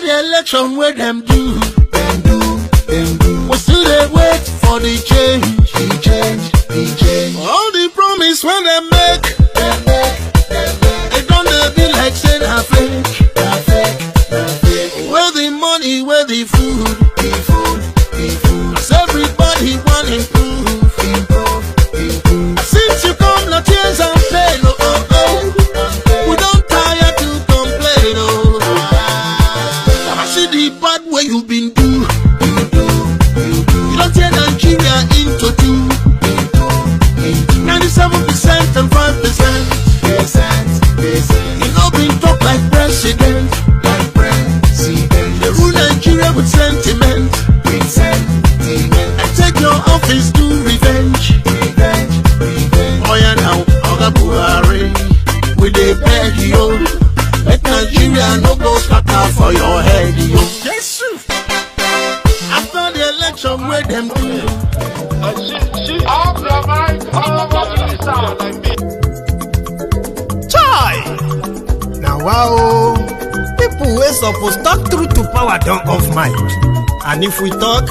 the election where them do. We still they wait for the change. All the promise when they make, it don't they be like say they fake. Where the money, where the food. Cause everybody want improve. Since you come, no tears and pain. We don't tire to complain. I see the bad way you've been do. You don't tear Nigeria into two. 97% and 5%. You know been talk like president. They rule Nigeria with sentiment. And take your office to revenge. Oh yeah now, Oga Buhari, we dey beg you. Let Nigeria no go scatter for your head, yo. Yes, sir. After the election, where them do. Chai! Now wow, people wey suppose talk through to power don't off mic. And if we talk,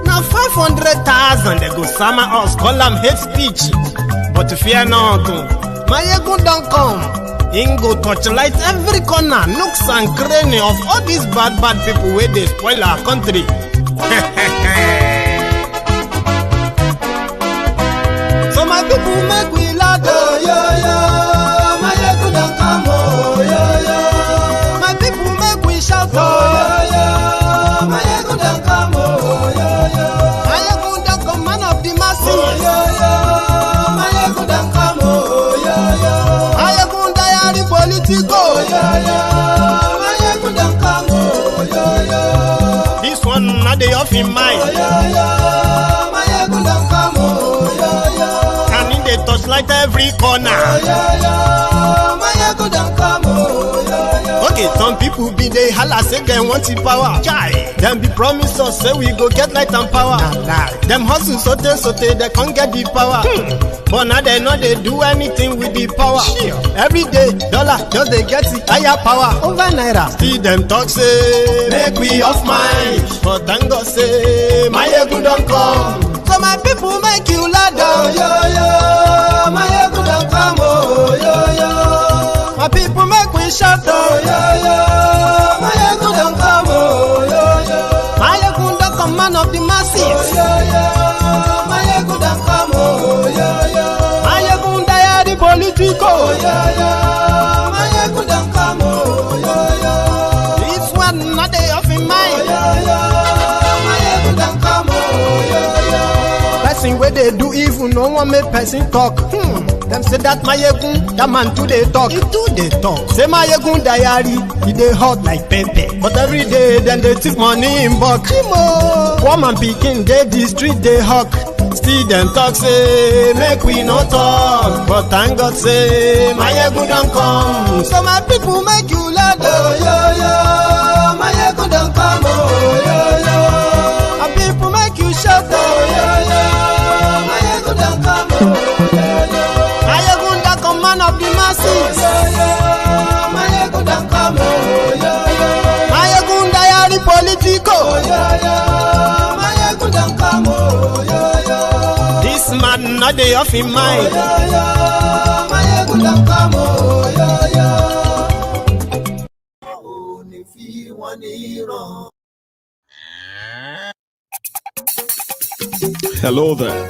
now 500,000 they go summer us, call them hate speech. But fear not, Maiyegun don't come. Him go torchlight every corner, nooks and cranny of all these bad people where they spoil our country. So my people make we loud, Maiyegun don't come, my people make we shout, Maiyegun don't come, Maiyegun don't come, man of the masses, Maiyegun don't come, Maiyegun diary Politico, Maiyegun don't come, this one not the off in mind, Maiyegun don't come, and in the touchlight every corner, Maiyegun don't come. Okay, some people be they holla say they want the power. Chai, them be promise us say we go get light and power. Them hustle sote they can't get the power. But now they know they do anything with the power. Every day, dollar just they get the higher power over naira. See them talk say make we off mind, but thank God say Maiyegun don't come. So my people make you ladder, Maiyegun don't come, my people make we shout, Maiyegun don't come, Maiyegun don't come, man of the masses, Maiyegun don't come, Maiyegun diary Politico, Maiyegun don't come, this one not the off in mind, Maiyegun don't come, person where they do evil, no one make person talk. Them say that Maiyegun, that man too they talk. He too they talk. Say Maiyegun diary, he dey hot like pepper. But every day, then they take money in bulk. Woman picking, they the street they hawk. Still them talk say, make we no talk. But thank God say, Maiyegun don't come. So my people make you loud, Maiyegun don't come, my people make you shout, Maiyegun don't come, Maiyegun don't come, man of the masses, Maiyegun don't come, Maiyegun diary Politico, Maiyegun don't come, this man not the off in mind, Maiyegun don't come, if you want it wrong. Hello there.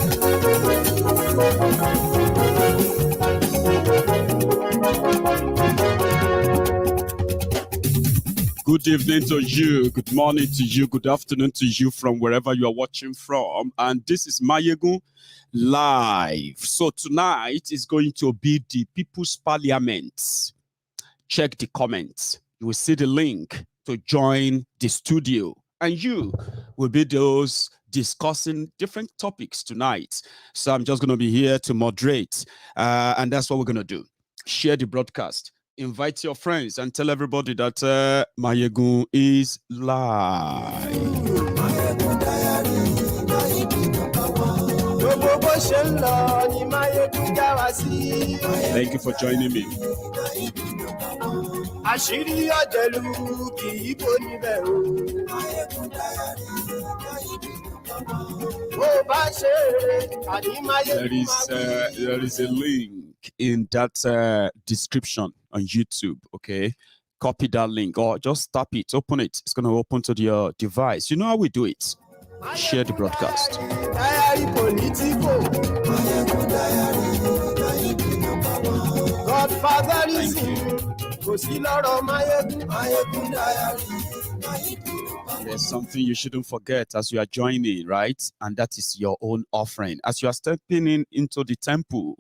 Good evening to you, good morning to you, good afternoon to you from wherever you are watching from. And this is Maiyegun Live. So tonight is going to be the People's Parliament. Check the comments. You will see the link to join the studio. And you will be those discussing different topics tonight. So I'm just going to be here to moderate. And that's what we're going to do. Share the broadcast. Invite your friends and tell everybody that Maiyegun is live. Thank you for joining me. There is a link in that description on YouTube, okay? Copy that link or just tap it, open it. It's going to open to your device. You know how we do it. Share the broadcast. There's something you shouldn't forget as you are joining, right? And that is your own offering. As you are stepping into the temple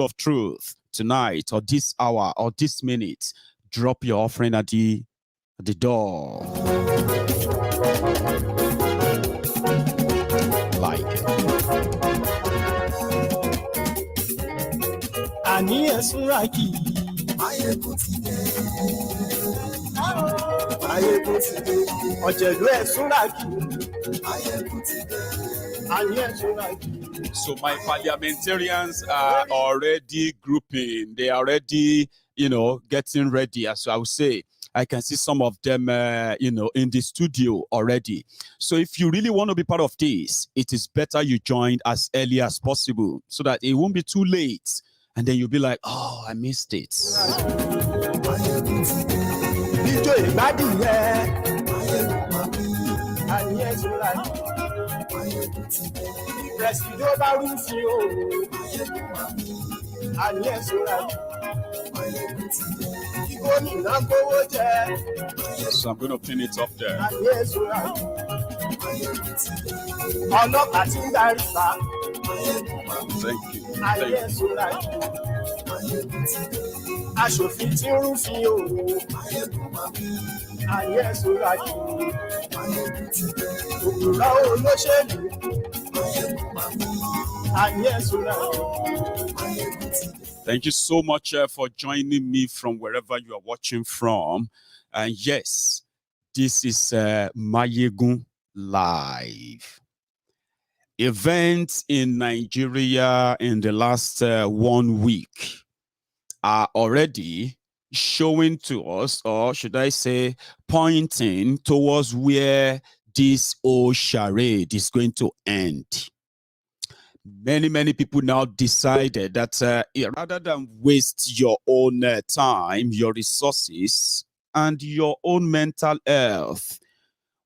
of truth tonight or this hour or this minute, drop your offering at the door. Like it. So my parliamentarians are already grouping. They are already, getting ready. As I would say, I can see some of them, in the studio already. So if you really want to be part of this, it is better you join as early as possible so that it won't be too late. And then you'll be like, oh, I missed it. So I'm going to pin it up there. Thank you. Thank you so much for joining me from wherever you are watching from. And yes, this is Maiyegun Live. Events in Nigeria in the last 1 week are already showing to us, or should I say, pointing towards where this old charade is going to end. Many people now decided that rather than waste your own time, your resources, and your own mental health,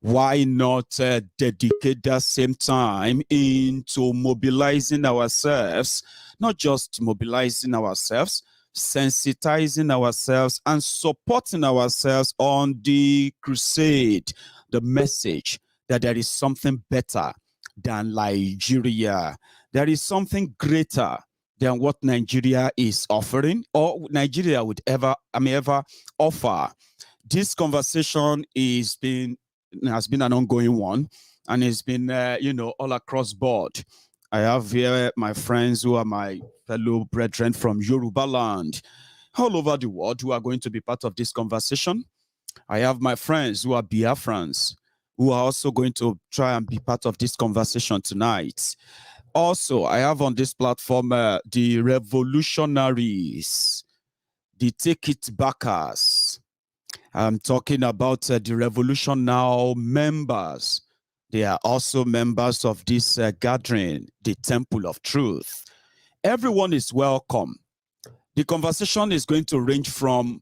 why not dedicate that same time into mobilizing ourselves, not just mobilizing ourselves, sensitizing ourselves and supporting ourselves on the crusade, the message that there is something better than Nigeria. There is something greater than what Nigeria is offering or Nigeria would ever offer. This conversation has been an ongoing one, and it's been, all across board. I have here my friends who are my fellow brethren from Yoruba land, all over the world, who are going to be part of this conversation. I have my friends who are Biafrans, who are also going to try and be part of this conversation tonight. Also, I have on this platform the revolutionaries, the take it backers. I'm talking about the Revolution Now members. They are also members of this gathering, the Temple of Truth. Everyone is welcome. The conversation is going to range from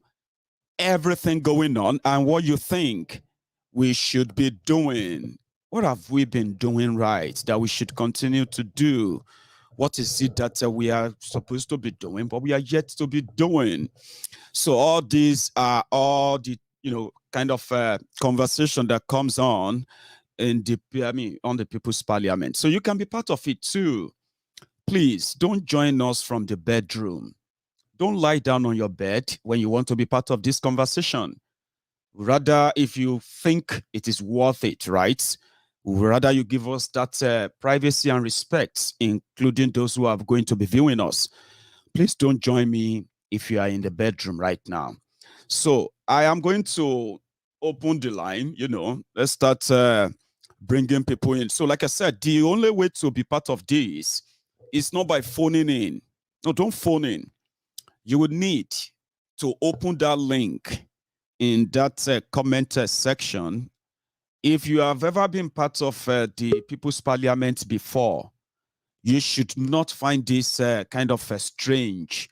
everything going on and what you think we should be doing. What have we been doing right that we should continue to do? What is it that we are supposed to be doing, but we are yet to be doing? So all these are all the kind of conversation that comes on in on the People's Parliament. So you can be part of it too. Please don't join us from the bedroom. Don't lie down on your bed when you want to be part of this conversation. Rather, if you think it is worth it, right? Rather, you give us that privacy and respect, including those who are going to be viewing us. Please don't join me if you are in the bedroom right now. So I am going to open the line, let's start bringing people in. So like I said, the only way to be part of this it's not by phoning in. No, don't phone in. You would need to open that link in that comment section. If you have ever been part of the People's Parliament before, you should not find this kind of strange.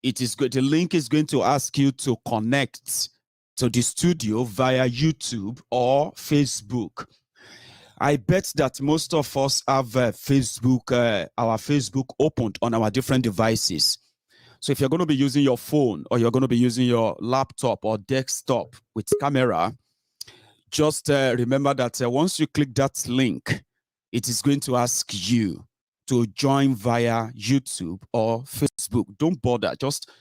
It is good. The link is going to ask you to connect to the studio via YouTube or Facebook. I bet that most of us have Facebook, our Facebook opened on our different devices. So if you're going to be using your phone or you're going to be using your laptop or desktop with camera, just remember that once you click that link, it is going to ask you to join via YouTube or Facebook. Don't bother, just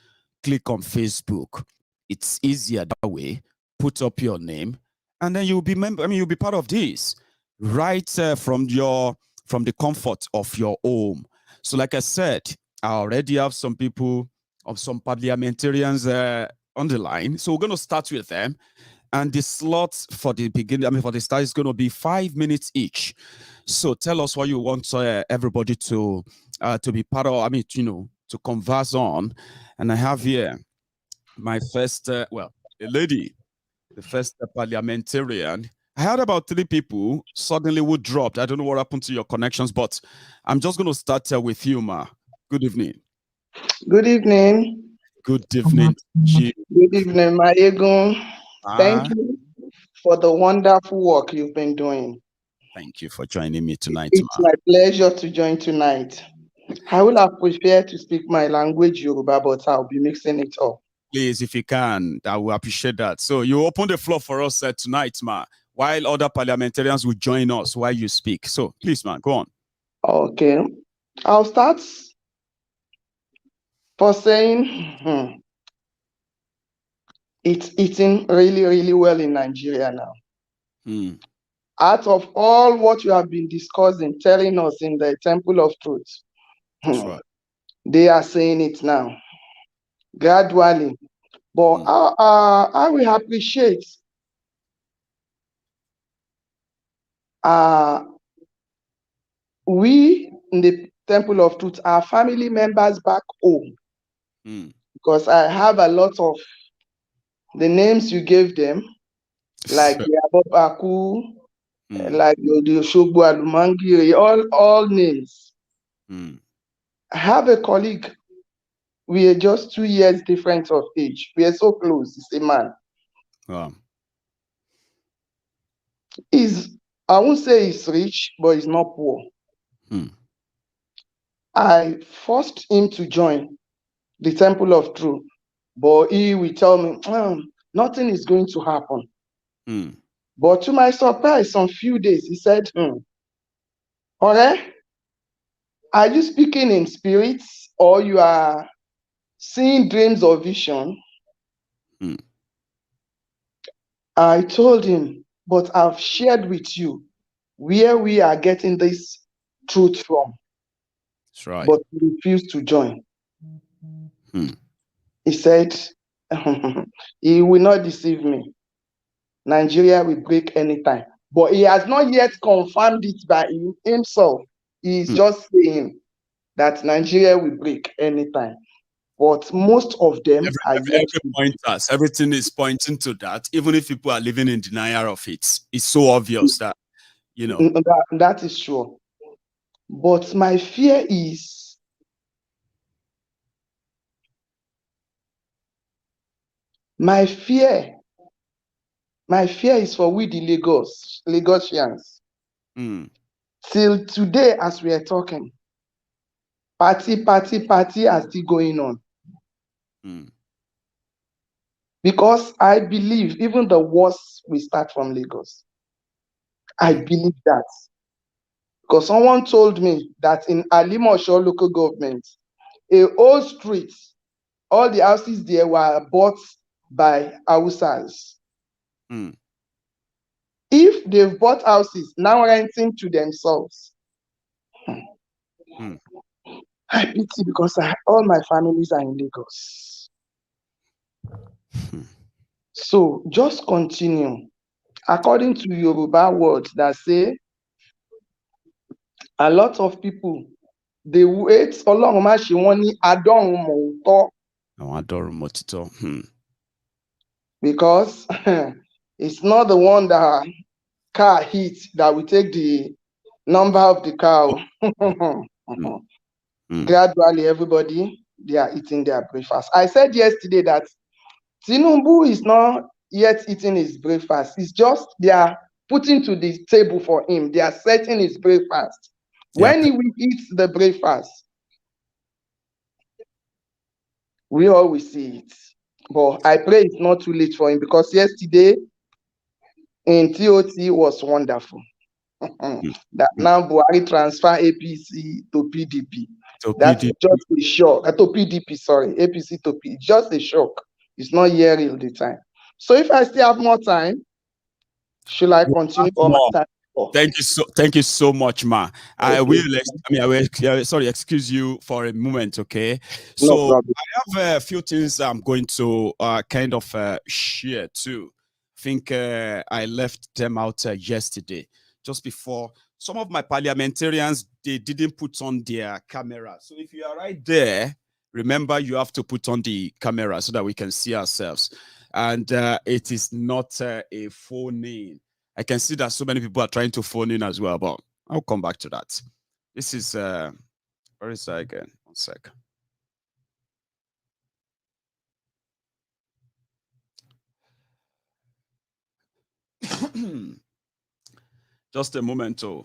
click on Facebook. It's easier that way. Put up your name, and then you'll be you'll be part of this right from the comfort of your home. So, like I said, I already have some people of some parliamentarians on the line. So we're going to start with them. And the slots for the beginning, for the start is going to be 5 minutes each. So tell us what you want everybody to be part of, to converse on. And I have here my first, a lady, the first parliamentarian. I had about 3 people suddenly who dropped. I don't know what happened to your connections, but I'm just going to start with you, Ma. Good evening. Good evening. Good evening. Good evening, Maiyegun. Thank you for the wonderful work you've been doing. Thank you for joining me tonight. It's my pleasure to join tonight. I will have prepared to speak my language, Yoruba, but I'll be mixing it up. Please, if you can, I will appreciate that. So you open the floor for us tonight, Ma, while other parliamentarians will join us while you speak. So please, Ma, go on. Okay. I'll start for saying it's eating really, really well in Nigeria now. Out of all what you have been discussing, telling us in the Temple of Truth, right. They are saying it now, gradually. But I will appreciate we in the Temple of Truth, our family members back home, because I have a lot of the names you gave them, like the Abobaku, like the Oshogbo Alumangiri, all names. I have a colleague. We are just 2 years difference of age. We are so close. He's a man. Wow. I won't say he's rich, but he's not poor. I forced him to join the Temple of Truth, but he will tell me, nothing is going to happen. But to my surprise, some few days, he said, Ore, are you speaking in spirits or you are seeing dreams or vision? I told him, but I've shared with you where we are getting this truth from. That's right. But he refused to join. He said, he will not deceive me. Nigeria will break anytime. But he has not yet confirmed it by himself. He is just saying that Nigeria will break anytime. But most of them are yet pointers. Everything is pointing to that, even if people are living in denial of it. It's so obvious that, that is true. But my fear is for we the Lagosians. Till today, as we are talking, party are still going on. Because I believe even the worst will start from Lagos. I believe that. Because someone told me that in Alimosho local government, a old street, all the houses there were bought by Hausas. If they've bought houses, now renting to themselves, I pity because all my families are in Lagos. So just continue. According to Yoruba words that say, a lot of people they wait Ọlọ́run má ṣe wọ́n ní adọ́run mòótọ́. Àwọn adọ́run mòtítọ́. Because it's not the one that car hits that will take the number of the car. Gradually, everybody, they are eating their breakfast. I said yesterday that Tinubu is not yet eating his breakfast. It's just they are putting to the table for him. They are setting his breakfast. When he will eat the breakfast, we all will see it. But I pray it's not too late for him, because yesterday in TOT was wonderful. That now Buhari transfer APC to PDP. That's just a shock. To PDP, sorry, APC to PDP. Just a shock. It's not here all the time. So if I still have more time, should I continue on my time? Thank you so much, Ma. I will excuse you for a moment, okay? So I have a few things I'm going to kind of share too. I think I left them out yesterday, just before. Some of my parliamentarians, they didn't put on their camera. So if you are right there, remember you have to put on the camera so that we can see ourselves. And it is not a phone in. I can see that so many people are trying to phone in as well, but I'll come back to that. This is, where is that again? 1 sec. Just a moment, oh.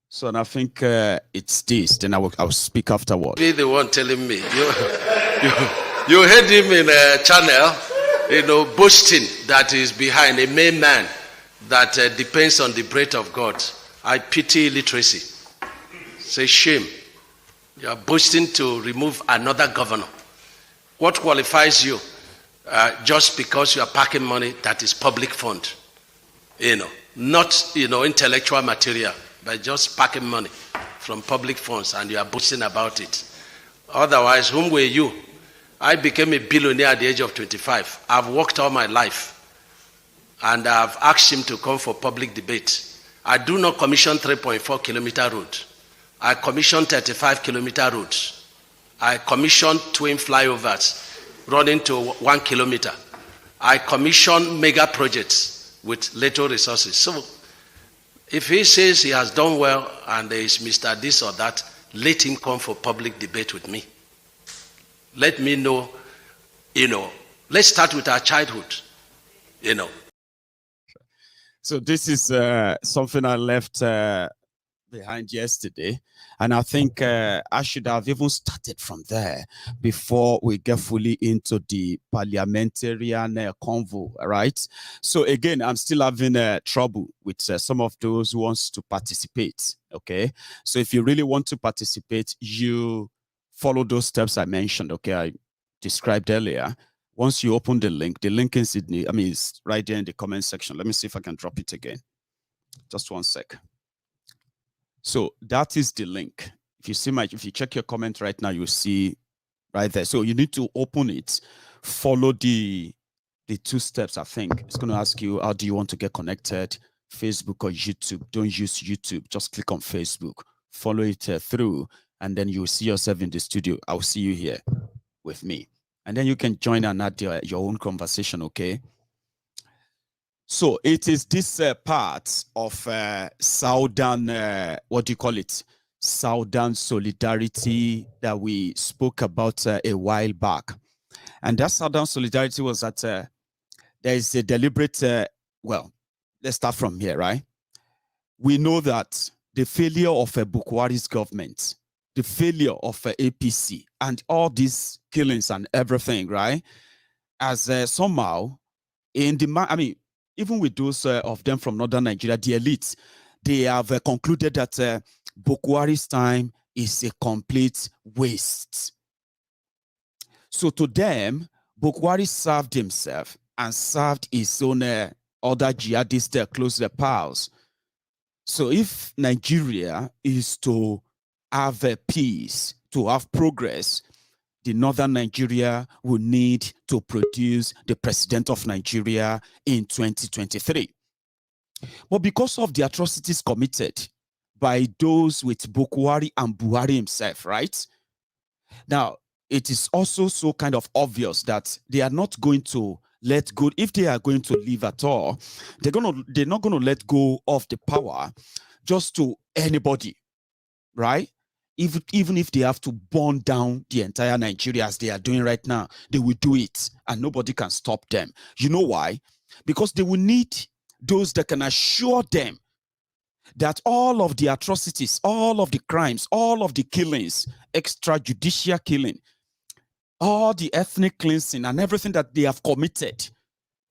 So and I think it's this. Then I'll speak afterward. Be the one telling me. You heard him in a channel, boasting that is behind a main man that depends on the breath of God. I pity illiteracy. Say shame. You are boasting to remove another governor. What qualifies you? Just because you are packing money that is public fund, not intellectual material, but just packing money from public funds, and you are boasting about it. Otherwise, whom were you? I became a billionaire at the age of 25. I've worked all my life, and I've asked him to come for public debate. I do not commission 3.4 kilometer road. I commission 35 kilometer roads. I commission twin flyovers running to 1 kilometer. I commission mega projects with little resources. So if he says he has done well and there is Mr. this or that, let him come for public debate with me. Let me know, let's start with our childhood, So this is something I left behind yesterday. And I think I should have even started from there before we get fully into the parliamentarian convo, right? So again, I'm still having trouble with some of those who wants to participate, okay? So if you really want to participate, you follow those steps I mentioned, okay? I described earlier. Once you open the link is it's right there in the comment section. Let me see if I can drop it again. Just 1 sec. So that is the link. If you check your comment right now, you'll see right there. So you need to open it, follow the 2 steps. I think it's going to ask you, how do you want to get connected? Facebook or YouTube? Don't use YouTube. Just click on Facebook, follow it through, and then you'll see yourself in the studio. I'll see you here with me. And then you can join and add your own conversation, okay? So it is this part of Southern, Southern solidarity that we spoke about a while back. And that Southern solidarity was that there is a deliberate, let's start from here, right? We know that the failure of Bukwari's government, the failure of APC, and all these killings and everything, right? As somehow, even with those of them from northern Nigeria, the elites, they have concluded that Bukwari's time is a complete waste. So to them, Bukwari served himself and served his own other jihadists close their pals. So if Nigeria is to have peace, to have progress, the northern Nigeria will need to produce the president of Nigeria in 2023. But because of the atrocities committed by those with Bukwari and Buhari himself, right? Now, it is also so kind of obvious that they are not going to let go. If they are going to leave at all, they're not going to let go of the power just to anybody, right? Even if they have to burn down the entire Nigeria as they are doing right now, they will do it and nobody can stop them. You know why? Because they will need those that can assure them that all of the atrocities, all of the crimes, all of the killings, extrajudicial killing, all the ethnic cleansing and everything that they have committed,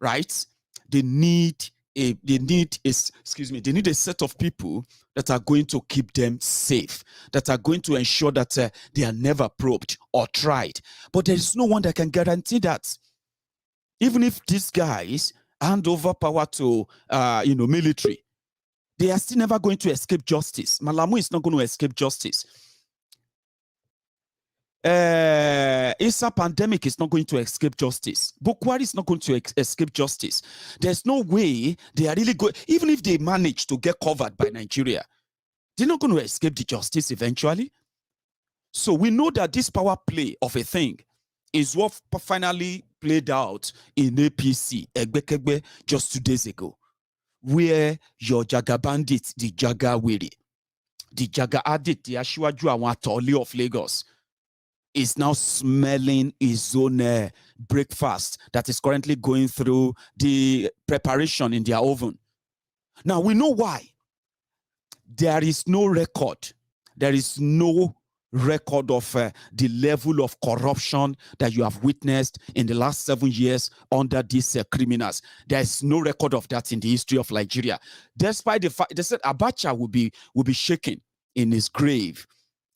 right? They need a set of people that are going to keep them safe, that are going to ensure that they are never probed or tried. But there is no one that can guarantee that. Even if these guys hand over power to military, they are still never going to escape justice. Malamu is not going to escape justice. Issa pandemic is not going to escape justice. Bukwari is not going to escape justice. There's no way they are really good. Even if they manage to get covered by Nigeria, they're not going to escape the justice eventually. So we know that this power play of a thing is what finally played out in APC, Egbekegbe, just 2 days ago, where your Jaga bandit, the Jaga Wiri, the Jaga Adit, the Ashiwaju Awatoli of Lagos, is now smelling his own breakfast that is currently going through the preparation in their oven. Now, we know why. There is no record. There is no record of the level of corruption that you have witnessed in the last 7 years under these criminals. There is no record of that in the history of Nigeria. Despite the fact, they said Abacha will be shaken in his grave.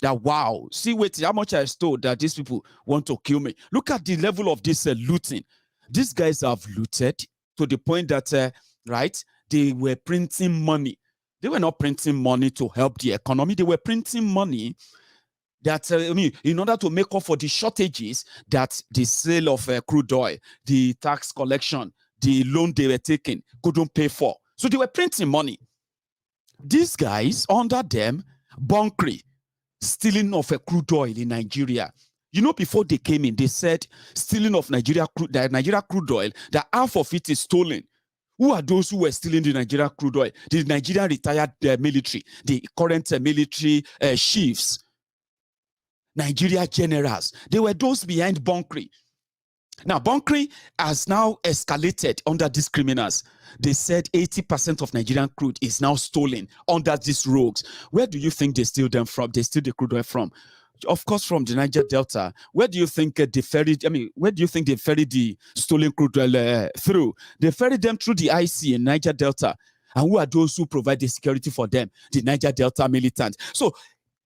That wow, see how much I stole that these people want to kill me. Look at the level of this looting. These guys have looted to the point that, right, they were printing money. They were not printing money to help the economy. They were printing money that, in order to make up for the shortages that the sale of crude oil, the tax collection, the loan they were taking couldn't pay for. So they were printing money. These guys, under them, bunkering, stealing of a crude oil in Nigeria. You know, before they came in, they said stealing of Nigeria crude oil, that half of it is stolen. Who are those who were stealing the Nigeria crude oil? The Nigerian retired military, the current military chiefs, Nigeria generals. They were those behind bunkering. Now, bunkering has now escalated under these criminals. They said 80% of Nigerian crude is now stolen under these rogues. Where do you think they steal them from? They steal the crude oil from? Of course, from the Niger Delta. Where do you think they ferried? Where do you think they ferried the stolen crude oil through? They ferried them through the IC in Niger Delta. And who are those who provide the security for them? The Niger Delta militants. So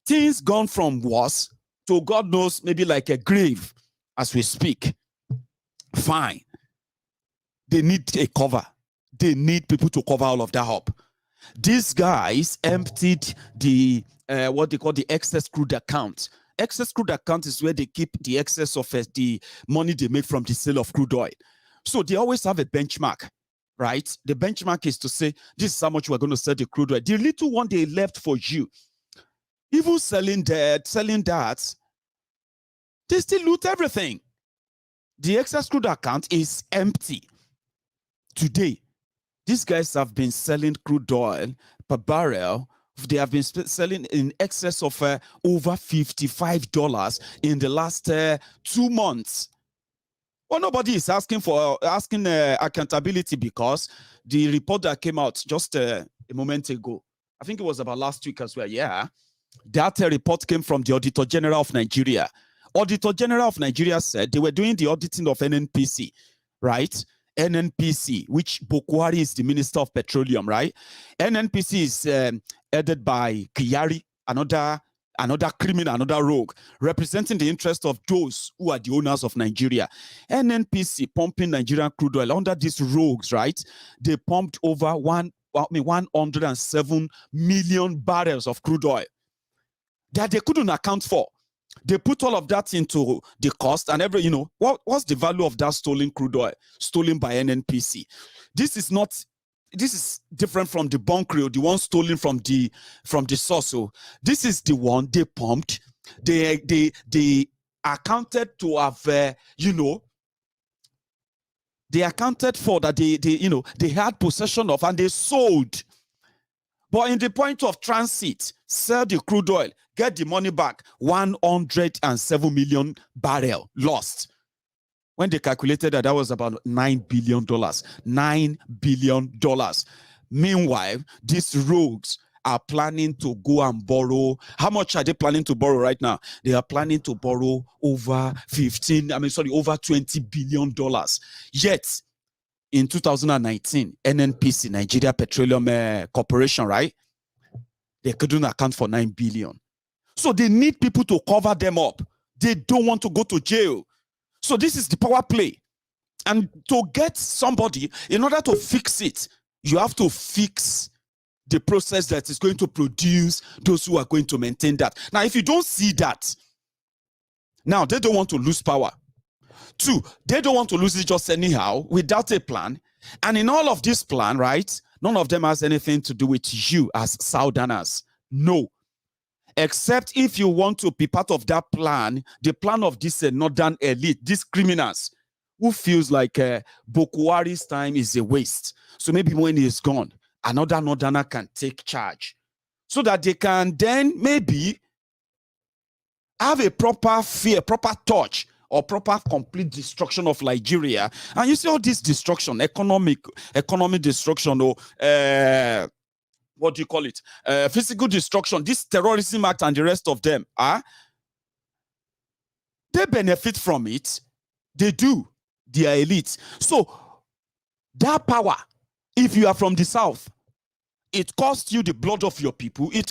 things gone from worse to God knows, maybe like a grave as we speak. Fine. They need a cover. They need people to cover all of that up. These guys emptied the what they call the excess crude account. Excess crude account is where they keep the excess of the money they make from the sale of crude oil. So they always have a benchmark, right? The benchmark is to say, this is how much we're going to sell the crude oil. The little one they left for you, even selling that, they still loot everything. The excess crude account is empty. Today, these guys have been selling crude oil per barrel. They have been selling in excess of over $55 in the last 2 months. Well, nobody is asking accountability, because the report that came out just a moment ago, I think it was about last week as well, yeah, that report came from the Auditor General of Nigeria. Auditor General of Nigeria said they were doing the auditing of NNPC, right? NNPC, which Bukwari is the Minister of Petroleum, right? NNPC is headed by Kyari, another criminal, another rogue, representing the interest of those who are the owners of Nigeria. NNPC pumping Nigerian crude oil under these rogues, right? They pumped over 107 million barrels of crude oil that they couldn't account for. They put all of that into the cost and what's the value of that stolen crude oil stolen by NNPC? This is not this is different from the bunker, the one stolen from the source. So this is the one they pumped. They accounted to have, they accounted for that they had possession of and they sold. But in the point of transit, sell the crude oil, get the money back, 107 million barrel lost. When they calculated that was about $9 billion. $9 billion. Meanwhile, these rogues are planning to go and borrow. How much are they planning to borrow right now? They are planning to borrow over $20 billion. Yet, in 2019, NNPC, Nigeria Petroleum Corporation, right? They couldn't account for 9 billion. So they need people to cover them up. They don't want to go to jail. So this is the power play. And to get somebody, in order to fix it, you have to fix the process that is going to produce those who are going to maintain that. Now, if you don't see that, now they don't want to lose power. Two, they don't want to lose it just anyhow without a plan. And in all of this plan, right, none of them has anything to do with you as Southerners. No. Except if you want to be part of that plan, the plan of this northern elite, these criminals, who feels like Bokwari's time is a waste. So maybe when he's gone, another northerner can take charge. So that they can then maybe have a proper fear, proper touch, or proper complete destruction of Nigeria. And you see all this destruction, economic destruction, or what do you call it? Physical destruction, this terrorism act and the rest of them, they benefit from it. They do. They are elites. So that power, if you are from the south, it costs you the blood of your people. It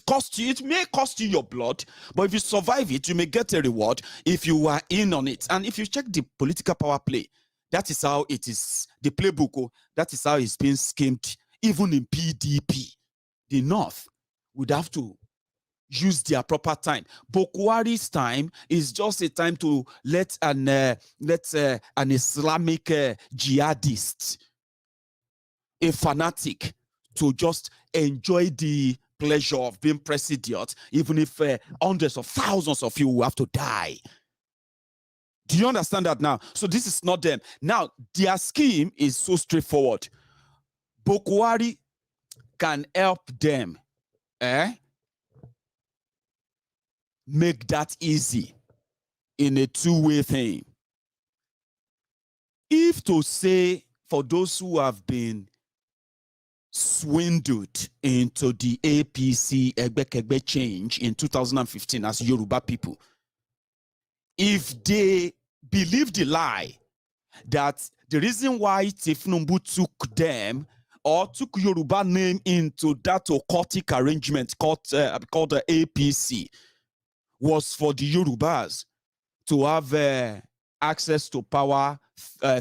may cost you your blood, but if you survive it, you may get a reward if you are in on it. And if you check the political power play, that is how it is, the playbook, that is how it's been schemed, even in PDP. The North would have to use their proper time. Bokwari's time is just a time to let an Islamic jihadist, a fanatic, to just enjoy the pleasure of being president, even if hundreds of thousands of you will have to die. Do you understand that now? So this is not them. Now, their scheme is so straightforward. Bokwari can help them make that easy in a two-way thing. If to say, for those who have been swindled into the APC Egbe change in 2015 as Yoruba people, if they believe the lie that the reason why Tifnumbu took them or took Yoruba name into that occultic arrangement called the APC was for the Yorubas to have access to power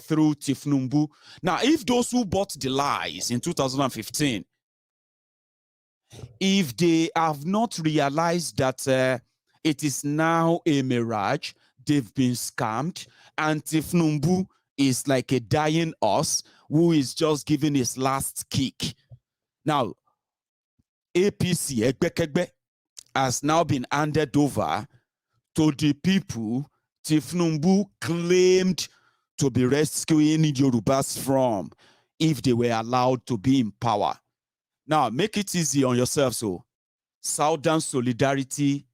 through Tifnumbu. Now, if those who bought the lies in 2015, if they have not realized that it is now a mirage, they've been scammed, and Tifnumbu is like a dying horse who is just giving his last kick. Now, APC, Egbe, has now been handed over to the people Tifnumbu claimed to be rescuing Yorubas from if they were allowed to be in power. Now, make it easy on yourself. So, Southern solidarity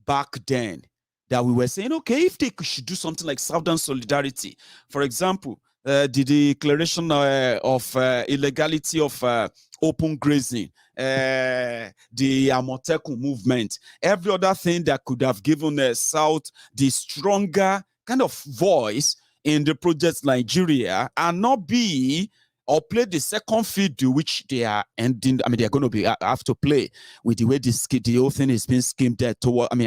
back then, that we were saying, okay, if they should do something like Southern solidarity, for example, the declaration of illegality of open grazing, the Amotekun movement, every other thing that could have given South the stronger kind of voice in the project Nigeria, and not be or play the second fiddle, which they are ending. I mean, they're going to have to play with the way the whole thing is being schemed there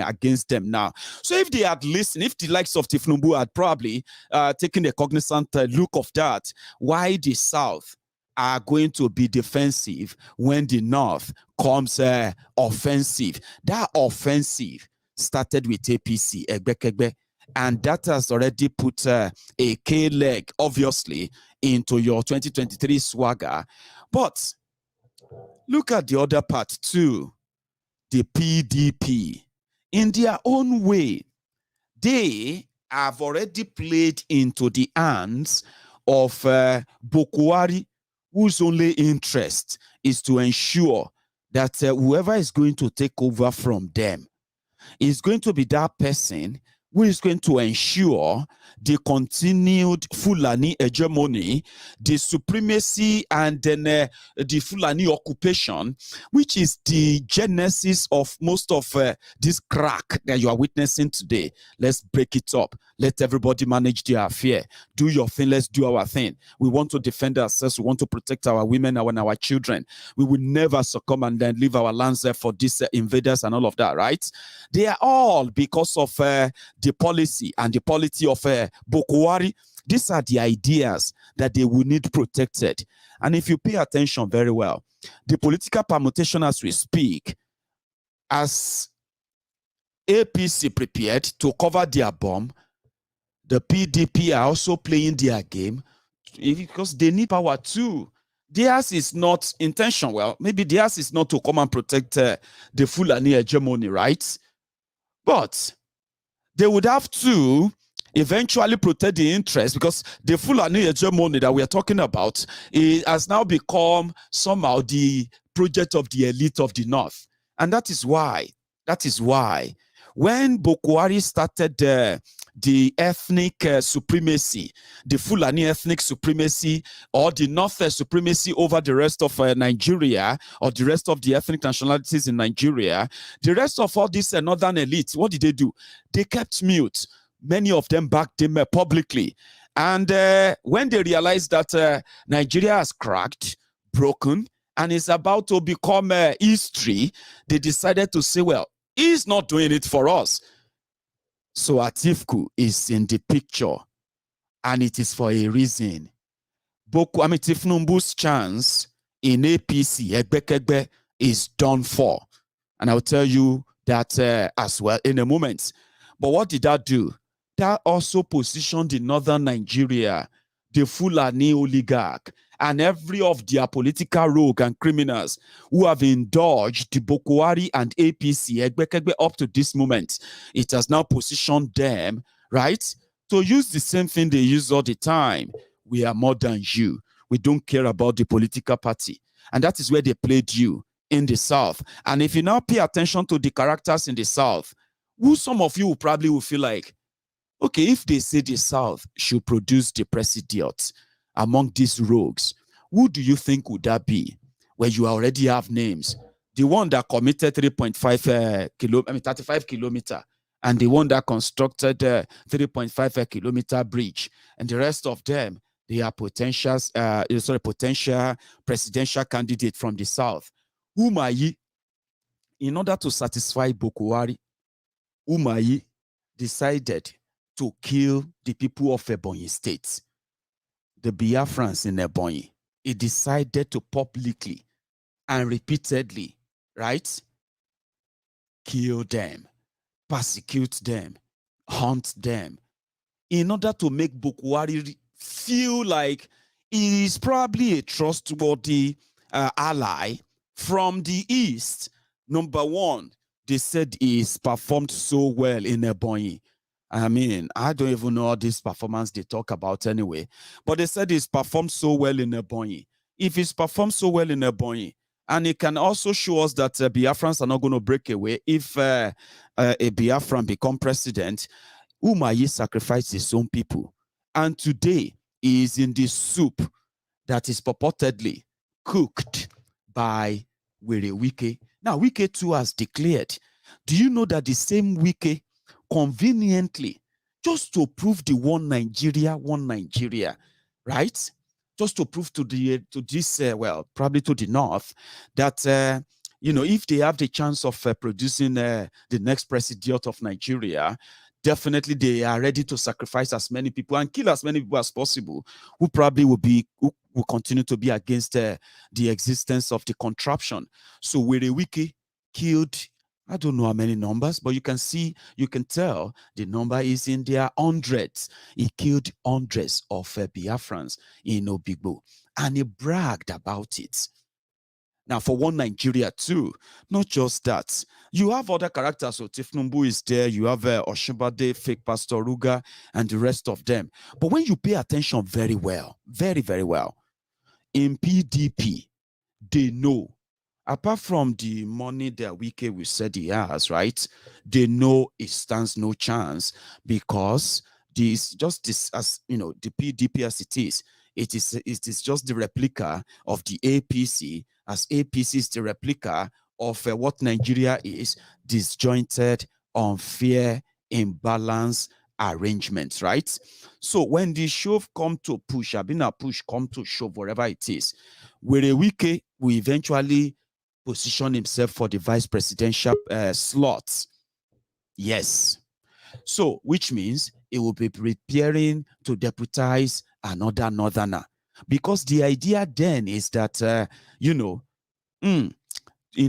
against them now. So if they had listened, if the likes of Tifnumbu had probably taken a cognizant look of that, why the South are going to be defensive when the North comes offensive. That offensive started with APC, Egbe, and that has already put a K-leg, obviously, into your 2023 swagger. But Look at the other part too, the PDP. In their own way, they have already played into the hands of Bokwari, whose only interest is to ensure that whoever is going to take over from them is going to be that person who is going to ensure the continued Fulani hegemony, the supremacy, and then the Fulani occupation, which is the genesis of most of this crack that you are witnessing today. Let's break it up. Let everybody manage their affair. Do your thing. Let's do our thing. We want to defend ourselves. We want to protect our women and our children. We will never succumb and then leave our lands there for these invaders and all of that, right? They are all because of the policy and the polity of Bokwari. These are the ideas that they will need protected. And if you pay attention very well, the political permutation as we speak, as APC prepared to cover their bomb, the PDP are also playing their game because they need power too. Theirs is not intention. Well, maybe theirs is not to come and protect the Fulani hegemony, right? But they would have to eventually protect the interest, because the Fulani hegemony that we are talking about, it has now become somehow the project of the elite of the North. And that is why when Bokwari started the ethnic supremacy, the Fulani ethnic supremacy, or the North supremacy over the rest of Nigeria, or the rest of the ethnic nationalities in Nigeria, the rest of all these northern elites, what did they do? They kept mute. Many of them backed him publicly. And when they realized that Nigeria has cracked, broken, and is about to become history, they decided to say, well, he's not doing it for us. So Atiku is in the picture, and it is for a reason. Tifnumbu's chance in APC, Egbekegbe, is done for. And I'll tell you that as well in a moment. But what did that do? That also positioned in northern Nigeria, the Fulani oligarch, and every of their political rogue and criminals who have indulged the Bokwari and APC Egbekegbe up to this moment. It has now positioned them, right, to use the same thing they use all the time. We are more than you. We don't care about the political party. And that is where they played you in the South. And if you now pay attention to the characters in the South, who some of you probably will feel like, okay, if they say the South should produce the president among these rogues, who do you think would that be? Where you already have names. The one that committed 35 kilometer, and the one that constructed 3.5 kilometer bridge, and the rest of them, they are potential presidential candidate from the South. Umayi, in order to satisfy Bokwari, Umayi decided to kill the people of Ebonyi State, the Biafrans in Ebonyi. He decided to publicly and repeatedly, right, kill them, persecute them, hunt them, in order to make Bokwari feel like he is probably a trustworthy ally from the East. Number one, they said he's performed so well in Ebonyi. I mean, I don't even know this performance they talk about anyway. But they said he's performed so well in Ebonyi. If he's performed so well in Ebonyi, and it can also show us that Biafrans are not going to break away if a Biafran become president, Umayi sacrificed his own people. And today, he is in this soup that is purportedly cooked by Were Wike. Now, Wike too has declared. Do you know that the same Wike conveniently, just to prove the one Nigeria, right? Just to prove to this, probably to the North, that, if they have the chance of producing the next president of Nigeria, definitely they are ready to sacrifice as many people and kill as many people as possible who probably will continue to be against the existence of the contraption. So Were Wike killed, I don't know how many numbers, but you can tell the number is in their hundreds. He killed hundreds of Biafrans in Obigbo, and he bragged about it. Now, for one Nigeria too, not just that. You have other characters. So Tifnumbu is there. You have Oshibade, fake Pastor Ruga, and the rest of them. But when you pay attention very well, very, very well, in PDP, they know, apart from the money that Wike we said he has, right? They know it stands no chance because this just this as you know the PDP as it is just the replica of the APC, as APC is the replica of what Nigeria is, disjointed, unfair, imbalanced arrangements, right? So when the shove come to push, I've been a push come to shove, wherever it is, where a Wike will eventually position himself for the vice presidential slot. Yes. So, which means it will be preparing to deputize another northerner. Because the idea then is that, in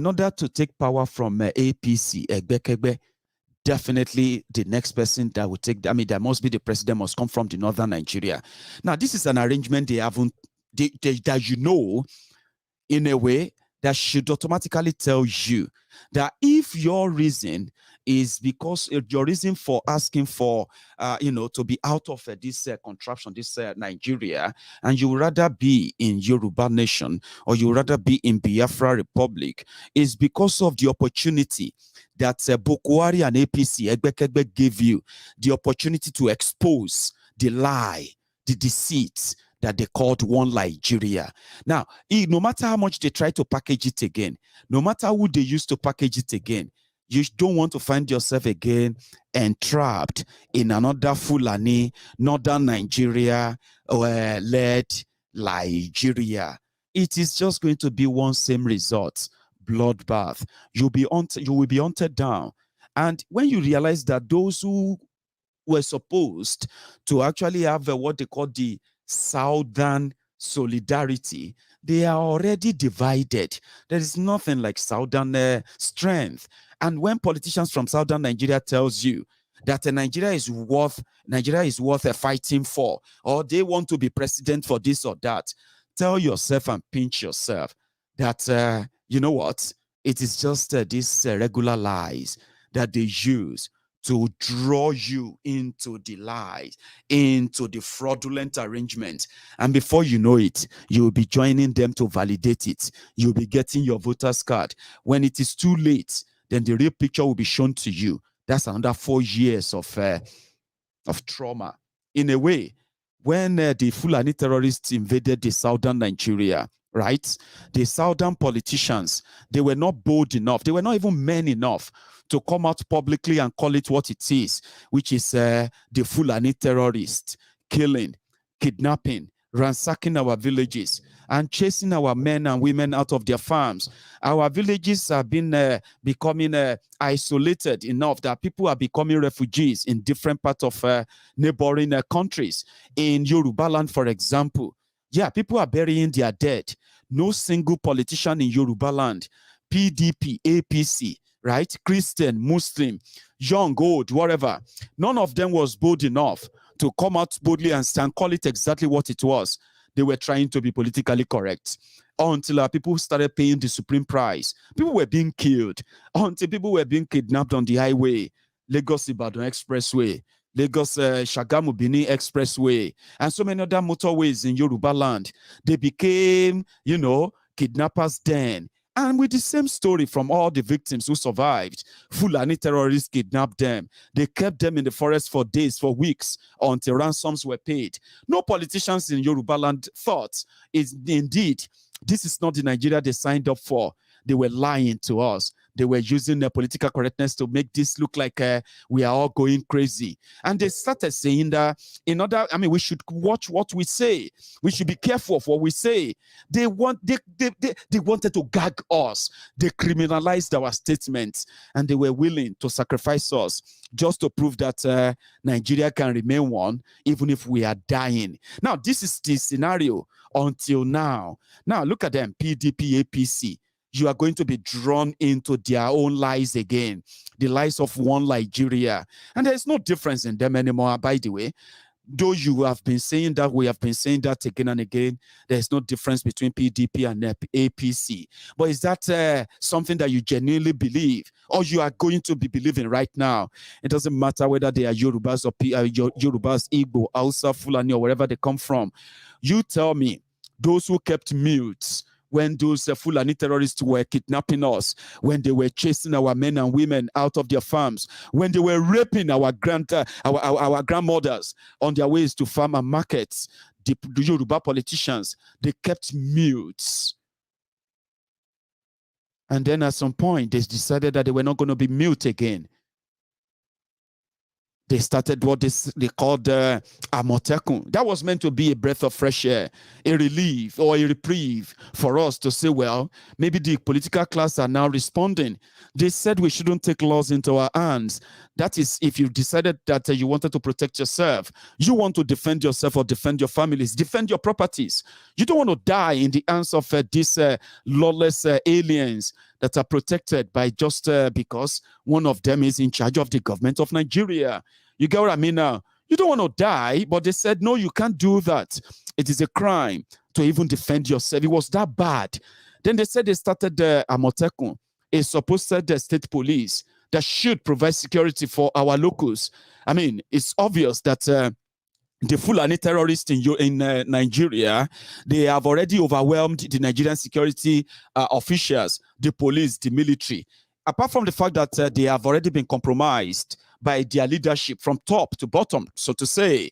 order to take power from APC, Egbekegbe, definitely the next person that will take, there must be the president must come from the northern Nigeria. Now, this is an arrangement that in a way that should automatically tell you that if your reason is because your reason for asking for, to be out of this contraption, this Nigeria, and you would rather be in Yoruba nation or you would rather be in Biafra Republic, is because of the opportunity that Bokwari and APC, Egbekegbe, gave you, the opportunity to expose the lie, the deceit, that they called one Nigeria. Now, no matter how much they try to package it again, no matter who they use to package it again, you don't want to find yourself again entrapped in another Fulani, northern Nigeria, led Nigeria. It is just going to be one same result, bloodbath. You will be hunted down. And when you realize that those who were supposed to actually have what they call the Southern solidarity, they are already divided. There is nothing like Southern strength. And when politicians from Southern Nigeria tells you that Nigeria is worth fighting for, or they want to be president for this or that, tell yourself and pinch yourself that, you know what, it is just these regular lies that they use to draw you into the lies, into the fraudulent arrangement. And before you know it, you'll be joining them to validate it. You'll be getting your voter's card. When it is too late, then the real picture will be shown to you. That's another 4 years of trauma. In a way, when the Fulani terrorists invaded the southern Nigeria, right? The southern politicians, they were not bold enough. They were not even men enough to come out publicly and call it what it is, which is the Fulani terrorists killing, kidnapping, ransacking our villages, and chasing our men and women out of their farms. Our villages have been becoming isolated enough that people are becoming refugees in different parts of neighboring countries. In Yoruba land, for example, yeah, people are burying their dead. No single politician in Yoruba land, PDP, APC, right? Christian, Muslim, young, old, whatever. None of them was bold enough to come out boldly and call it exactly what it was. They were trying to be politically correct until our people started paying the supreme price. People were being killed until people were being kidnapped on the highway, Lagos-Ibadan Expressway, Lagos-Shagamu-Benin Expressway, and so many other motorways in Yoruba land. They became, kidnappers' den. And with the same story from all the victims who survived, Fulani terrorists kidnapped them. They kept them in the forest for days, for weeks, until ransoms were paid. No politicians in Yoruba land thought, indeed, this is not the Nigeria they signed up for. They were lying to us. They were using their political correctness to make this look like we are all going crazy. And they started saying that we should watch what we say. We should be careful of what we say. They wanted to gag us. They criminalized our statements, and they were willing to sacrifice us just to prove that Nigeria can remain one, even if we are dying. Now, this is the scenario until now. Now, look at them, PDP, APC. You are going to be drawn into their own lies again, the lies of one Nigeria. And there's no difference in them anymore, by the way. though you have been saying that, we have been saying that again and again, there's no difference between PDP and APC. But is that something that you genuinely believe, or you are going to be believing right now? It doesn't matter whether they are Yorubas or Yorubas, Igbo, Hausa, Fulani, or wherever they come from. You tell me, those who kept mute when those Fulani terrorists were kidnapping us, when they were chasing our men and women out of their farms, when they were raping our grandmothers on their ways to farm and markets, the Yoruba politicians, they kept mute. And then at some point, they decided that they were not going to be mute again. They started what they called Amotekun. That was meant to be a breath of fresh air, a relief or a reprieve for us to say, well, maybe the political class are now responding. They said we shouldn't take laws into our hands. That is, if you decided that you wanted to protect yourself, you want to defend yourself or defend your families, defend your properties. You don't want to die in the hands of these lawless aliens that are protected by just because one of them is in charge of the government of Nigeria. You get what I mean now? You don't want to die, but they said, no, you can't do that. It is a crime to even defend yourself. It was that bad. Then they said they started Amotekun, a supposed state police that should provide security for our locals. I mean, it's obvious that the Fulani terrorists in Nigeria, they have already overwhelmed the Nigerian security officials, the police, the military. Apart from the fact that they have already been compromised by their leadership from top to bottom, so to say.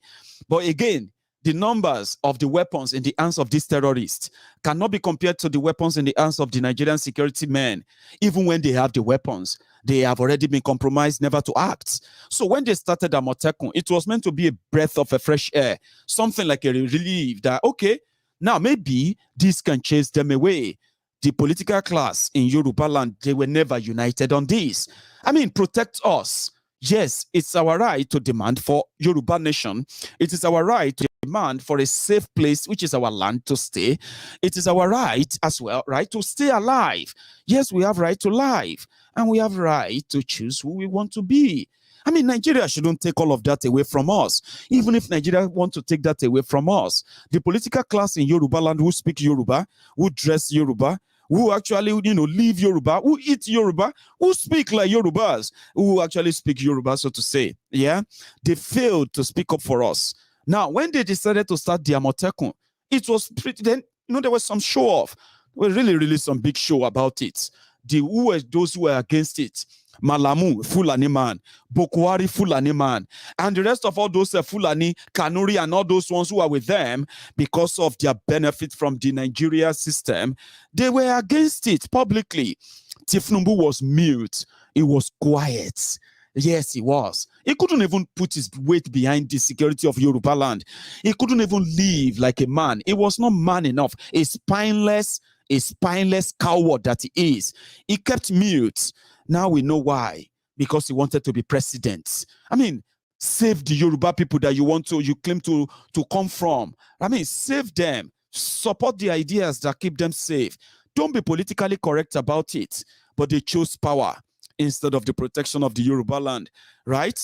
But again, the numbers of the weapons in the hands of these terrorists cannot be compared to the weapons in the hands of the Nigerian security men. Even when they have the weapons, they have already been compromised never to act. So when they started Amotekun, it was meant to be a breath of a fresh air, something like a relief that, okay, now maybe this can chase them away. The political class in Yoruba land, they were never united on this. I mean, protect us. Yes, it's our right to demand for Yoruba nation. It is our right to demand for a safe place, which is our land, to stay. It is our right as well, right, to stay alive. Yes, we have right to life, and we have right to choose who we want to be. I mean, Nigeria shouldn't take all of that away from us. Even if Nigeria want to take that away from us, the political class in Yoruba land who speak Yoruba, who dress Yoruba, who actually, live Yoruba, who eat Yoruba, who speak like Yorubas, who actually speak Yoruba, so to say, yeah, they failed to speak up for us. Now, when they decided to start the Amotekun, it was pretty, then, there was some show off. There was really some big show about it. Those who were against it, Malamu, Fulani man, Bokwari, Fulani man, and the rest of all those Fulani, Kanuri, and all those ones who are with them because of their benefit from the Nigeria system, they were against it publicly. Tifnumbu was mute. He was quiet. Yes, he was. He couldn't even put his weight behind the security of Yoruba land. He couldn't even live like a man. He was not man enough. A spineless coward that he is. He kept mute. Now we know why. Because he wanted to be president. I mean, save the Yoruba people that you claim to come from. I mean, save them. Support the ideas that keep them safe. Don't be politically correct about it. But they chose power instead of the protection of the Yoruba land, right?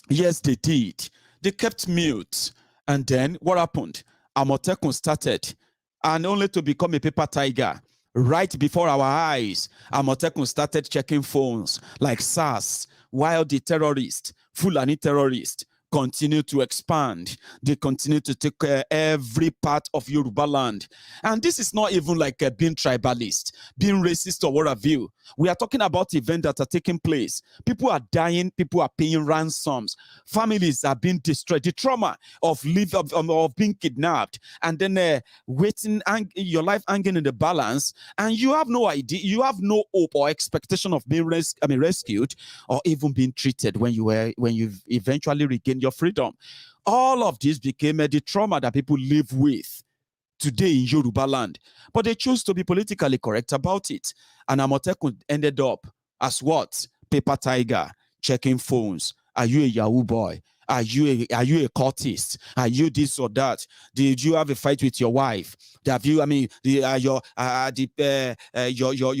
Yes, they did. They kept mute. And then what happened? Amotekun started, and only to become a paper tiger. Right before our eyes, Amotekun started checking phones like SARS, while the terrorists, Fulani terrorists, continue to expand. They continue to take every part of Yoruba land. And this is not even like being tribalist, being racist or what have you. We are talking about events that are taking place. People are dying. People are paying ransoms. Families are being destroyed. The trauma of being kidnapped and then waiting, your life hanging in the balance, and you have no idea, you have no hope or expectation of being rescued or even being treated when you eventually regain your freedom. All of this became the trauma that people live with today in Yoruba land, but they chose to be politically correct about it. And Amotekun ended up as what? Paper tiger, checking phones. Are you a Yahoo boy? Are you a cultist? Are you this or that? Did you have a fight with your wife? Have you? I mean, your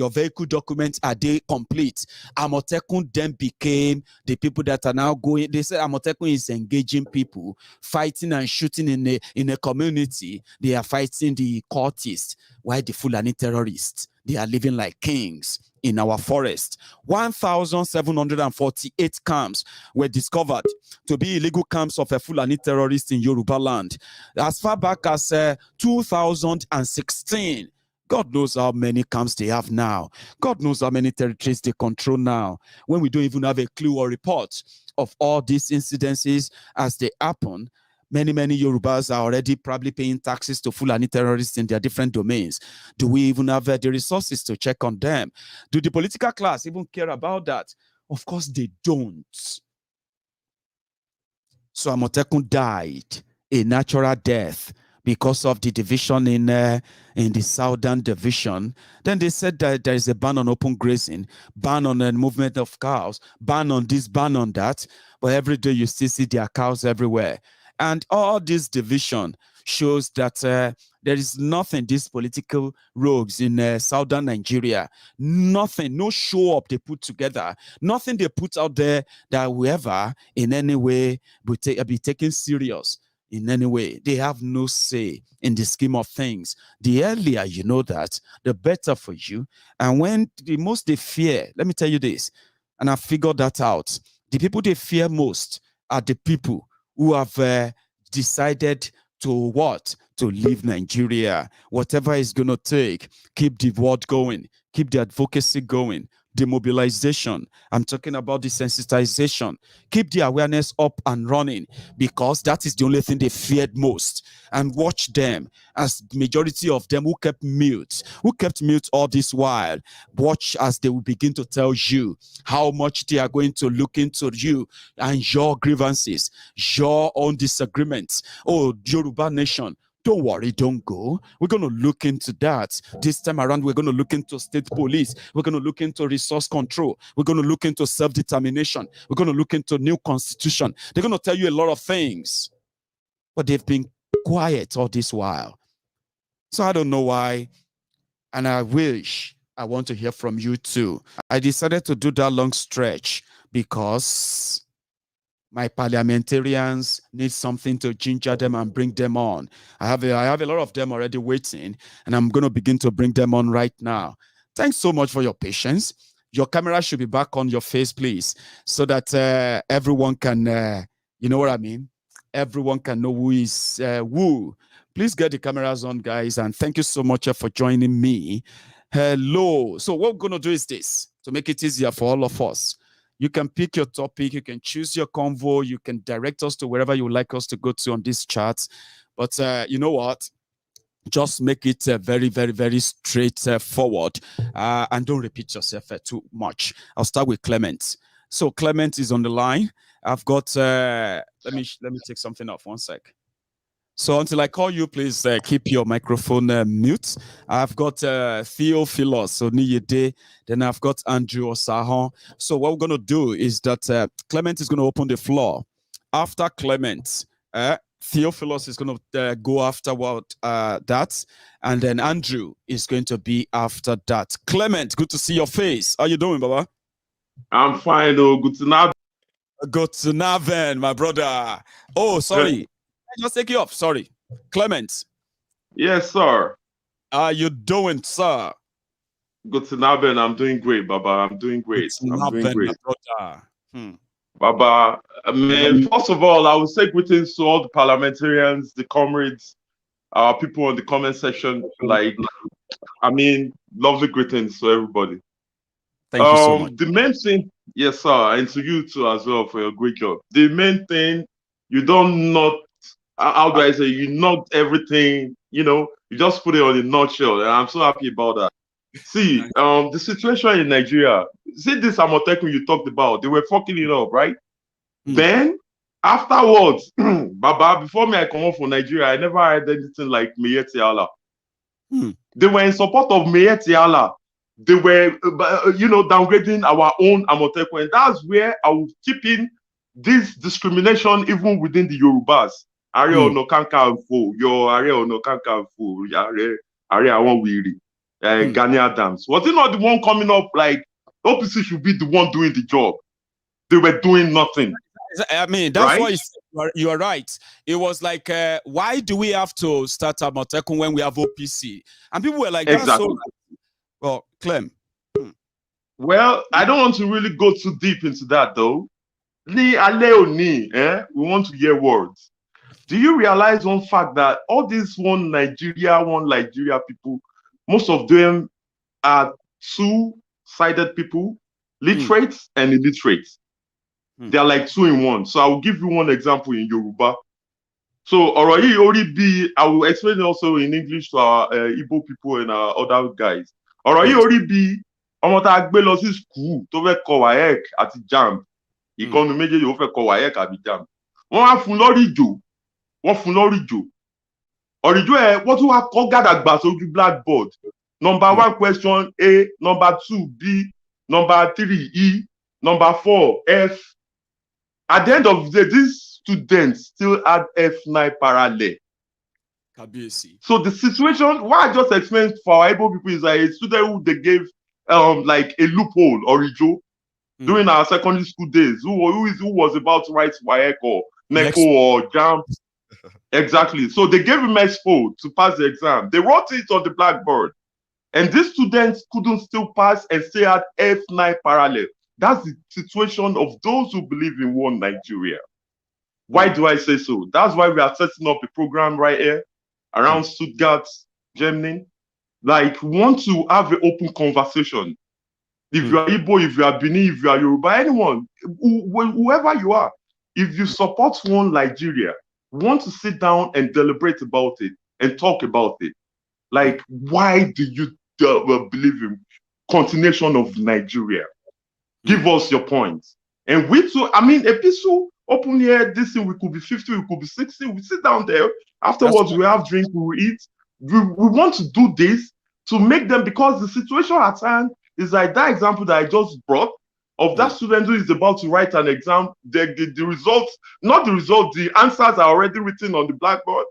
vehicle documents, are they complete? Amotekun then became the people that are now going. They say Amotekun is engaging people, fighting and shooting in a community. They are fighting the cultists, while the Fulani terrorists, they are living like kings in our forest. 1,748 camps were discovered to be illegal camps of a Fulani terrorist in Yoruba land. As far back as 2016, God knows how many camps they have now. God knows how many territories they control now, when we don't even have a clue or report of all these incidences as they happen. Many Yorubas are already probably paying taxes to Fulani terrorists in their different domains. Do we even have the resources to check on them? Do the political class even care about that? Of course they don't. So Amotekun died a natural death because of the division in the southern division. Then they said that there is a ban on open grazing, ban on the movement of cows, ban on this, ban on that. But every day you still see their cows everywhere. And all this division shows that there is nothing, these political rogues in southern Nigeria, nothing, no show up they put together, nothing they put out there that will ever in any way be taken serious in any way. They have no say in the scheme of things. The earlier you know that, the better for you. And when the most they fear, let me tell you this, and I figured that out, the people they fear most are the people who have decided to what? To leave Nigeria. Whatever it's going to take, keep the word going, keep the advocacy going, the mobilization. I'm talking about the sensitization. Keep the awareness up and running, because that is the only thing they feared most. And watch them, as the majority of them who kept mute all this while. Watch as they will begin to tell you how much they are going to look into you and your grievances, your own disagreements. Oh, Yoruba nation, don't worry, don't go. We're going to look into that. This time around, we're going to look into state police. We're going to look into resource control. We're going to look into self-determination. We're going to look into new constitution. They're going to tell you a lot of things. But they've been quiet all this while. So I don't know why. And I want to hear from you too. I decided to do that long stretch because my parliamentarians need something to ginger them and bring them on. I have a lot of them already waiting, and I'm going to begin to bring them on right now. Thanks so much for your patience. Your camera should be back on your face, please, so that everyone can, you know what I mean? Everyone can know who is who. Please get the cameras on, guys, and thank you so much for joining me. Hello. So what we're going to do is this, to make it easier for all of us. You can pick your topic, you can choose your convo, you can direct us to wherever you would like us to go to on this chat. But you know what? Just make it very, very, very straightforward, and don't repeat yourself too much. I'll start with Clement. So Clement is on the line. I've got, let me take something off, one sec. So until I call you, please keep your microphone mute. I've got Theophilus Oniyede, then I've got Andrew Osahon. So what we're going to do is that Clement is going to open the floor. After Clement, Theophilus is going to go after that, and then Andrew is going to be after that. Clement, good to see your face. How you doing, Baba? I'm fine, though. Good to know. Good to know, Ben, my brother. Oh, sorry. Just take you off. Sorry. Clement. Yes, sir. How you doing, sir? Good to know, Ben. I'm doing great, Baba. I'm doing great. I'm doing great. Baba, I mean, first of all, I will say greetings to all the parliamentarians, the comrades, our people in the comment section. Like, I mean, lovely greetings to everybody. Thank you so much. The main thing, yes, sir, and to you too as well for your great job. The main thing, you don't not, how do I say, you knocked everything, you know, you just put it on a nutshell, and I'm so happy about that. See, the situation in Nigeria, see this Amotekun you talked about, they were fucking it up, right? Then, afterwards, Baba, before me I come home from Nigeria, I never heard anything like Maiyegun. They were in support of Maiyegun. They were, you know, downgrading our own Amotekun, and that's where I will keep in this discrimination even within the Yorubas. Are Ọ̀nà Kakanfò, your Are Ọ̀nà Kakanfò, Are Àwọn Wèrè, Gani Adams. Was it not the one coming up like OPC should be the one doing the job? They were doing nothing. I mean, that's right? why you are right. It was like, why do we have to start Amotekun when we have OPC? And people were like, exactly. That's so. Well, Clem. Well, I don't want to really go too deep into that though. We want to hear words. Do you realize one fact that all these one Nigeria people, most of them are two-sided people, literate and illiterate. They are like two in one. So I will give you one example in Yoruba. So I will explain it also in English to our Igbo people and our other guys. Ọmọ tá a gbé lọ sí school tó fẹ́ kọ WAEC àti JAMB. Ìkànnì méjèèjì ó fẹ́ kọ WAEC àbí JAMB. Wọ́n á fún lórí ìjò. Wọ́n fún lórí ìjò. Ọ̀rìjò ẹ̀ wọ́n tún wá kọ́ gàdàgbà sójú blackboard. Number 1 question A, number 2 B, number 3 E, number 4 F. At the end of the day, these students still had F9 parallel. So the situation, what I just explained for our Igbo people is like a student who they gave like a loophole or during our secondary school days, who was about to write WAEC or NECO or JAMB. Exactly. So they gave him expo to pass the exam. They wrote it on the blackboard. And these students couldn't still pass and stay at F9 parallel. That's the situation of those who believe in one Nigeria. Why do I say so? That's why we are setting up a program right here around Stuttgart, Germany. Like, we want to have an open conversation. If you are Igbo, if you are Benin, if you are Yoruba, anyone, whoever you are, if you support one Nigeria, we want to sit down and deliberate about it and talk about it. Like, why do you believe in continuation of Nigeria? Give us your points. And we too, I mean, a peaceful open here, this thing, we could be 50, we could be 60. We sit down there. Afterwards, we have drink, we will eat. We want to do this to make them, because the situation at hand is like that example that I just brought of that student who is about to write an exam. The results, not the results, the answers are already written on the blackboard.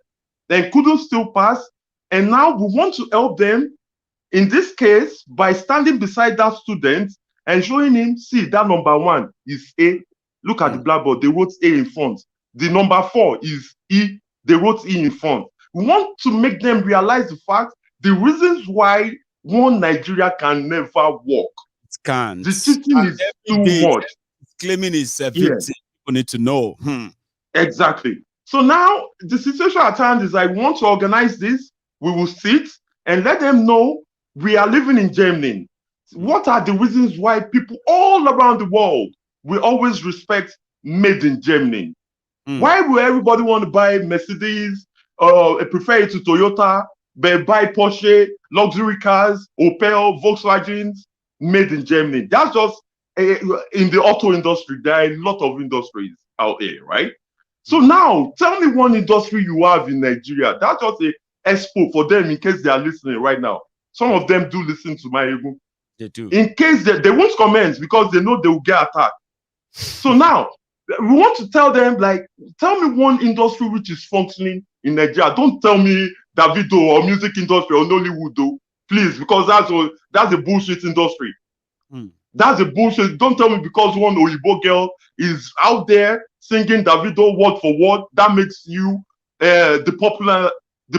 They couldn't still pass. And now we want to help them, in this case, by standing beside that student and showing him, see, that number 1 is A. Look at the blackboard. They wrote A in front. The number 4 is E. They wrote E in front. We want to make them realize the fact, the reasons why one Nigeria can never work. It can't. The system is too much. Claiming is a victim. People need to know. Exactly. So now the situation at hand is I want to organize this. We will sit and let them know we are living in Germany. What are the reasons why people all around the world will always respect made in Germany? Why will everybody want to buy Mercedes, prefer it to Toyota, but buy Porsche, luxury cars, Opel, Volkswagens, made in Germany? That's just in the auto industry. There are a lot of industries out here, right? So now, tell me one industry you have in Nigeria. That's just a expo for them in case they are listening right now. Some of them do listen to Maiyegun. They do. In case they won't comment because they know they will get attacked. So now, we want to tell them, like, tell me one industry which is functioning in Nigeria. Don't tell me Davido or music industry or Nollywood, though, please, because that's a bullshit industry. That's a bullshit. Don't tell me because one Oyibo girl is out there singing Davido word for word, that makes you the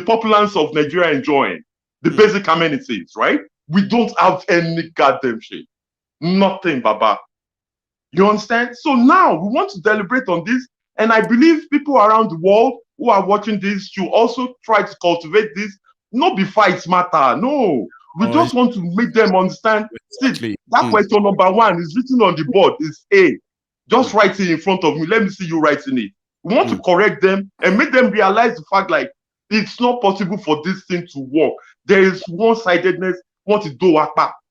populace of Nigeria enjoying the basic amenities, right? We don't have any goddamn shit. Nothing, Baba. You understand? So now we want to deliberate on this. And I believe people around the world who are watching this should also try to cultivate this. Not be fights matter. No. We just want to make them understand. See, that question number 1 is written on the board. Is A. Just write it in front of me. Let me see you writing it. We want to correct them and make them realize the fact, like, it's not possible for this thing to work. There is one-sidedness. Want to do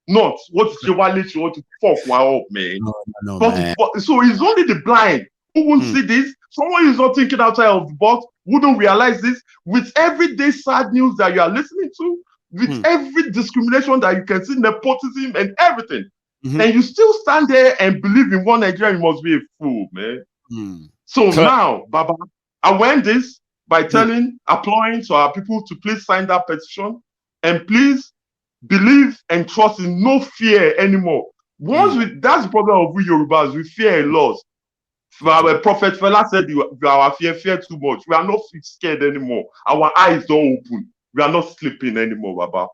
not what she want to fuck wow up, man. No, man. So it's only the blind who won't see this. Someone who's not thinking outside of the box wouldn't realize this. With everyday sad news that you are listening to, with every discrimination that you can see, nepotism and everything, and you still stand there and believe in one Nigeria, you must be a fool, man. So now, Baba, I went this by applying to our people to please sign that petition and please believe and trust in no fear anymore. That's the problem of we Yorubas, we fear a lot. Prophet Fela said our fear too much. We are not scared anymore. Our eyes don't open. We are not sleeping anymore, Baba.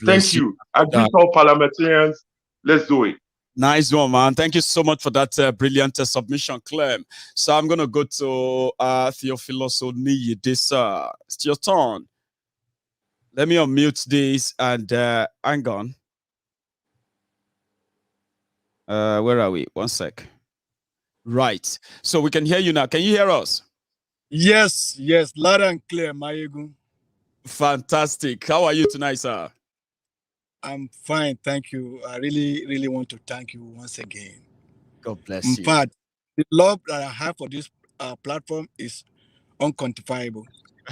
Thank you. I greet all parliamentarians. Let's do it. Nice one, man. Thank you so much for that brilliant submission, Clem. So I'm going to go to Theophilus Oniyi. It's your turn. Let me unmute this and hang on. Where are we? One sec. Right. So we can hear you now. Can you hear us? Yes, loud and clear, Maiyegun. Fantastic. How are you tonight, sir? I'm fine, thank you. I really want to thank you once again. God bless you. In fact, the love that I have for this platform is unquantifiable.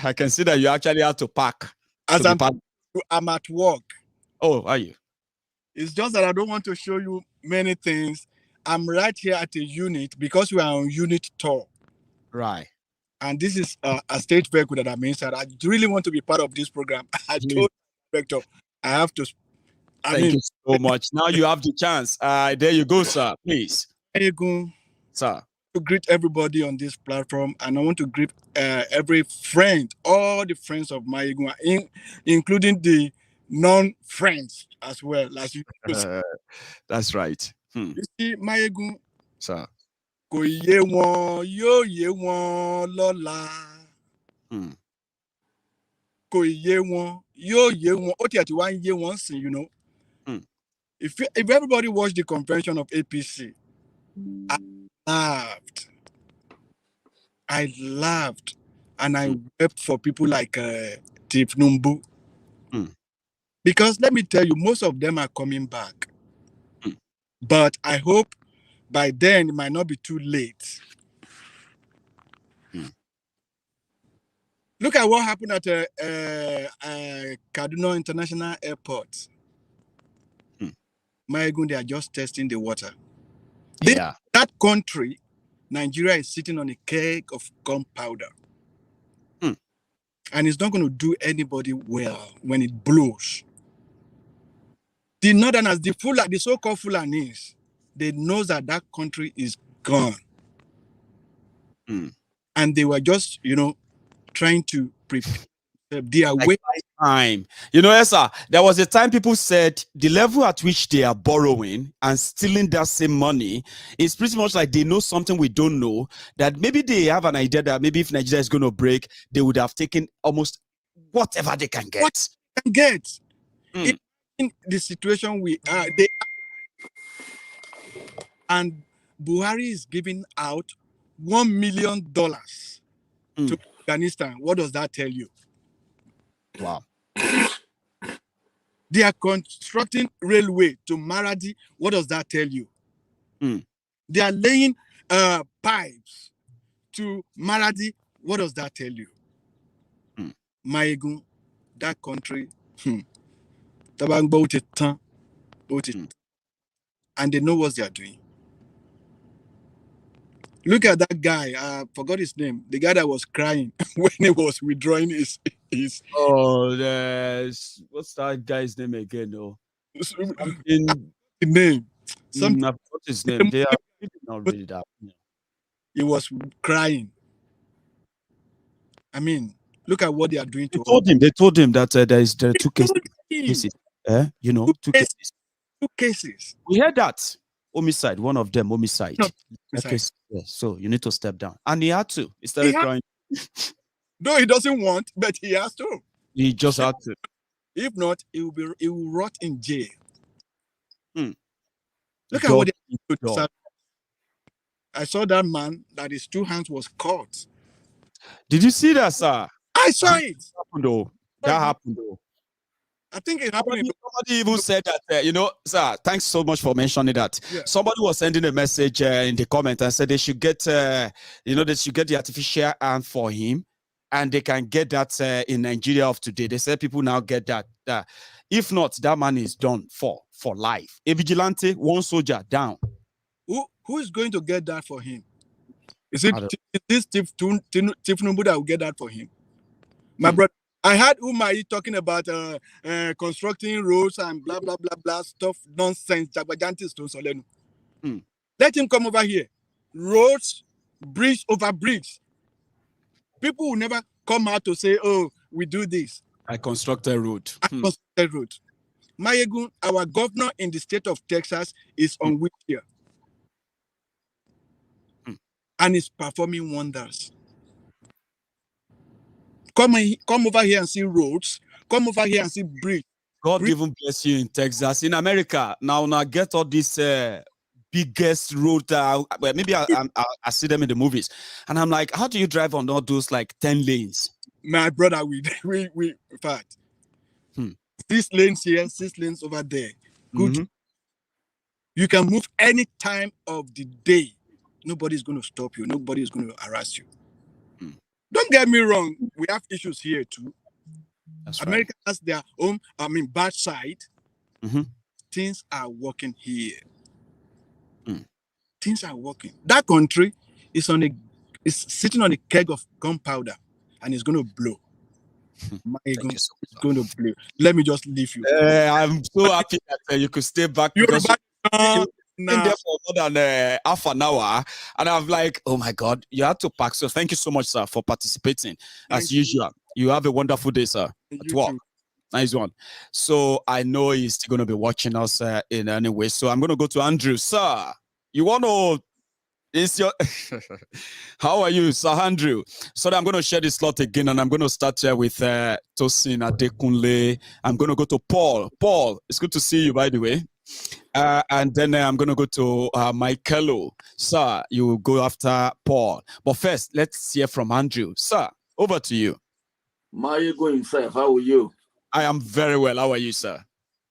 I can see that you actually have to pack. As I'm at work. Oh, are you? It's just that I don't want to show you many things. I'm right here at a unit because we are on unit tour. Right. And this is a state vehicle that I'm inside. I really want to be part of this program. I told the director I have to. Thank you so much. Now you have the chance. There you go, sir. Please. Maiyegun, sir. To greet everybody on this platform, and I want to greet every friend, all the friends of Maiyegun, including the non-friends as well. As you that's right. You see, Maiyegun, sir. Kò yé wọn, yóò yé wọn lọ́la. Kò yé wọn, yóò yé wọn. Ó tiẹ̀ tí wá ń yé wọn sìn, you know. If everybody watched the convention of APC, I laughed, and I wept for people like Tiff Numbu. Because let me tell you, most of them are coming back. But I hope by then it might not be too late. Look at what happened at Kaduna International Airport. Maiyegun, they are just testing the water. That country, Nigeria, is sitting on a keg of gunpowder. And it's not going to do anybody well when it blows. The Northerners, the so-called Fulanis, they know that that country is gone. And they were just, trying to prepare their way. Time. Sir, there was a time people said the level at which they are borrowing and stealing that same money is pretty much like they know something we don't know, that maybe they have an idea that maybe if Nigeria is going to break, they would have taken almost whatever they can get. What they can get. In the situation we are, and Buhari is giving out $1 million to Afghanistan. What does that tell you? Wow. They are constructing railway to Maradi. What does that tell you? They are laying pipes to Maradi. What does that tell you? Maiyegun, that country, and they know what they are doing. Look at that guy. I forgot his name. The guy that was crying when he was withdrawing his. Oh, what's that guy's name again? Though. Name. What's his name? They are not really that. He was crying. I mean, look at what they are doing to him. They told him that there are two cases. Two cases. Two cases. We heard that. Homicide, one of them, homicide. No, okay, so you need to step down. And he had to. He started crying. No, he doesn't want, but he has to. He just had to. If not, he will rot in jail. Look at what they did. I saw that man that his 2 hands was caught. Did you see that, sir? I saw it. That happened, though. I think it happened. Somebody even said that, sir, thanks so much for mentioning that. Yeah. Somebody was sending a message in the comment and said they should get, they should get the artificial hand for him, and they can get that in Nigeria of today. They said people now get that. If not, that man is done for life. A vigilante, one soldier down. Who is going to get that for him? Is this Tifnumbu that will get that for him? My brother, I heard Umai talking about constructing roads and blah blah blah blah stuff, nonsense. Let him come over here. Roads, bridge over bridge. People will never come out to say, "Oh, we do this." I constructed road. Constructed road. Maiyegun, our governor in the state of Texas, is on wheelchair and is performing wonders. Come over here and see roads. Come over here and see bridge. God even bless you in Texas. In America, now get all this biggest road. Well, maybe I see them in the movies, and I'm like, how do you drive on all those like 10 lanes? My brother, we in fact, 6 lanes here, 6 lanes over there. Good. You can move any time of the day. Nobody's going to stop you. Nobody's going to harass you. Don't get me wrong. We have issues here too. That's America has their own, bad side. Things are working here. Things are working. That country is sitting on a keg of gunpowder and it's going to blow. It's going to blow. Let me just leave you. I'm so happy that you could stay back. Because in there for more than half an hour, and I'm like, oh my God, you had to pack. So thank you so much, sir, for participating. As usual, you have a wonderful day, sir. At work. Nice one. So I know he's going to be watching us in any way. So I'm going to go to Andrew, sir. You want to? Is your how are you, Sir Andrew? So I'm going to share this slot again, and I'm going to start here with Tosin Adekunle. I'm going to go to Paul. Paul, it's good to see you, by the way. And then I'm going to go to Michaelo. Sir, you will go after Paul. But first, let's hear from Andrew. Sir, over to you. Maiyegun himself, how are you? I am very well. How are you, sir?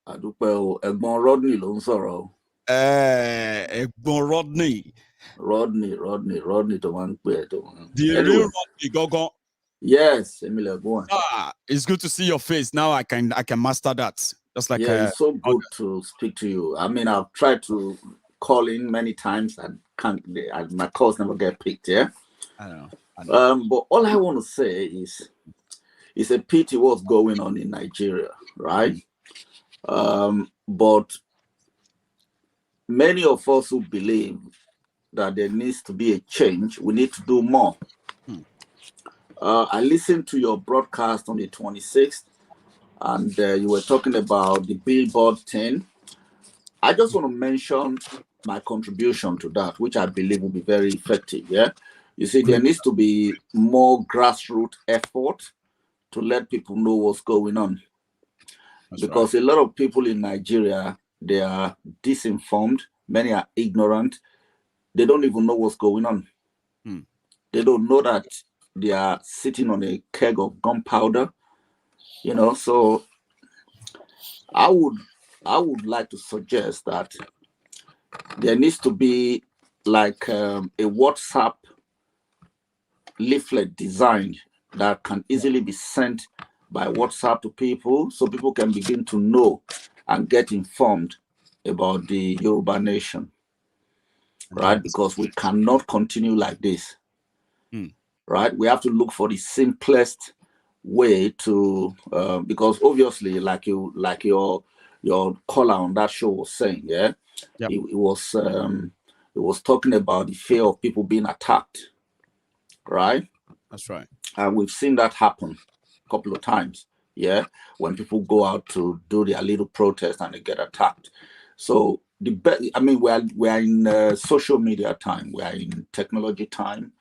Ẹ̀gbọ́n Rodney ló ń sọ̀rọ̀. Ẹ̀gbọ́n Rodney. Rodney tó máa ń pè tó. The real Rodney Gogon. Yes, Emile Ẹ̀gbọ́n. It's good to see your face. Now I can master that. Just like it's so good to speak to you. I mean, I've tried to call in many times and my calls never get picked. Yeah. I know. But all I want to say is, it's a pity what's going on in Nigeria, right? But many of us who believe that there needs to be a change, we need to do more. I listened to your broadcast on the 26th, and you were talking about the billboard thing. I just want to mention my contribution to that, which I believe will be very effective. Yeah, you see, there needs to be more grassroots effort to let people know what's going on. Because a lot of people in Nigeria, they are disinformed. Many are ignorant. They don't even know what's going on. They don't know that they are sitting on a keg of gunpowder. You know, so I would like to suggest that there needs to be like a WhatsApp leaflet designed that can easily be sent by WhatsApp to people, so people can begin to know and get informed about the Yoruba nation, right? Because we cannot continue like this, right? We have to look for the simplest way to, because obviously, like your caller on that show was saying, it was talking about the fear of people being attacked, right? That's right. And we've seen that happen a couple of times, when people go out to do their little protest and they get attacked. So we are in social media time, we are in technology time.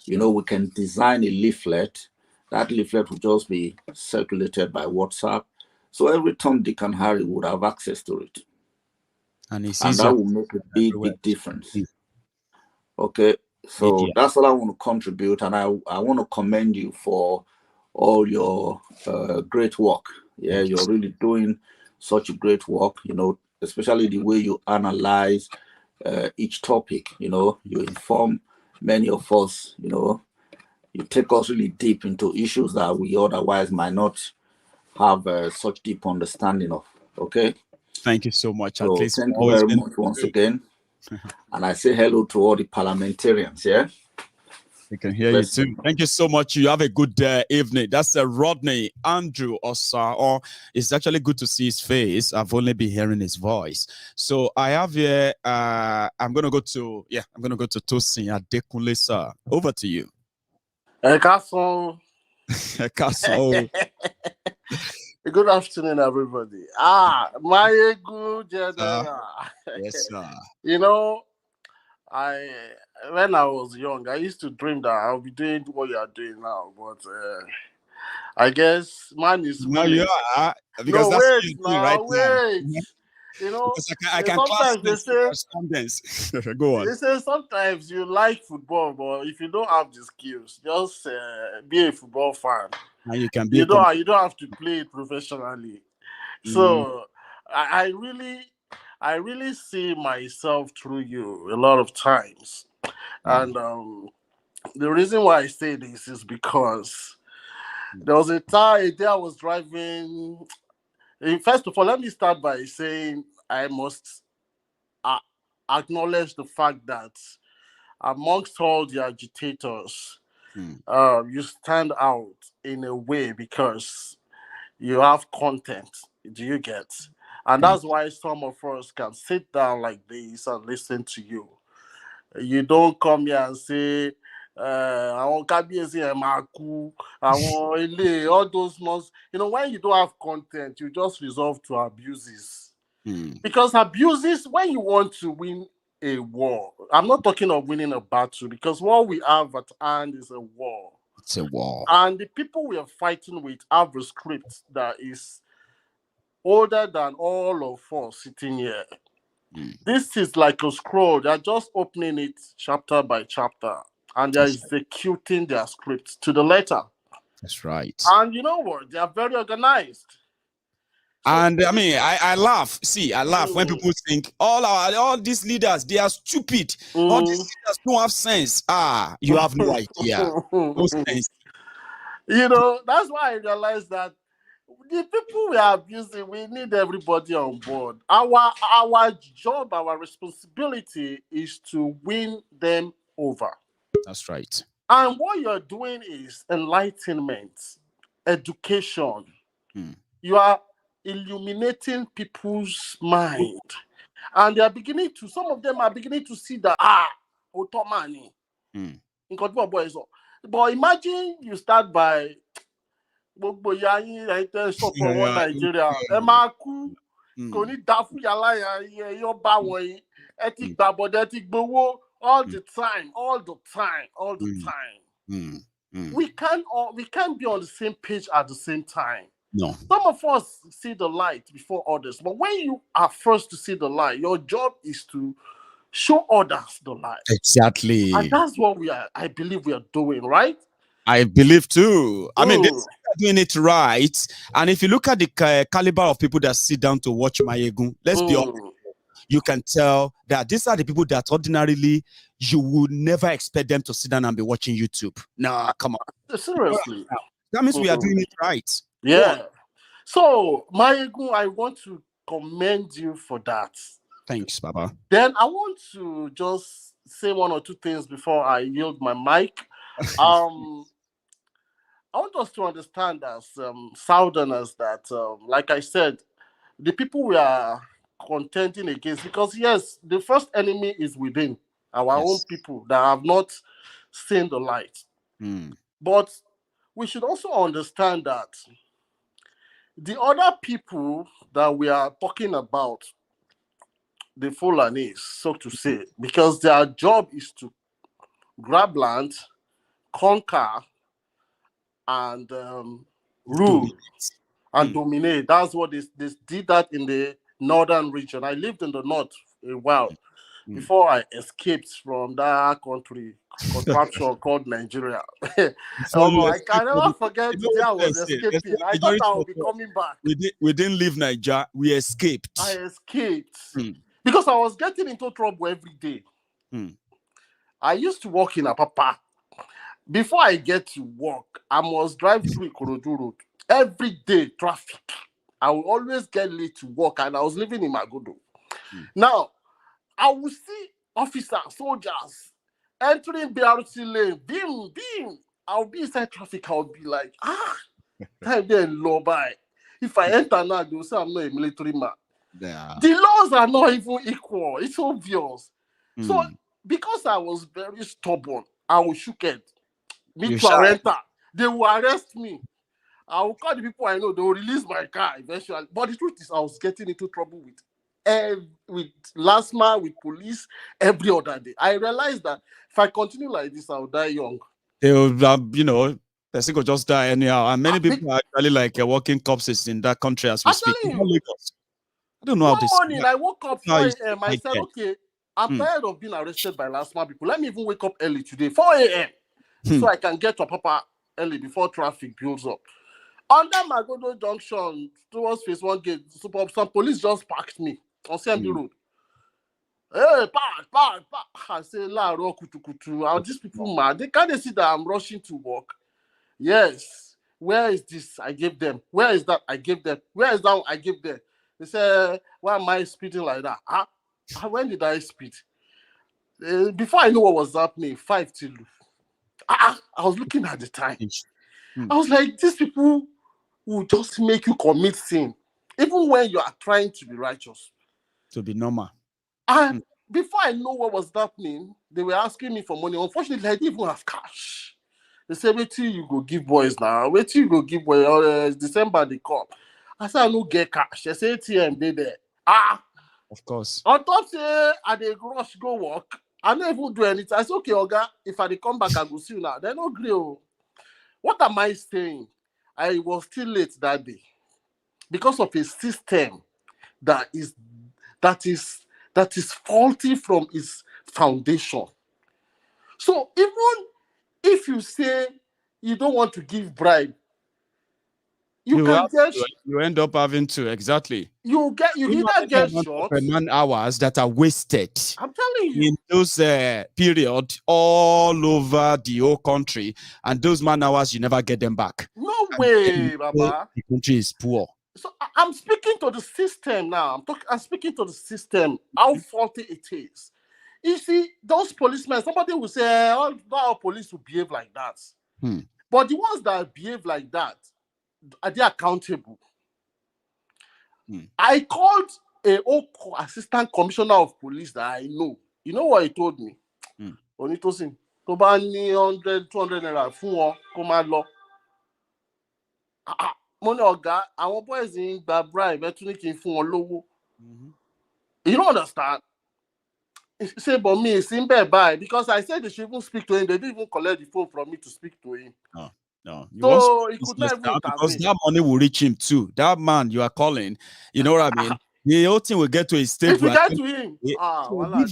You know, we can design a leaflet. That leaflet will just be circulated by WhatsApp. So every Tom, Dick, and Harry would have access to it. And that will make a big difference. Okay. So that's what I want to contribute, and I want to commend you for all your great work. Yeah, you're really doing such a great work, you know, especially the way you analyze each topic. You know, you inform many of us, you know, you take us really deep into issues that we otherwise might not have such deep understanding of. Okay. Thank you so much. So thank you very much once again. And I say hello to all the parliamentarians, We can hear you too. Thank you so much. You have a good evening. That's Rodney Andrew Osa. Or it's actually good to see his face. I've only been hearing his voice. So I have here. I'm gonna go to Tosin Adekunle, sir. Over to you. Castle. Castle. Good afternoon, everybody. Maiyegun General. Yes, sir. You know, when I was young, I used to dream that I'll be doing what you are doing now, but I guess man is no, you are because no, that's wait, what you're doing right wait. now. You know, I can class sometimes they say correspondence. Go on. They say sometimes you like football, but if you don't have the skills, just be a football fan. And you can be you don't have to play it professionally. So I really see myself through you a lot of times. And the reason why I say this is because there was a day I was driving. First of all, let me start by saying I must acknowledge the fact that amongst all the agitators, you stand out in a way because you have content. Do you get? And that's why some of us can sit down like this and listen to you. You don't come here and say, I want all those months. You know, when you don't have content, you just resort to abuses. Because abuses, when you want to win a war, I'm not talking of winning a battle, because what we have at hand is a war. It's a war. And the people we are fighting with have a script that is older than all of us sitting here. This is like a scroll. They're just opening it chapter by chapter, and they're executing their script to the letter. That's right. And you know what? They are very organized. And I mean, I laugh. See, I laugh when people think all these leaders, they are stupid. All these leaders don't have sense. You have no idea. No sense. You know, that's why I realized that the people we are abusing, we need everybody on board. Our job, our responsibility is to win them over. That's right. And what you're doing is enlightenment, education. You are illuminating people's mind. And they are some of them are beginning to see that, Ottomani. But imagine you start by Nigeria. All the time. We can't be on the same page at the same time. No. Some of us see the light before others, but when you are first to see the light, your job is to show others the light. Exactly. And that's what I believe we are doing, right? I believe too. I mean, they're doing it right. And if you look at the caliber of people that sit down to watch Maiyegun, let's be honest, you can tell that these are the people that ordinarily you would never expect them to sit down and be watching YouTube. Nah, come on. Seriously. That means we are doing it right. Yeah. So, Maiyegun, I want to commend you for that. Thanks, Baba. Then I want to just say one or two things before I yield my mic. I want us to understand as Southerners that, like I said, the people we are contending against, because yes, the first enemy is within our own people that have not seen the light. But we should also understand that the other people that we are talking about, the Fulanis, so to say, because their job is to grab land, conquer, and rule and dominate. That's what they did that in the northern region. I lived in the north a while before I escaped from that country contraption called Nigeria. I can never forget the day I was escaping. I thought I would be coming back. We didn't leave Nigeria. We escaped. I escaped because I was getting into trouble every day. I used to work in Apapa. Before I get to work, I must drive through Ikorodu Road. Every day, traffic. I will always get late to work, and I was living in Magodo. Now, I will see officers, soldiers, entering BRT lane, beam. I'll be inside traffic. I'll be like, time there low by. If I enter now, they'll say I'm not a military man. Yeah. The laws are not even equal. It's obvious. So because I was very stubborn, I was shook it. Me to enter. They will arrest me. I will call the people I know. They will release my car eventually. But the truth is, I was getting into trouble with LASMA, with police, every other day. I realized that if I continue like this, I'll die young. They will, person could just die anyhow. And many people are actually like walking corpses in that country as we speak. I don't know how this. One morning, I woke up 4 a.m. I said, okay, I'm tired of being arrested by LASMA people. Let me even wake up early today, 4 a.m. So I can get to Papa early before traffic builds up. Under Magodo Junction, towards phase 1 gate, some police just parked me on CMB Road. Hey, park. I say, La Kutu. Are these people mad? They can't see that I'm rushing to work. Yes. Where is this? I gave them. Where is that? I gave them. Where is that? I gave them. They say, why am I speeding like that? When did I speed? Before I knew what was happening, 5 till. I was looking at the time. I was like, these people will just make you commit sin, even when you are trying to be righteous. To be normal. And before I know what was happening, they were asking me for money. Unfortunately, I didn't even have cash. They said, wait till you go give boys now. Wait till you go give boys. December they come. I said, I don't get cash. They say ATM, they there. Of course. On top say, I dey rush go work. I don't even do anything. I said, okay, Oga, if I come back, I go see you now. They no agree. What am I saying? I was still late that day because of a system that is faulty from its foundation. So even if you say you don't want to give bribe, you end up having to, exactly. You either get shot. Man-hours that are wasted. I'm telling you. In those period all over the whole country, and those man-hours you never get them back. No way, Baba. The country is poor. So I'm speaking to the system now. I'm speaking to the system, how faulty it is. You see, those policemen, somebody will say, all police will behave like that. But the ones that behave like that, are they accountable? I called a assistant commissioner of police that I know. You know what he told me? Onitosin, to ba ni 100, 200 naira fún wọn kó má lọ. Mo ní ọ̀gá, àwọn boys in gba bribe, ẹ tún ní kí n fún wọn lówó. You don't understand? He said, but me, it's in bad because I said they should even speak to him. They didn't even collect the phone from me to speak to him. No. So he could not even because that money will reach him too. That man you are calling, you know what I mean? The whole thing will get to a stage where get to him. Give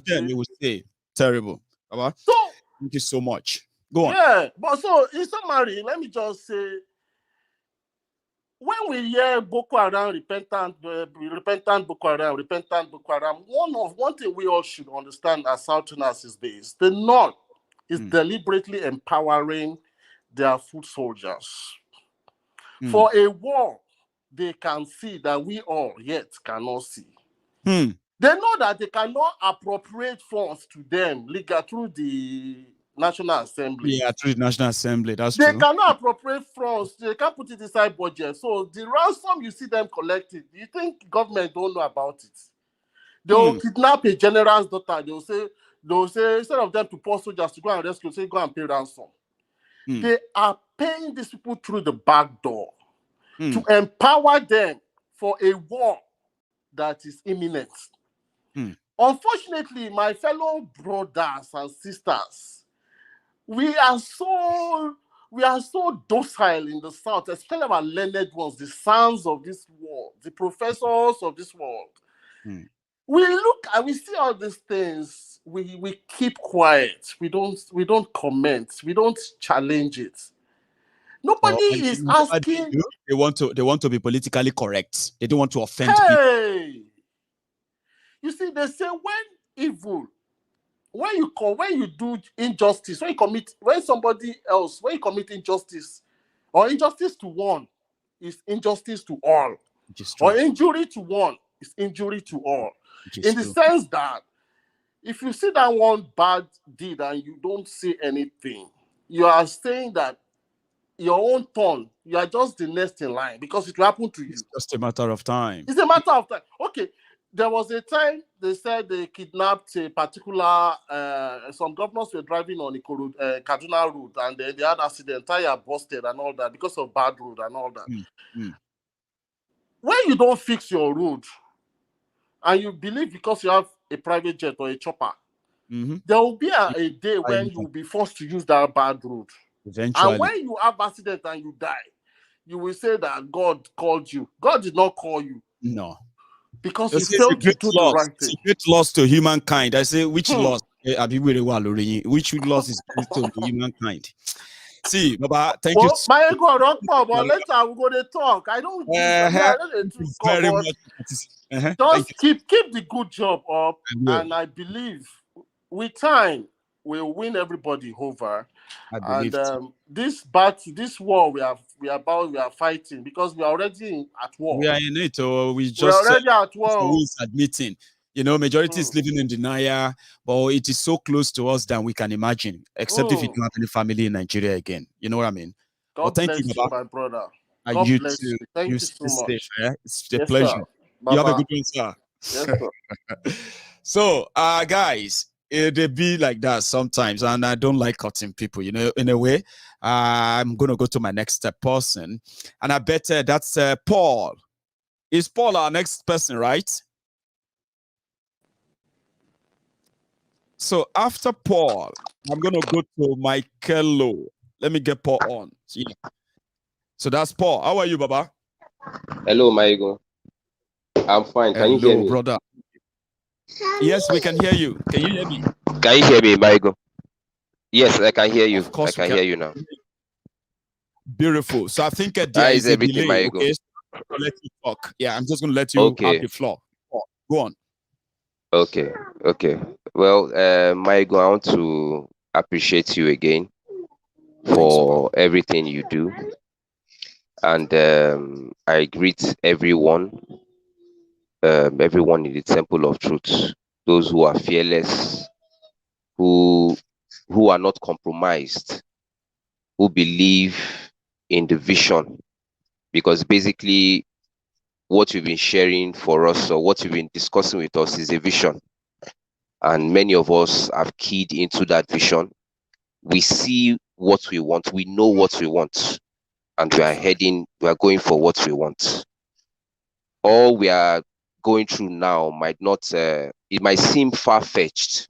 them, he will say, terrible. So, thank you so much. Go on. Yeah, but so in summary, let me just say, when we hear Boko Haram, repentant Boko Haram, one thing we all should understand as Southerners is this: the North is deliberately empowering their foot soldiers for a war they can see that we all yet cannot see. They know that they cannot appropriate funds to them legal through the National Assembly. Yeah, through the National Assembly, that's true. They cannot appropriate funds. They can't put it inside budget. So the ransom you see them collecting, do you think government don't know about it? They will kidnap a general's daughter. They will say instead of them to post soldiers to go and rescue, say go and pay ransom. They are paying these people through the back door to empower them for a war that is imminent. Unfortunately, my fellow brothers and sisters, we are so docile in the South, especially our learned ones, the sons of this world, the professors of this world. We look and we see all these things. We keep quiet. We don't comment. We don't challenge it. Nobody is asking. They want to be politically correct. They don't want to offend people. You see, they say when you do injustice, when you commit injustice, or injustice to one is injustice to all, or injury to one is injury to all. In the sense that if you see that one bad deed and you don't say anything, you are saying that your own turn, you are just the next in line because it will happen to you. It's just a matter of time. It's a matter of time. Okay, there was a time they said they kidnapped a particular, some governors were driving on the Kaduna route and they had accident, tire busted and all that because of bad road and all that. When you don't fix your road and you believe because you have a private jet or a chopper, there will be a day when you will be forced to use that bad road. Eventually. And when you have accident and you die, you will say that God called you. God did not call you. No. Because you failed to do the right thing. It's a great loss to humankind. I say, which loss? Which loss is to humankind? See, Baba, thank you. Maiyegun, but later we're going to talk. I don't very much. Just keep the good job up, and I believe with time we'll win everybody over. And this war we are fighting because we are already at war. We are in it, or we're already at war. Who is admitting? You know, majority is living in denial, but it is so close to us than we can imagine. Except if you don't have any family in Nigeria again, you know what I mean. God bless you, my brother. And God you bless too. you. Thank you so much. Safe, It's a pleasure. You have a good one, sir. Yes, sir. So, guys, they be like that sometimes, and I don't like cutting people. You know, in a way, I'm gonna go to my next person, and I bet that's Paul. Is Paul our next person, right? So after Paul, I'm gonna go to Michaelo. Let me get Paul on. Yeah. So that's Paul. How are you, Baba? Hello, Maiyegun. I'm fine. Can you hear me, brother? Yes, we can hear you. Can you hear me? Can you hear me, Maiyegun? Yes, I can hear you. Of course, I can hear you now. Beautiful. So I think there is a delay. Okay, so I'll let you talk. Yeah, I'm just gonna let you have the floor. Go on. Okay. Well, Maiyegun, I want to appreciate you again for everything you do, and I greet everyone in the Temple of Truth. Those who are fearless, who are not compromised, who believe in the vision, because basically what you've been sharing for us, or what you've been discussing with us, is a vision. And many of us have keyed into that vision. We see what we want, we know what we want, and we are going for what we want. All we are going through now might not, it might seem far-fetched,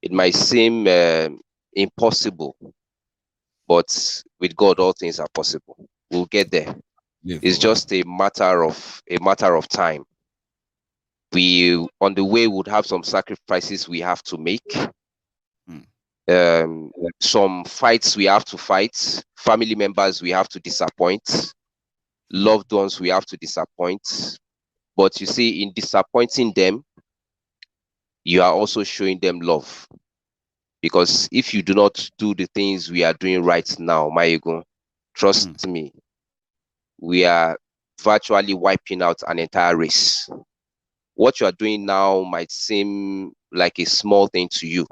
it might seem impossible, but with God all things are possible. We'll get there. It's just a matter of time. We on the way would have some sacrifices we have to make, some fights we have to fight, family members we have to disappoint, loved ones we have to disappoint. But you see, in disappointing them, you are also showing them love. Because if you do not do the things we are doing right now, Maiyegun, trust me, we are virtually wiping out an entire race. What you are doing now might seem like a small thing to you,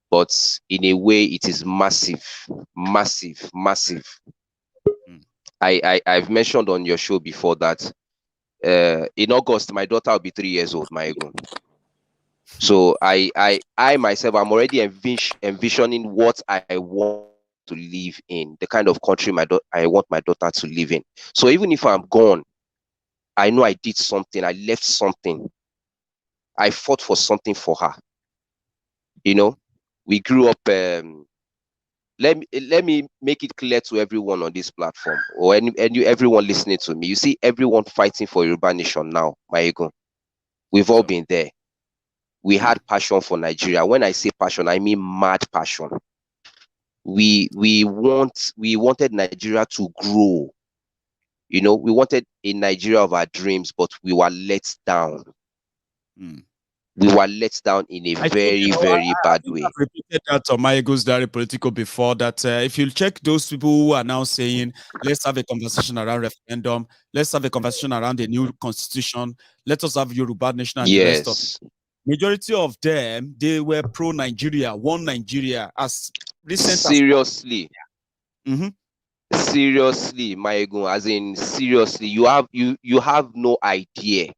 but in a way it is massive. I've mentioned on your show before that in August my daughter will be 3 years old, Maiyegun. So I myself, I'm already envisioning what I want to live in, the kind of country I want my daughter to live in. So even if I'm gone, I know I did something, I left something, I fought for something for her. You know, we grew up. Let me make it clear to everyone on this platform, or everyone listening to me. You see, everyone fighting for Yoruba nation now, Maiyegun. We've all been there. We had passion for Nigeria. When I say passion, I mean mad passion. We wanted Nigeria to grow. You know, we wanted a Nigeria of our dreams, but we were let down. We were let down in a very bad way. I've repeated that on MaiyegunsDiary Politico before, that if you check those people who are now saying, let's have a conversation around referendum, let's have a conversation around the new constitution, let us have Yoruba nation and the rest of majority of them, they were pro-Nigeria, one Nigeria, as recent seriously. Mm-hmm. Seriously, Maiyegun, as in seriously, you have no idea